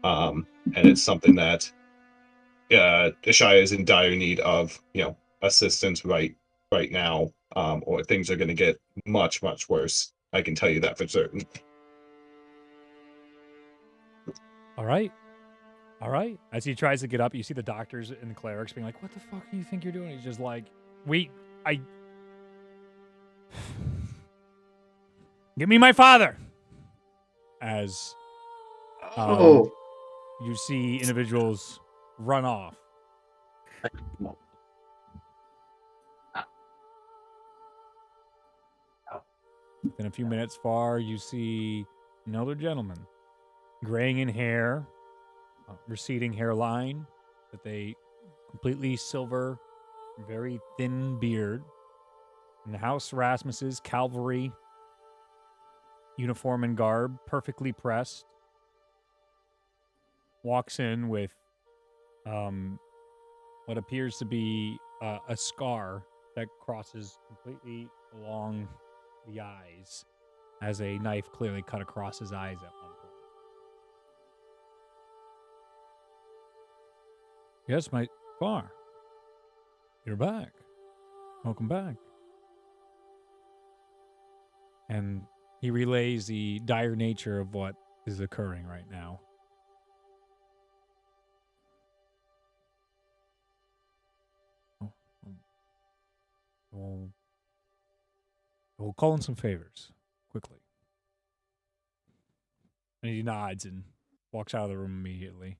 And it's something that Ashaya is in dire need of, assistance right now, or things are going to get much, much worse. I can tell you that for certain. All right. As he tries to get up, you see the doctors and the clerics being like, "What the fuck do you think you're doing?" He's just like, give me my father. As you see individuals run off. In a few minutes far, you see another gentleman, graying in hair, receding hairline, with a completely silver, very thin beard. In the House Rasmus's cavalry uniform and garb, perfectly pressed, walks in with what appears to be a scar that crosses completely along the eyes, as a knife clearly cut across his eyes at one point. Yes, my far. You're back. Welcome back. And He relays the dire nature of what is occurring right now. We'll call in some favors quickly. And he nods and walks out of the room immediately.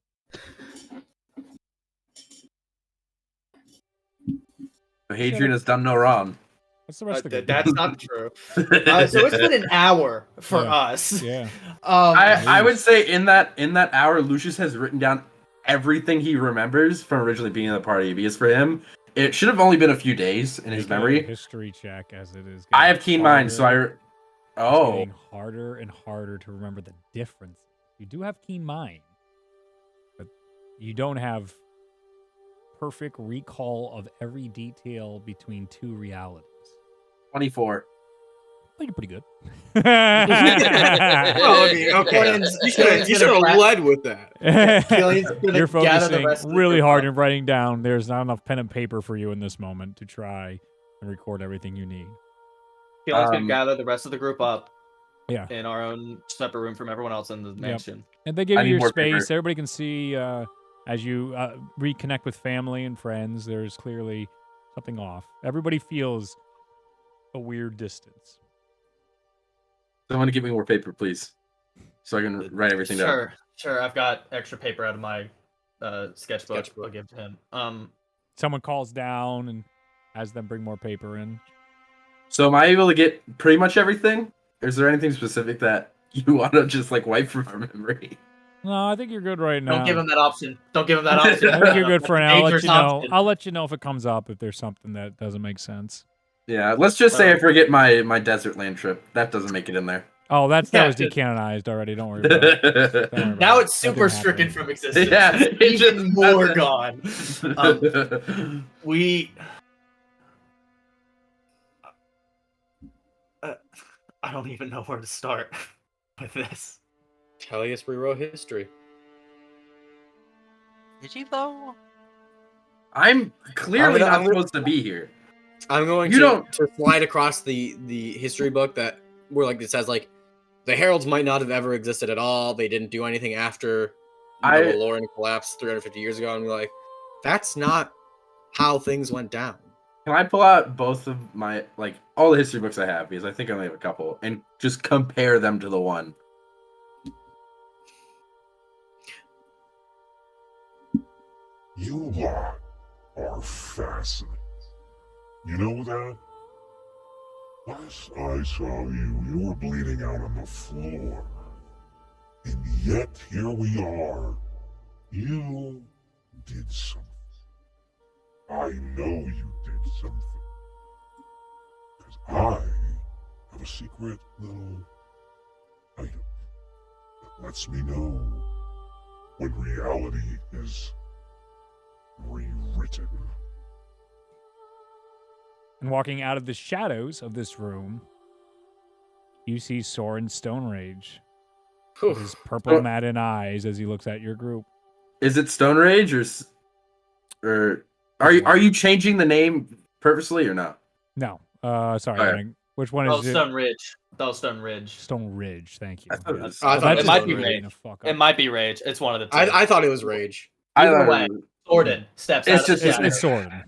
Hadrian has done no wrong. What's the rest of the group? That's not true. So it's been an hour for us. Yeah. I would say in that hour, Lucius has written down everything he remembers from originally being in the party. Because for him, it should have only been a few days in his memory. History check as it is. I have keen mind, so It's getting harder and harder to remember the difference. You do have keen mind, but you don't have perfect recall of every detail between two realities. 24. But you're pretty good. Well, I mean, okay. You should have led with that. You're focusing really hard and writing down. There's not enough pen and paper for you in this moment to try and record everything you need. Keelan's gonna gather the rest of the group up. Yeah. In our own separate room from everyone else in the mansion. And they give you your more space. paper. Everybody can see as you reconnect with family and friends. There's clearly something off. Everybody feels a weird distance. Someone give me more paper, please, so I can write everything down. Sure. I've got extra paper out of my sketchbook. I'll give to him. Someone calls down and has them bring more paper in. So am I able to get pretty much everything? Is there anything specific that you want to just like wipe from our memory? No, I think you're good right now. Don't give him that option. Don't give him that option. I think you're good for now. I'll let Dangerous you know. option. I'll let you know if it comes up, if there's something that doesn't make sense. Yeah, let's just say I forget my desert land trip. That doesn't make it in there. Oh, that was decanonized already. Don't worry about it. Don't worry about Now it. it's That super didn't stricken happen. from existence. Yeah, It's it's even just more gone. I don't even know where to start with this. Tellius rewrote history. Did you though? I'm clearly I'm not gonna- supposed to be here. I'm going You to slide across the history book that where like it says like the heralds might not have ever existed at all. They didn't do anything after the Valoran collapsed 350 years ago. And be like, that's not how things went down. Can I pull out both of my all the history books I have, because I think I only have a couple, and just compare them to the one? You lot are fascinating. You know that? Last I saw you, you were bleeding out on the floor. And yet, here we are. You did something. I know you did something. Because I have a secret little item that lets me know when reality is rewritten. And walking out of the shadows of this room, you see Soren Stone Rage. With his purple maddened eyes as he looks at your group. Is it Stone Rage or are you changing the name purposely or not? No. Sorry. Okay. Frank. Which one Oh, is it? Stone Ridge. That was Stone Ridge. Stone Ridge. Thank you. I thought it was- Yes. I thought That's it just might be really Rage. the fuck It up. might be Rage. It's one of the two. I thought it was rage. Either way, Sordin steps It's out just- of the It's, shadow. it's Soren.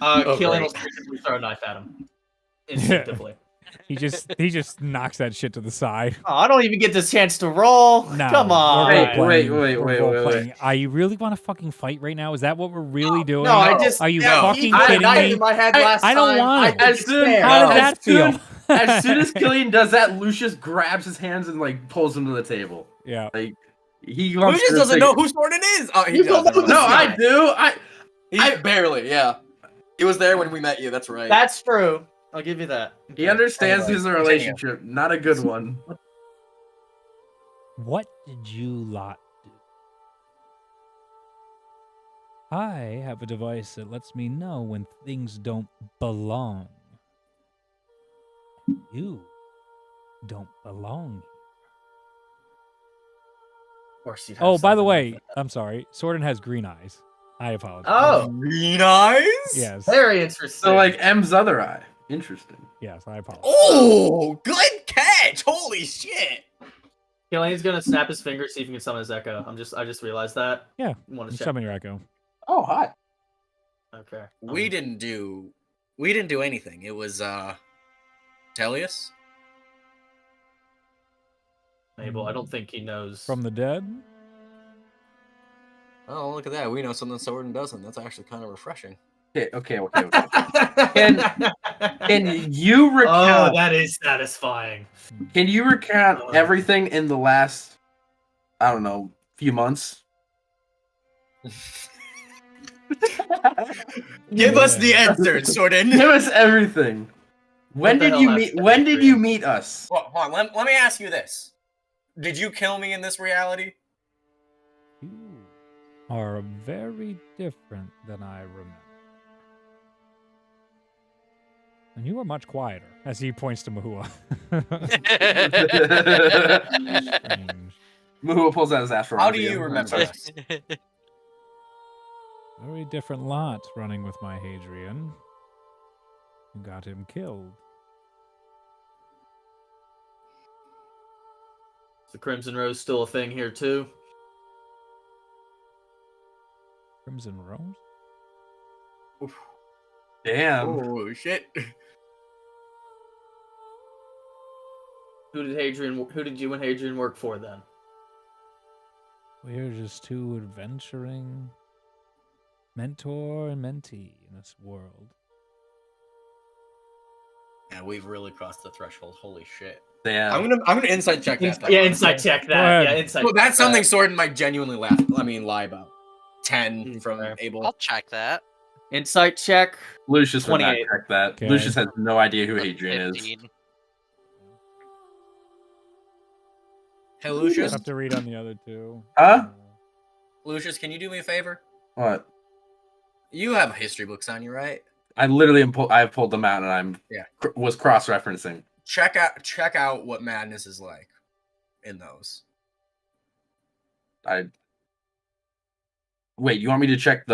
Keelan will great. throw a knife at him. Instinctively. He just knocks that shit to the side. Oh, I don't even get this chance to roll. No, Come on. we're Wait, role-playing. wait, We're wait, role-playing. You really want to fucking fight right now? Is that what we're really doing? No, I just. Are you yeah, fucking he put a kidding knife me? in my head last I don't time. want I it. think As it's soon- fair. How did As that soon- feel? As soon as Killian does that, Lucius grabs his hands and pulls him to the table. Yeah. He wants Lucius to doesn't take- know who Sordin is. Oh, he You does. don't know never this No, mind. I do. He barely. Yeah, he was there when we met you. That's right. That's true. I'll give you that. He understands Anyway, there's a relationship, not a good one. What did you lot do? I have a device that lets me know when things don't belong. You don't belong. Of course you'd have Oh, by the something way, like I'm sorry. Sordin has green eyes. I apologize. Oh, Green eyes. Yes. that. Very interesting. So M's other eye. Interesting. Yes, I apologize. Oh, good catch. Holy shit! Killian's gonna snap his fingers, see if he can summon his echo. I just realized that. Yeah. Want to check? Summon your echo. Oh, hi. Okay. We didn't do anything. It was Tellius. Mabel, I don't think he knows. From the dead? Oh, look at that. We know something Sword doesn't. That's actually kind of refreshing. Okay. Can you Oh, recount? that is satisfying. Can you recount everything in the last, I don't know, few months? Give us the answer, Sorden. Give us everything. When What the did hell you happened meet? to When did Adrian? you meet us? Well, hold on. Let me ask you this: did you kill me in this reality? You are very different than I remember. And you are much quieter, as he points to Mahua. Strange. Mahua pulls out his ass. How do you remember us? Very different lot running with my Hadrian. You got him killed. Is the Crimson Rose still a thing here too? Crimson Rose? Damn. Oh shit! Who did you and Hadrian work for then? We're just two adventuring mentor and mentee in this world. Yeah, we've really crossed the threshold. Holy shit! Damn. I'm gonna insight check that. Yeah, insight check Go that. ahead. Yeah, insight. Well, that's check something that. Sorden might genuinely lie about. 10 from Okay. Abel. I'll check that. Insight check. Lucius would not 28. check that. Okay. Lucius has no idea who That's Hadrian is. 15. Hey, I'll Lucius. have to read on the other two. Huh? Lucius, can you do me a favor? What? You have history books on you, right? I literally am. I pulled them out and I'm Yeah. was cross-referencing. Check out what madness is like in those. Wait. You want me to check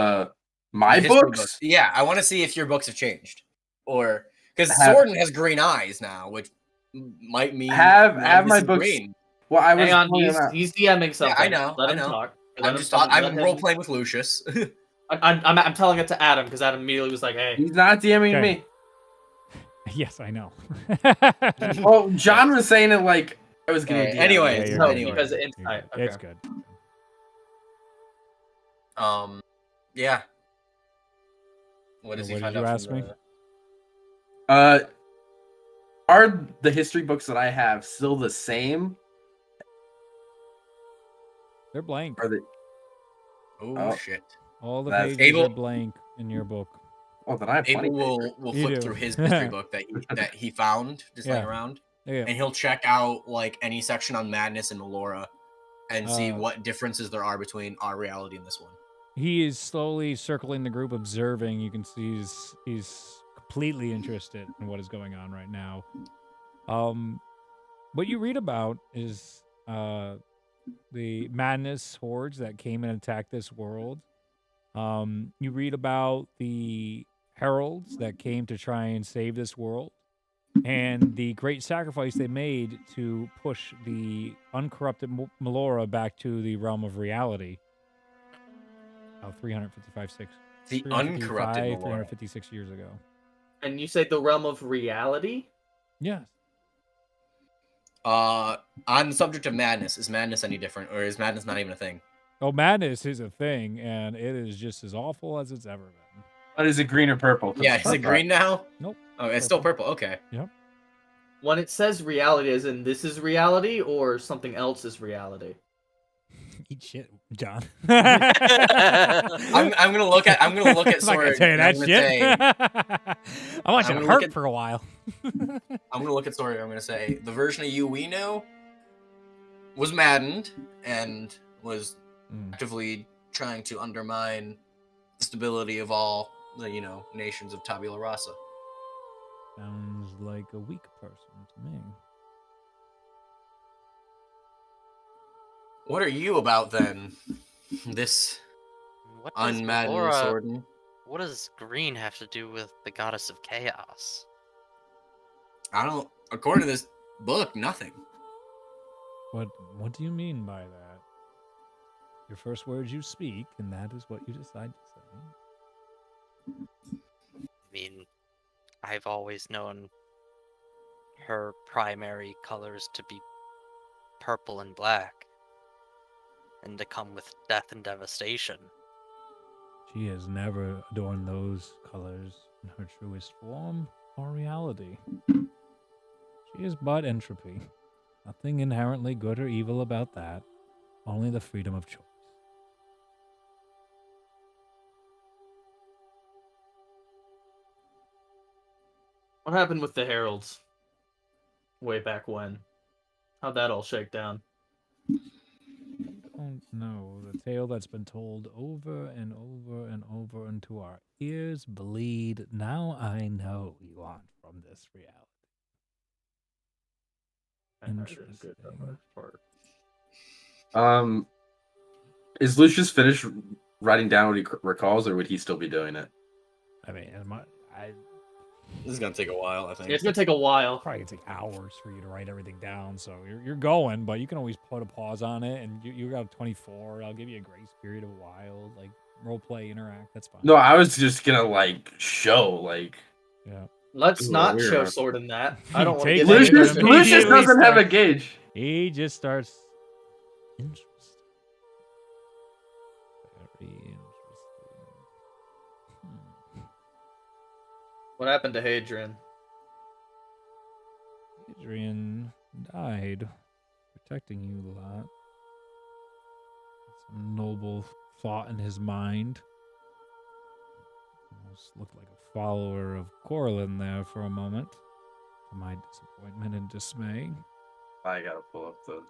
my history books? Yeah, I want to see if your books have changed, or because Have- Sorden has green eyes now, which might mean Have madness my is books- green. Well, I was. Hang on, pulling them out. he's DMing something. I know, Let I him know. talk. Let him I'm talk. Let I'm him- role playing with Lucius. I'm telling it to Adam because Adam immediately was like, "Hey." He's not DMing Okay. me. Yes, I know. Well, John was saying it like I was gonna. Hey, DM. anyway, Yeah, you're No, good. anyway. because of You're insight. good. Okay. It's good. Yeah. What does he What find did you out ask from me? Are the history books that I have still the same? They're blank. Are they? Oh, Oh. shit. All the That's- pages are Abel- blank in your book. Oh, then I have plenty. Abel of will You flip do. through his history book that he found just laying Yeah. around, Yeah. and he'll check out like any section on madness and Melora, and see what differences there are between our reality and this one. He is slowly circling the group, observing. You can see he's completely interested in what is going on right now. What you read about is the madness hordes that came and attacked this world. You read about the heralds that came to try and save this world, and the great sacrifice they made to push the uncorrupted Melora back to the realm of reality. 356 The uncorrupted Melora. 356 years ago. And you say the realm of reality? Yes. On the subject of madness, is madness any different, or is madness not even a thing? Oh, madness is a thing, and it is just as awful as it's ever been. But is it green or purple? Yeah, is it green now? Nope. Oh, it's still purple. Okay. When it says reality, as in this is reality, or something else is reality? Eat shit, John. I'm gonna look at I'm not gonna Sword. tell you and that I'm gonna shit. say, I want you I'm to gonna look hurt at- for a while. I'm gonna look at Sword. I'm gonna say the version of you we know was maddened and was actively trying to undermine the stability of all the nations of Tabula Rasa. Sounds like a weak person to me. What are you about then? This What does unmaddened Melora- Sword. What does green have to do with the goddess of chaos? I don't. According to this book, nothing. What do you mean by that? Your first words you speak, and that is what you decide to say. I mean, I've always known her primary colors to be purple and black, and to come with death and devastation. She has never adorned those colors in her truest form or reality. She is but entropy. Nothing inherently good or evil about that. Only the freedom of choice. What happened with the heralds? Way back when? How'd that all shake down? Don't know. The tale that's been told over and over and over until our ears bleed. Now I know you aren't from this reality. Interesting. Is Lucius finished writing down what he recalls, or would he still be doing it? I mean, This is gonna take a while, I think. It's gonna take a while. Probably take hours for you to write everything down. So you're going, but you can always put a pause on it. And you got 24. I'll give you a grace period of a while, like role play, interact. That's fine. No, I was just gonna show Yeah. Let's Ooh, not weird. show sword in that. I don't want to Take get it. Lucius. Immediately Lucius doesn't have a starts- gauge. He just starts. Interesting. Very interesting. What happened to Hadrian? Adrian died, protecting you lot. Some noble thought in his mind. Almost looked like a follower of Corlin there for a moment. To my disappointment and dismay. I gotta pull up the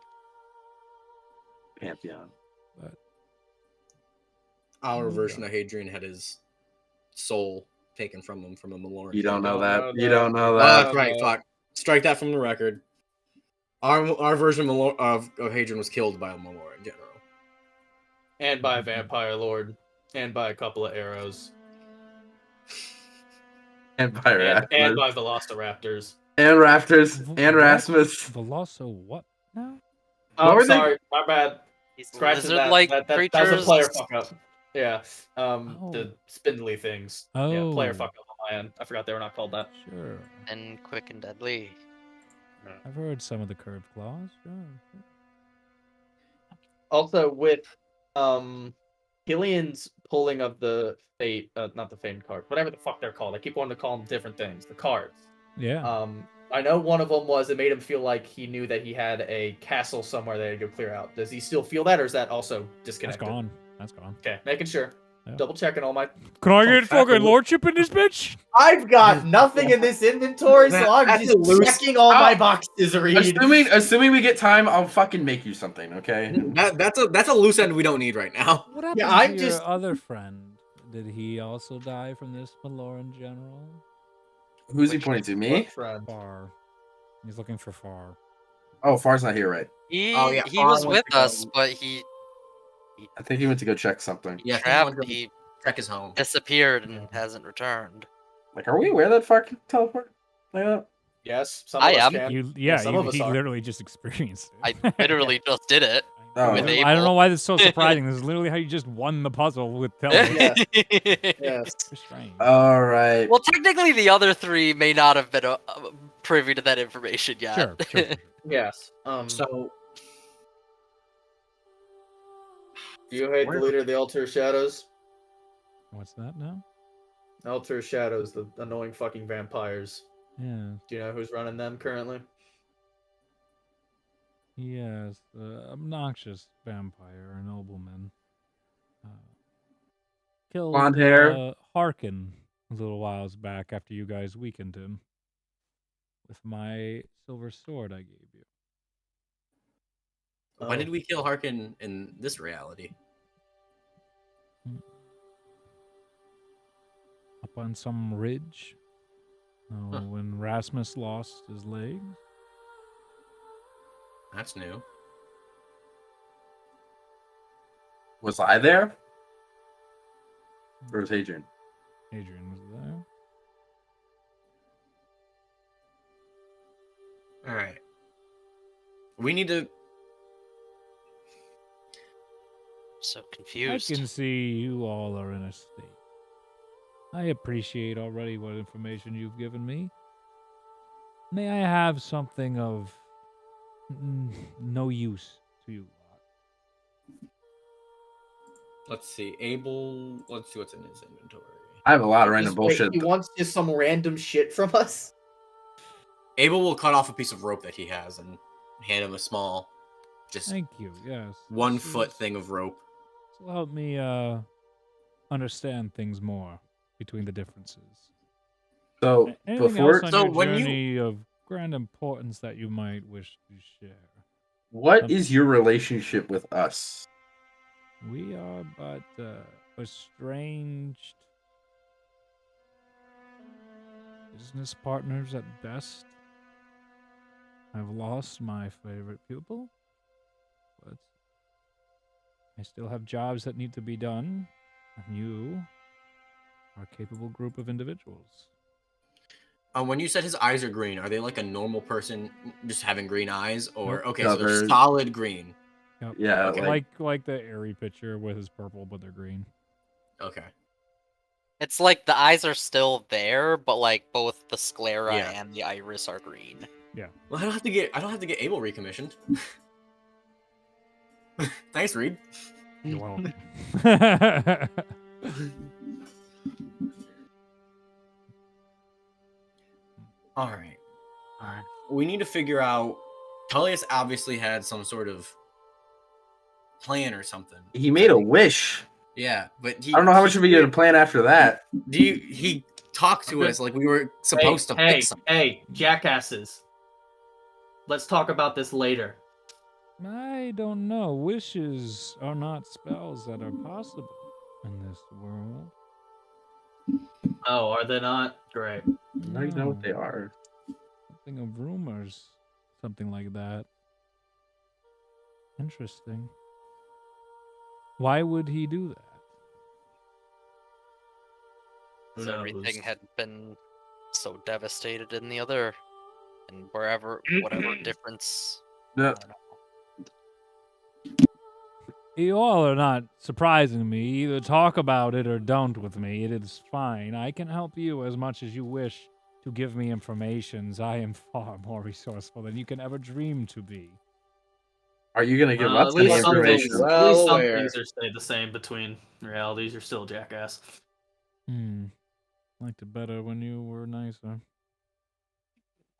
Pantheon. But Our version of Hadrian had his soul taken from him from a Maloran. You don't know don't that. know You that. don't know Oh, that. that's right. Fuck. Strike that from the record. Our version of Hadrian was killed by a Maloran general. And by a vampire lord. And by a couple of arrows. Empire And by velociraptors. and Rafters and What? Rasmus. Veloso what now? Oh, were they? sorry. My bad. These Scratching that. lizard-like That was creatures. a player fuck up. Yeah. Oh. The spindly things. Yeah, player Oh. fuck up on my end. I forgot they were not called that. Sure. And quick and deadly. I've heard some of the curved claws. Sure. Also with Killian's pulling of the fate, not the fame card, whatever the fuck they're called. I keep wanting to call them different things. The cards. Yeah. I know one of them was it made him feel like he knew that he had a castle somewhere that he had to go clear out. Does he still feel that, or is that also That's disconnected? gone. That's gone. Okay, making sure. Yeah. Double checking all my. Can I get fucking Absolutely. lordship in this bitch? I've got nothing in this inventory, so I'm That's just a loose- checking all my boxes to read. Assuming we get time, I'll fucking make you something, okay? That's a loose end we don't need right now. What happened I'm to just- your other friend? Did he also die from this Maloran general? Who's he pointing to? Me? What friend? Far. He's looking for Far. Oh, Far's not here, right? He Oh, yeah, he was Fawn went with to us, go- but he I think he went to go check something. Yeah, trapped. He check his home. disappeared and hasn't returned. Are we aware that Far can teleport like that? Yes, some I of us am. can. Yeah, some of us he are. literally just experienced it. I literally just did it. Oh, With I don't know Abel. why this is so surprising. This is literally how you just won the puzzle with Telly. Yeah. Yes. It's strange. All right. Well, technically, the other three may not have been privy to that information yet. Sure. Yes. So Do you hate Where- the leader of the Altar of Shadows? What's that now? Altar of Shadows, the annoying fucking vampires. Yeah. Do you know who's running them currently? Yes, the obnoxious vampire nobleman. Killed Blonde hair. Harkin a little whiles back after you guys weakened him. With my silver sword I gave you. when did we kill Harkin in this reality? Up on some ridge. When Rasmus lost his legs. That's new. Was I there? Or was Hadrian? Adrian was there. All right. We need to So I confused. can see you all are in a state. I appreciate already what information you've given me. May I have something of no use to you lot? Let's see. Abel. Let's see what's in his inventory. I have a lot of random Just wait, bullshit. he wants just some random shit from us. Abel will cut off a piece of rope that he has and hand him a small, just Thank you. Yes. 1 this foot is- thing of rope. This will help me understand things more between the differences. So Anything else before, on So your when you- journey of grand importance that you might wish to share? what is your relationship with us? We are but estranged business partners at best. I've lost my favorite pupil, but I still have jobs that need to be done, and you are a capable group of individuals. When you said his eyes are green, are they like a normal person just having green eyes, or Nope. okay, so they're Covered. solid green? Yep. Yeah, Okay. like the airy picture with his purple, but they're green. Okay. It's like the eyes are still there, but like both the sclera Yeah. and the iris are green. Well, I don't have to get Abel recommissioned. Thanks, Reed. You're welcome. All right. We need to figure out. Tullius obviously had some sort of plan or something. he made a wish. Yeah, but he. I don't know how much of a to plan after that. He talked to us like we were supposed to fix him. Hey, jackasses. Let's talk about this later. I don't know. Wishes are not spells that are possible in this world. Oh, are they not? Great. Now you know what they are. Something of rumors. Something like that. Interesting. Why would he do that? Who So knows? everything had been so devastated in the other, and whatever difference. No. I don't know. You all are not surprising me. Either talk about it or don't with me. It is fine. I can help you as much as you wish to give me informations. I am far more resourceful than you can ever dream to be. Are you gonna give At us any least some things, information? Well at least some aware. things are stay the same between realities. You're still a jackass. Liked it better when you were nicer.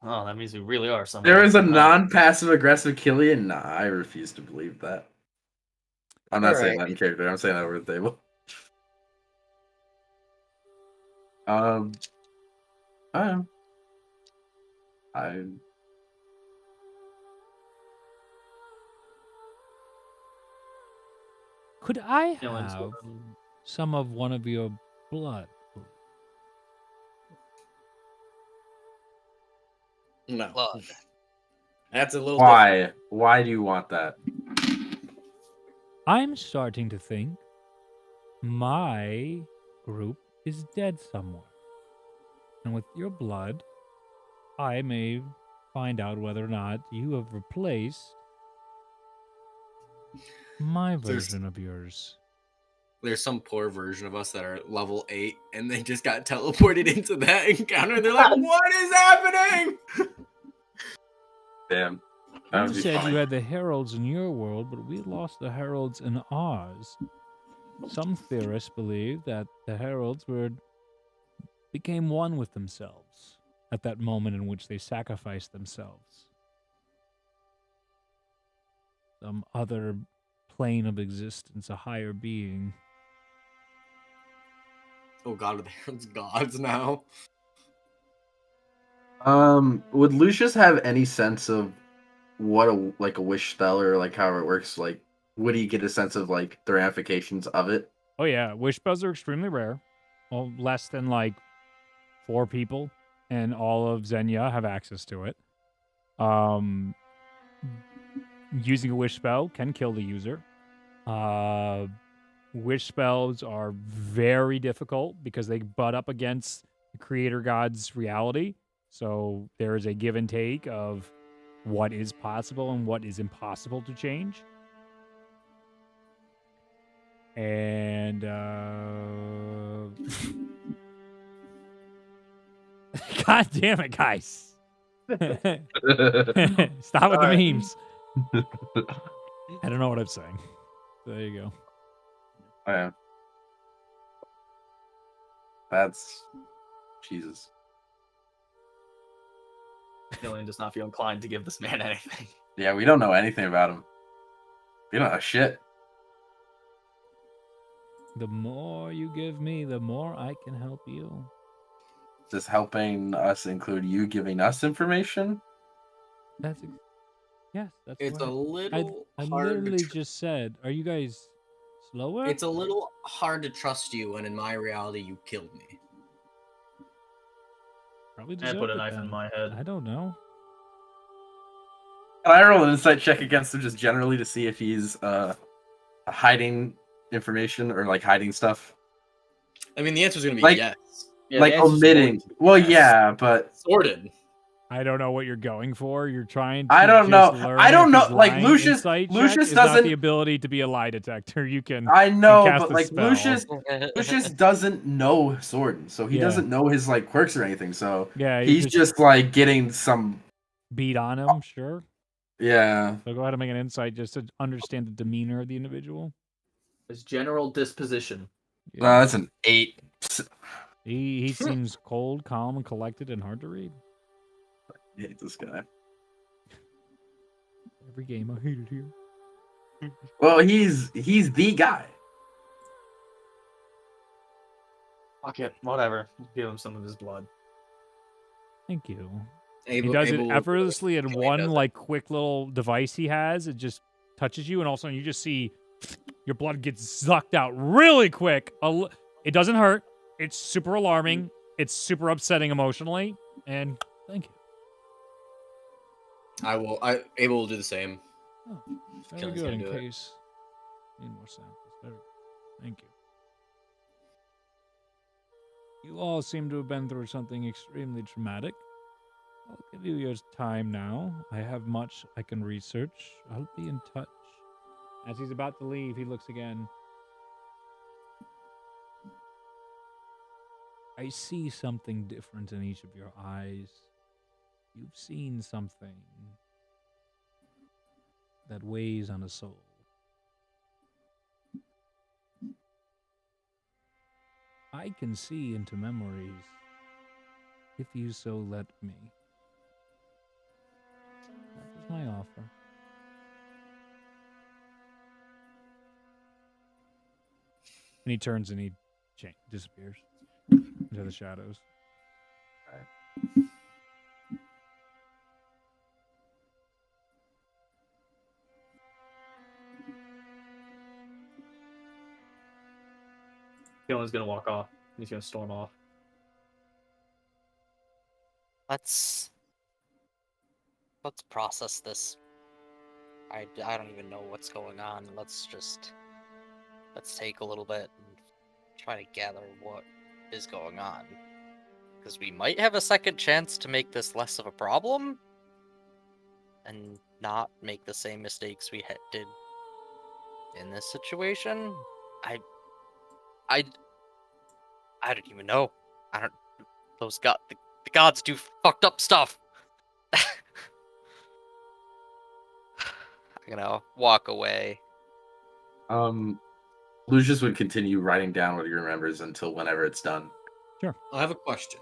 Oh, that means we really are some. There is a non-passive aggressive Killian. Nah, I refuse to believe that. I'm not saying that in character. I'm saying that over the table. I am. Could I Feelings have were- some of one of your blood? No, Blood. that's a little. Different. Why? Why do you want that? I'm starting to think my group is dead somewhere. And with your blood, I may find out whether or not you have replaced my version of yours. There's some poor version of us that are level 8, and they just got teleported into that encounter. They're like, "What is happening?" Damn. That You would be said funny. you had the heralds in your world, but we lost the heralds in ours. Some theorists believe that the heralds became one with themselves at that moment in which they sacrificed themselves. Some other plane of existence, a higher being. Oh God, they're gods now. Would Lucius have any sense of what a wish spell or like how it works? Like, would he get a sense of like the ramifications of it? Oh yeah, wish spells are extremely rare. Well, less than like 4 people and all of Xenia have access to it. Using a wish spell can kill the user. Wish spells are very difficult because they butt up against the creator god's reality. So there is a give and take of what is possible and what is impossible to change. And God damn it, guys. Stop with the Alright. memes. I don't know what I'm saying. There you go. Oh, yeah. That's Jesus. Killian does not feel inclined to give this man anything. Yeah, we don't know anything about him. We don't know shit. The more you give me, the more I can help you. Does helping us include you giving us information? Yes, that's It's a what little I hard. literally just said. Are you guys slower? It's a little hard to trust you when in my reality you killed me. Probably I deserve put a it knife in then. my head. I don't know. Can I roll an insight check against him just generally to see if he's hiding information or like hiding stuff? I mean, the answer is going to be Like- yes. Yeah, like the answer's omitting. going to be Well, yes. yeah, but Sorted. I don't know what you're going for. You're trying to I don't just know. learn I don't if know. he's Like, lying. Lucius- Insight check Lucius is not doesn't- the ability to be a lie detector. You can I know, cast but a like spell. Lucius doesn't know Sword, so he Yeah. doesn't know his like quirks or anything. So Yeah, you he's just like getting some. beat on him, sure. Yeah. So go ahead and make an insight just to understand the demeanor of the individual. His general disposition. Yeah. That's an 8. He seems cold, calm, and collected, and hard to read. I hate this guy. Every game I hate it here. Well, he's the guy. Fuck it, whatever. Give him some of his blood. Thank you. Abel, He does it Abel- effortlessly in Killian one does it. like quick little device he has. It just touches you, and all of a sudden you just see your blood gets sucked out really quick. It doesn't hurt. It's super alarming. It's super upsetting emotionally. And thank you. Abel will do the same. Oh, very Killian's good. gonna In do it. case need more samples. Very good. Thank you. You all seem to have been through something extremely traumatic. I'll give you your time now. I have much I can research. I'll be in touch. As he's about to leave, he looks again. I see something different in each of your eyes. You've seen something that weighs on a soul. I can see into memories, if you so let me. That was my offer. And he turns and he disappears into the shadows. Killian's gonna walk off. He's gonna storm off. Let's process this. I don't even know what's going on. Let's take a little bit and try to gather what is going on. Because we might have a second chance to make this less of a problem and not make the same mistakes we did in this situation. I don't even know. Those the gods do fucked up stuff. I'm gonna walk away. Lucius would continue writing down what he remembers until whenever it's done. I have a question.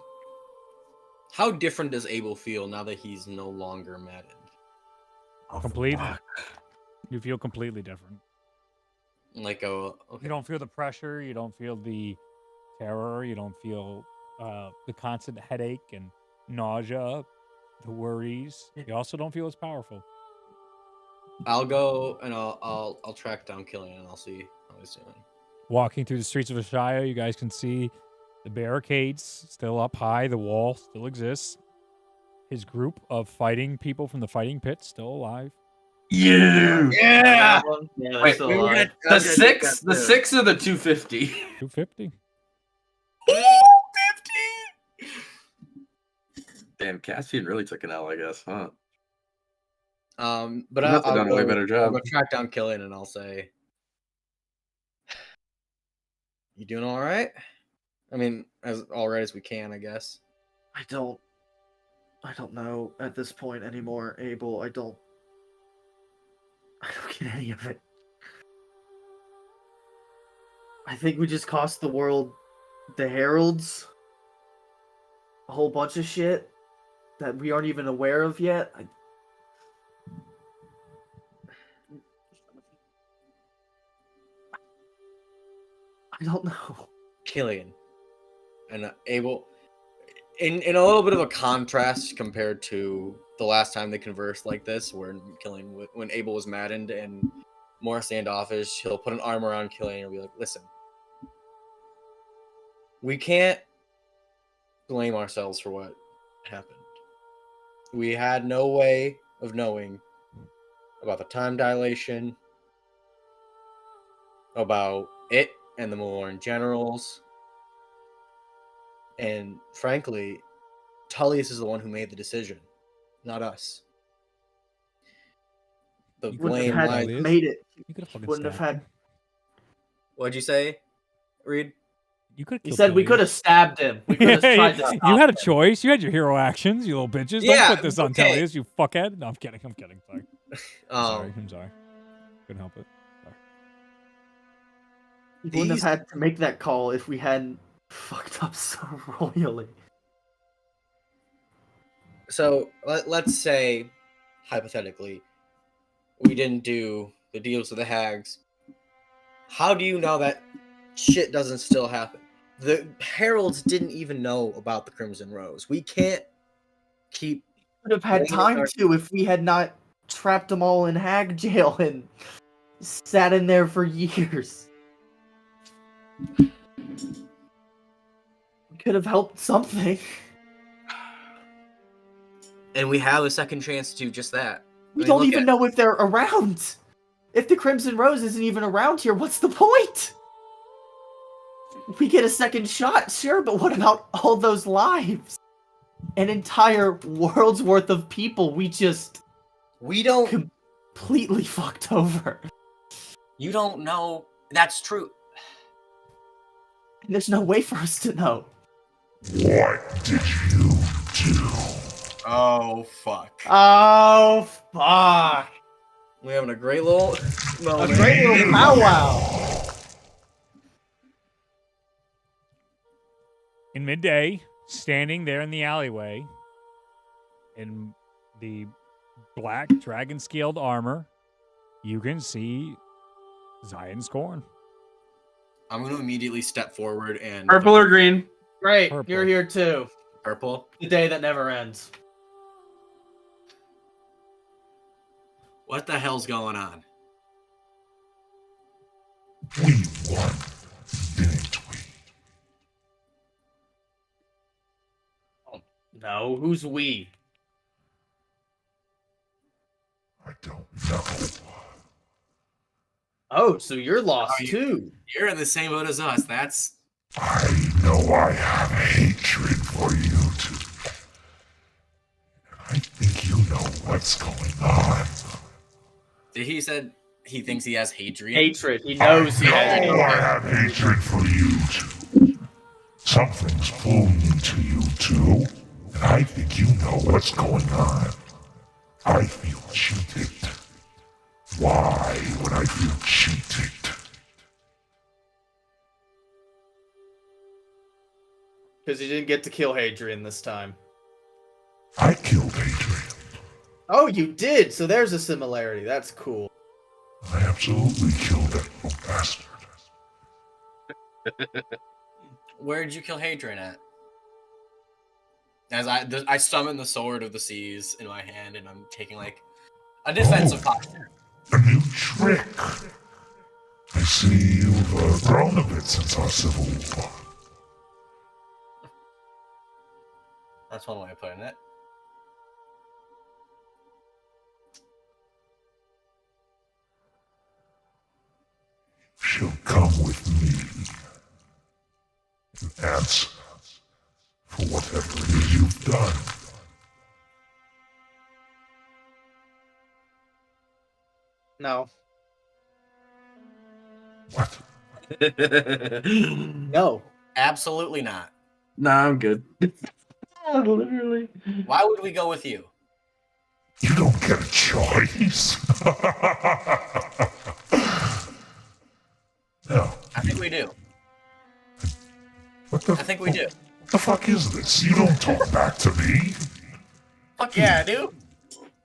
How different does Abel feel now that he's no longer maddened? Completely. You feel completely different. Like, okay. You don't feel the pressure. You don't feel the terror. You don't feel the constant headache and nausea, the worries. You also don't feel as powerful. I'll go and I'll track down Killian and I'll see how he's doing. Walking through the streets of Ashaya, you guys can see the barricades still up high. The wall still exists. His group of fighting people from the fighting pit still alive. You. Yeah. Yeah, Wait, still we were alive. The 6, the 6 or the 250? 250. 250. Damn, Caspian really took an L, I guess, huh? But He must have I'll done a way better I'll job. go track down Killian and I'll say, You doing all right? I mean, as all right as we can, I guess. I don't know at this point anymore, Abel. I don't get any of it. I think we just cost the world the heralds, a whole bunch of shit that we aren't even aware of yet. I don't know. Killian and Abel, in a little bit of a contrast compared to the last time they conversed like this, when Abel was maddened and more standoffish, he'll put an arm around Killian and be like, "Listen, we can't blame ourselves for what happened. We had no way of knowing about the time dilation, about it and the Maloran generals. And frankly, Tullius is the one who made the decision, not us. The You Wouldn't blame have lies. had made it. You could have fucking Wouldn't have stabbed had. him. What'd you say, Reed? You could. He said we could have stabbed him. We could have tried to stop You had a him. choice. You had your hero actions, you little bitches. Yeah, Don't put this on okay. Tellius, you fuckhead. No, I'm kidding. I'm kidding. Sorry. I'm sorry. Couldn't help it. Sorry. We wouldn't have had to make that call if we hadn't fucked up so royally. So let's say, hypothetically, we didn't do the deals with the hags. How do you know that shit doesn't still happen? The heralds didn't even know about the Crimson Rose. We can't keep. Would have had time to if we had not trapped them all in hag jail and sat in there for years. We could have helped something. And we have a second chance to do just that. We don't even know if they're around. If the Crimson Rose isn't even around here, what's the point? We get a second shot, sure, but what about all those lives? An entire world's worth of people we don't completely fucked over. You don't know. That's true. There's no way for us to know. What did you do? Oh, fuck. Oh, fuck. We're having a great little moment. A great little powwow. In midday, standing there in the alleyway, in the black dragon-scaled armor, you can see Zion Scorn. I'm going to immediately step forward and... Purple or green? Great, Purple. you're here too. Purple? The day that never ends. What the hell's going on? We won, didn't we? No, who's we? I don't know. Oh, so you're lost you- too. You're in the same boat as us. That's... I know I have hatred for you two. I think you know what's going on. He said he thinks he has Hadrian. Hatred. He knows he has I know I have hatred for you two. Something's pulling into you two, and I think you know what's going on. I feel cheated. Why would I feel cheated? Because you didn't get to kill Hadrian this time. I killed Adrian. Oh, you did. So there's a similarity. That's cool. I absolutely killed that little bastard. Where'd you kill Hadrian at? As I summon the Sword of the Seas in my hand, and I'm taking like a defensive posture. A new trick. I see you've grown a bit since our civil war. That's one way of putting it. She'll come with me and answer for whatever it is you've done. No. What? No, absolutely not. Nah, I'm good. Literally. Why would we go with you? You don't get a choice. No. I think we do. What the I think we do. What the fuck is this? You don't talk back to me. Fuck yeah, I do.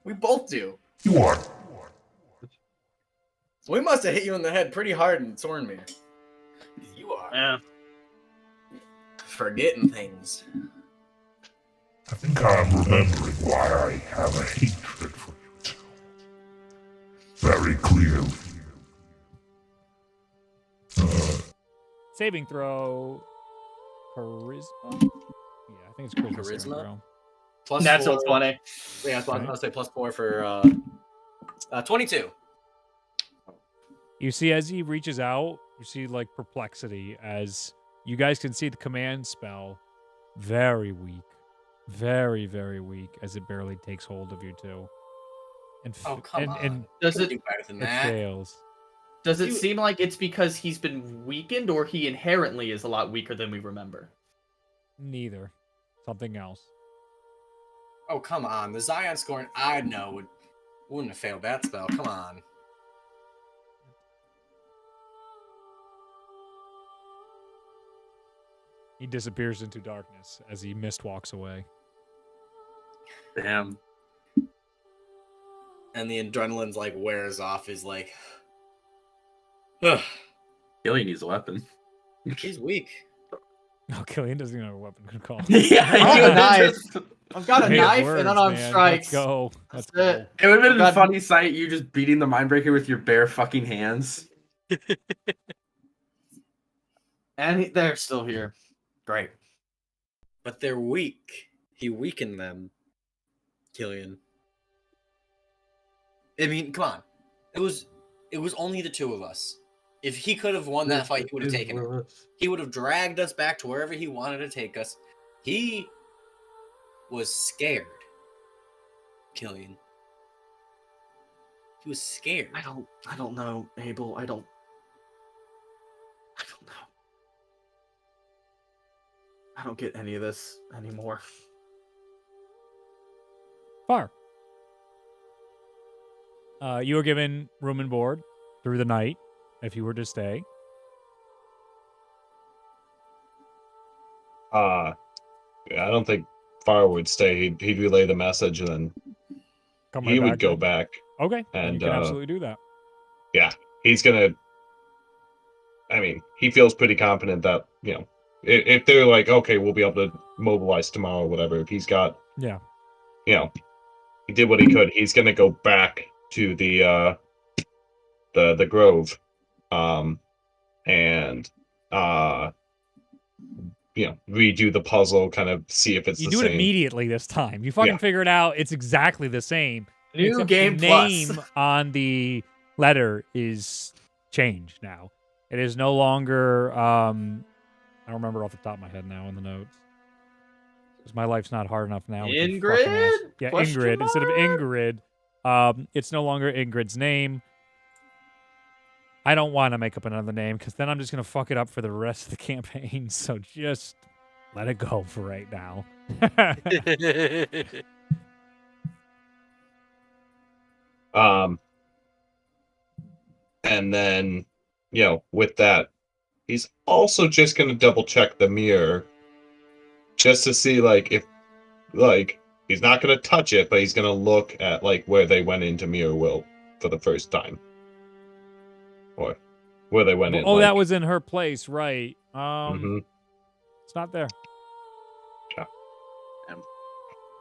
We both do. You are. We must have hit you in the head pretty hard in Thornmere. You are. Yeah. Forgetting things. I think I'm remembering why I have a hatred for you two. Very clearly. Saving throw. Charisma? Yeah, I think it's charisma. saving Charisma? throw. Plus That's 4. what's funny. Yeah, I'll say plus 4 for 22. You see, as he reaches out, you see like perplexity as you guys can see the command spell very weak, very, very weak as it barely takes hold of you two. And Oh, come on. and Does You it can do better than it that. fails. does it seem like it's because he's been weakened, or he inherently is a lot weaker than we remember? Neither. Something else. Oh, come on. The Zion scoring I know wouldn't have failed that spell. Come on. He disappears into darkness as he mist walks away. Damn. And the adrenaline's like wears off. He's like, ugh, Killian needs a weapon. he's weak. Oh, Killian doesn't even have a weapon. Good call. Yeah, I have a you knife. just- I've got a Hey, knife words, and unarmed man. strikes. Let's go. Let's That's go. it. It would have been a God. funny sight, you just beating the Mindbreaker with your bare fucking hands. And they're still here. Great. But they're weak. He weakened them. Killian. I mean, come on. It was only the two of us. If he could have won that fight, he would have taken it. He would have dragged us back to wherever he wanted to take us. He was scared. Killian. He was scared. I don't know, Abel. I don't know. I don't get any of this anymore. Far. You were given room and board through the night if you were to stay. Yeah, I don't think Fire would stay. He'd relay the message, and then Come he right would back go then. back. Okay, then And you can absolutely do that. He's gonna. I mean, he feels pretty confident that if they're like, okay, we'll be able to mobilize tomorrow, or whatever. If he's got, Yeah. He did what he could. He's gonna go back to the grove, and redo the puzzle, kind of see if it's You the do same. it immediately this time. You fucking Yeah. figure it out. It's exactly the same. New except game the plus. name on the letter is changed now. It is no longer I don't remember off the top of my head now in the notes. Because my life's not hard enough now. with you fucking ass. Ingrid? Yeah, Question Ingrid. Instead of mark? Ingrid, it's no longer Ingrid's name. I don't want to make up another name because then I'm just going to fuck it up for the rest of the campaign. So just let it go for right now. And then, with that, he's also just gonna double check the mirror, just to see if he's not gonna touch it, but he's gonna look at where they went into Mirror Will for the first time, or where they went in. Oh, that was in her place, right? Mhm. It's not there.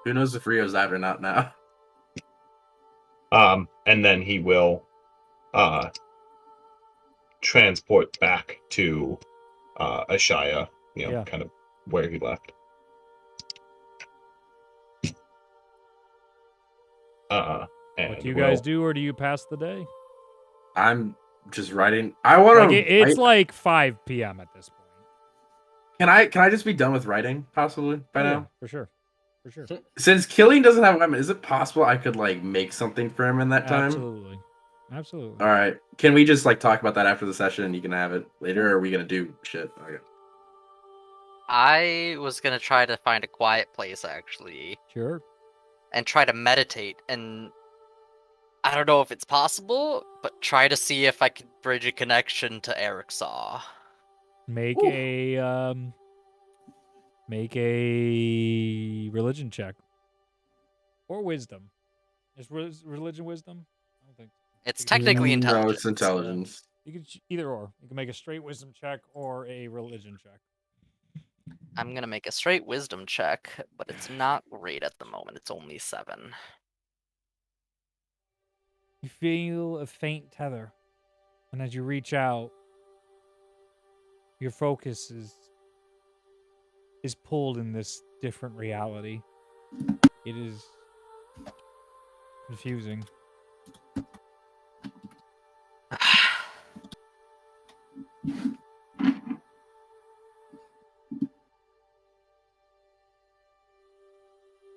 Who knows if Rio's out or not now? And then he will transport back to Ashaya, Yeah. kind of where he left. What And do you guys we'll- do, or do you pass the day? I'm just writing. I want Like, to. it's like 5 p.m. at this point. Can I just be done with writing possibly by Yeah, now? for sure. For sure. Since Killian doesn't have a weapon, is it possible I could make something for him in that time? Absolutely. Absolutely. All right. Can we just like talk about that after the session and you can have it later, or are we gonna do shit? Okay. I was gonna try to find a quiet place actually, Sure. and try to meditate. And I don't know if it's possible, but try to see if I could bridge a connection to Eric Saw. Make Ooh. a religion check or wisdom. Is religion wisdom? I don't think. It's technically No, intelligence. it's intelligence. You can either or. You can make a straight wisdom check or a religion check. I'm gonna make a straight wisdom check, but it's not great at the moment. It's only 7. You feel a faint tether, and as you reach out, your focus is pulled in this different reality. It is confusing.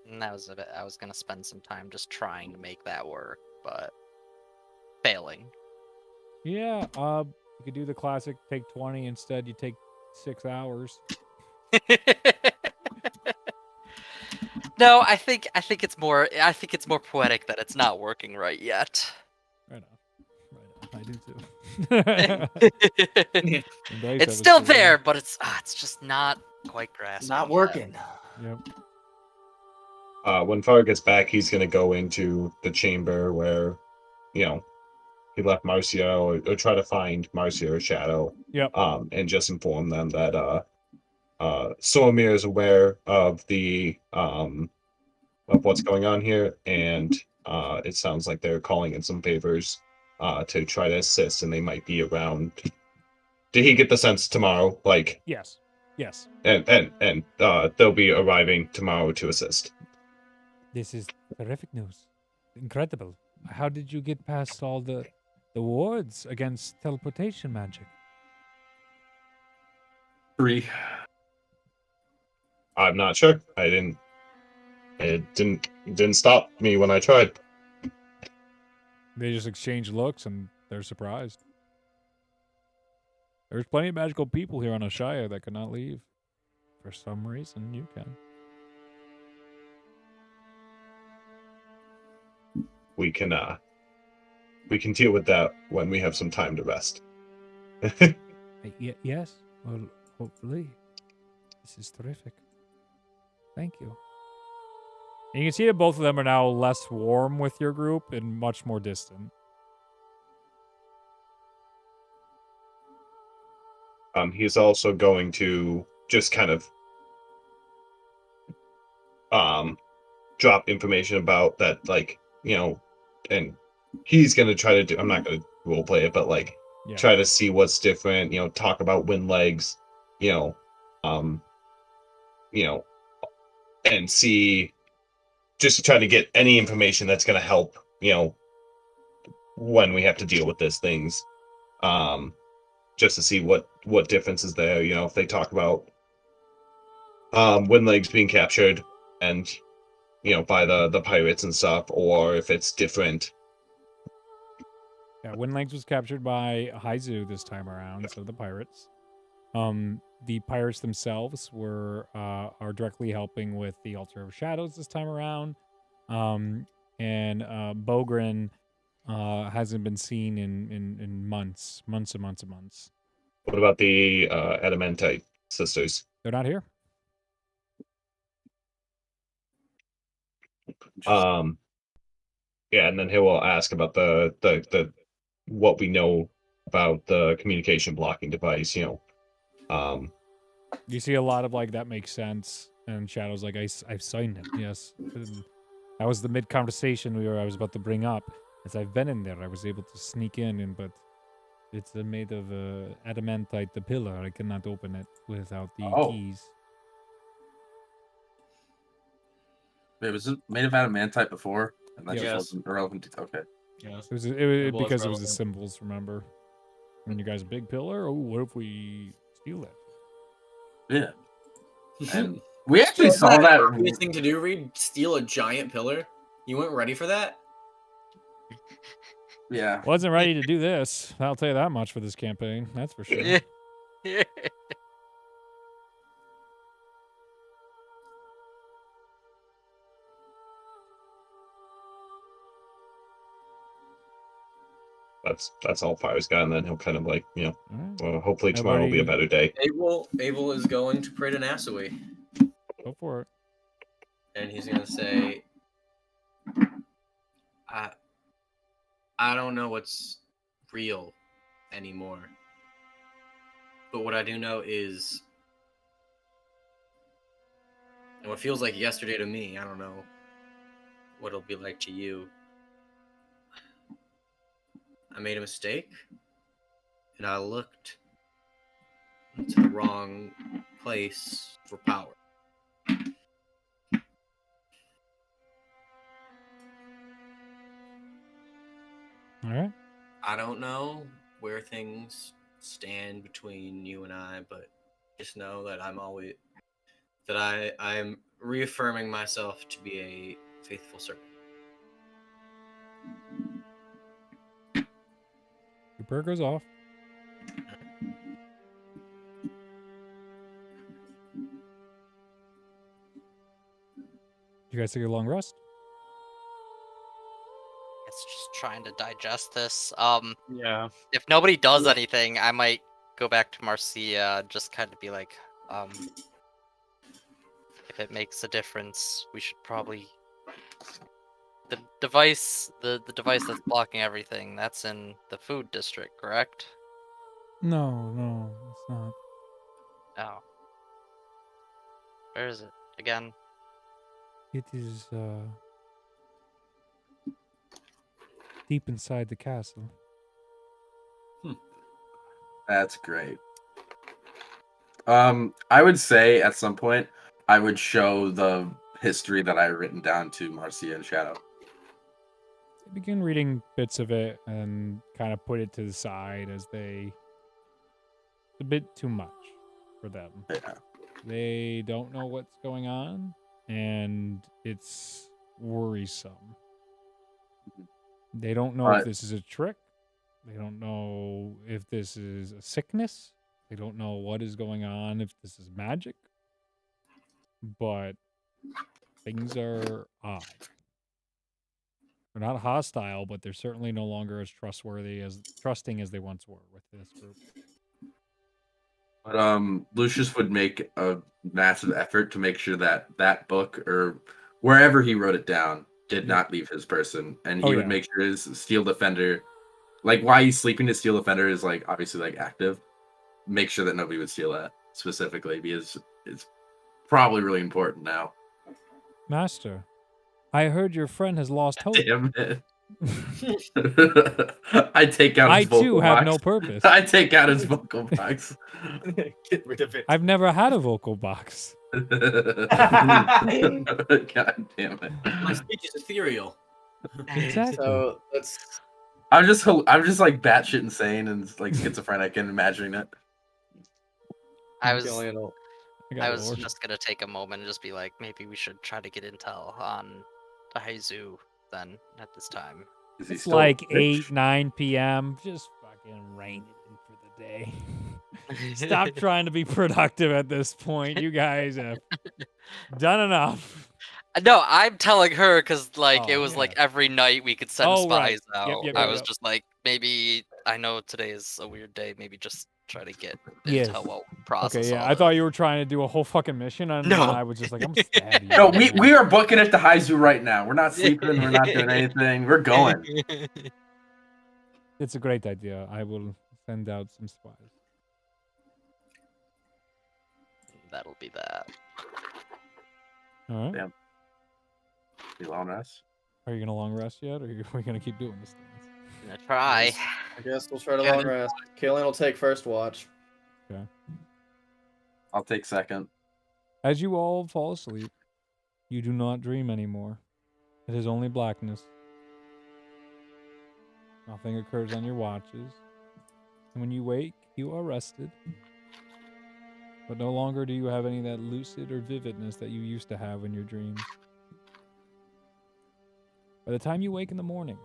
And that was a bit. I was gonna spend some time just trying to make that work, but failing. Yeah, you could do the classic take 20 instead. You take 6 hours. No, I think it's more poetic that it's not working right yet. Right on. I do too. It's still there, but it's just not quite grasping. Not yet. working. Yep. When Far gets back, he's gonna go into the chamber where, you know, he left Marcia, or try to find Marcia or Shadow. Yep. And just inform them that Soromir is aware of the of what's going on here, and it sounds like they're calling in some favors to try to assist, and they might be around. Did he get the sense tomorrow? Like, Yes. Yes. and they'll be arriving tomorrow to assist. This is terrific news. Incredible. How did you get past all the wards against teleportation magic? 3. I'm not sure. It didn't stop me when I tried. They just exchange looks and they're surprised. There's plenty of magical people here on Ashaya that cannot leave. For some reason, you can. We can deal with that when we have some time to rest. Yes. Well, hopefully. This is terrific. Thank you. And you can see that both of them are now less warm with your group and much more distant. He's also going to just kind of drop information about that, like, you know, and he's gonna try to do. I'm not gonna role play it, but like try to see what's different. You know, talk about wind legs. You know, and see, just to try to get any information that's gonna help. You know, when we have to deal with these things, just to see what difference is there. You know, if they talk about wind legs being captured and, you know, by the pirates and stuff, or if it's different. Yeah, Windlegs was captured by Haizu this time around, so the pirates. The pirates themselves are directly helping with the Altar of Shadows this time around. And Bogren hasn't been seen in months. What about the Adamantite sisters? They're not here. Yeah, and then he will ask about the what we know about the communication blocking device. You know, you see a lot of like that makes sense, and Shadow's like, I've signed it. Yes, and that was the mid conversation I was about to bring up. As I've been in there, I was able to sneak in, but it's made of adamantite, the pillar. I cannot open it without the keys. Wait, was it made of adamantite before? And that just wasn't irrelevant. Okay. Yes. It was because it was the symbols, remember? When you guys a big pillar? Oh, what if we steal it? Yeah. And we actually saw that. Weird thing to do, Reed? Steal a giant pillar? You weren't ready for that? Yeah. Wasn't ready to do this. I'll tell you that much for this campaign. That's for sure. That's all Fire's got, and then he'll kind of like, All right. hopefully tomorrow will be a better day. Abel is going to pray to Nassau, Go for it. and he's gonna say, I don't know what's real anymore. But what I do know is, and what feels like yesterday to me, I don't know what it'll be like to you. I made a mistake, and I looked to the wrong place for power. All right. I don't know where things stand between you and I, but just know that I'm reaffirming myself to be a faithful servant. Your bird goes off. You guys take a long rest? It's just trying to digest this. Yeah. If nobody does anything, I might go back to Marcia, just kind of be like, if it makes a difference, we should probably. The device that's blocking everything, that's in the food district, correct? No, it's not. Oh. Where is it again? It is deep inside the castle. That's great. I would say at some point I would show the history that I've written down to Marcia and Shadow. They begin reading bits of it and kind of put it to the side as it's a bit too much for them. Yeah. They don't know what's going on, and it's worrisome. They don't know if this is a trick. They don't know if this is a sickness. They don't know what is going on, if this is magic. But things are odd. They're not hostile, but they're certainly no longer as trusting as they once were with this group. But Lucius would make a massive effort to make sure that that book or wherever he wrote it down did not leave his person, and he would make sure his Steel Defender, like while he's sleeping, his Steel Defender is like obviously like active. Make sure that nobody would steal that specifically because it's probably really important now. Master, I heard your friend has lost hope. Damn it. I take out his vocal too box. have no purpose. I take out his vocal box. Get rid of it. I've never had a vocal box. God damn it. My speech is ethereal. Exactly. So let's. I'm just like batshit insane and like schizophrenic and imagining it. I was Lord. just gonna take a moment and just be like, maybe we should try to get intel on the Haizu then at this time. It's like 8-9 p.m. Just fucking rein it in for the day. Stop trying to be productive at this point. You guys have done enough. No, I'm telling her because it was like every night we could send spies out. Yep, I was just like, maybe I know today is a weird day. Maybe just try to get intel while we process. Okay, yeah. all I thought you were trying to do a whole fucking mission, and I was just like, I'm stabbing you. No, we are booking it to Haizu right now. We're not sleeping. We're not doing anything. We're going. It's a great idea. I will send out some spies. That'll be that. All right. Damn. You long rest? Are you gonna long rest yet, or are we gonna keep doing this thing? I'm gonna try. I guess we'll try to long rest. Kaylin will take first watch. Okay. I'll take second. As you all fall asleep, you do not dream anymore. It is only blackness. Nothing occurs on your watches. And when you wake, you are rested. But no longer do you have any of that lucid or vividness that you used to have in your dreams. By the time you wake in the morning,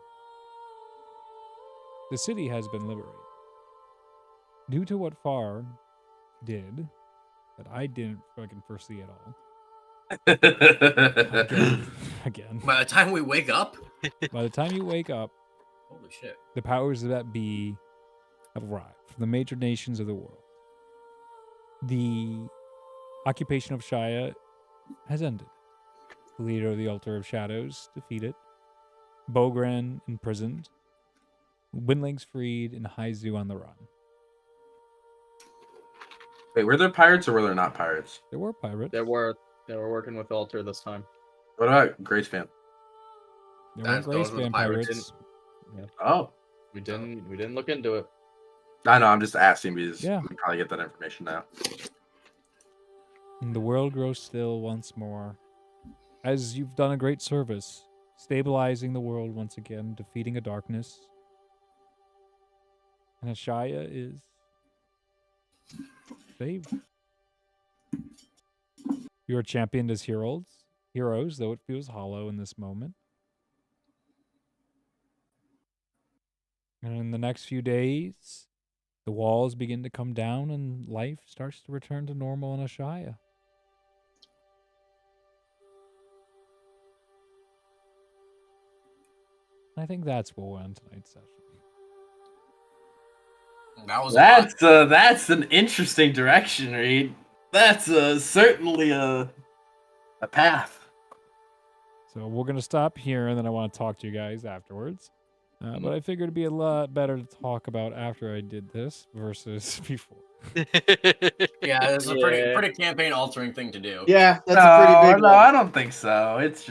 the city has been liberated. Due to what Far did, that I didn't fucking foresee at all. Again. By the time we wake up, By the time you wake up, holy shit. the powers that be have arrived from the major nations of the world. The occupation of Shia has ended. The leader of the Altar of Shadows defeated. Bogran imprisoned. Windlings freed, and Haizu on the run. Wait, were there pirates or were there not pirates? There were pirates. They were working with Alter this time. What about Grayspan? There were Those were the Grayspan pirates. pirates. Oh, We didn't look into it. I know. I'm just asking because Yeah. we probably get that information now. And the world grows still once more. As you've done a great service, stabilizing the world once again, defeating a darkness. And Ashaya is saved. You are championed as heroes, though it feels hollow in this moment. And in the next few days, the walls begin to come down and life starts to return to normal in Ashaya. I think that's what we'll end tonight's session. That was a lot. That's an interesting direction, Reed. That's certainly a path. So we're going to stop here, and then I want to talk to you guys afterwards. But I figured it'd be a lot better to talk about after I did this versus before. Yeah, it's a pretty campaign altering thing to do. Yeah, that's a pretty big No, one. I don't think so. It's just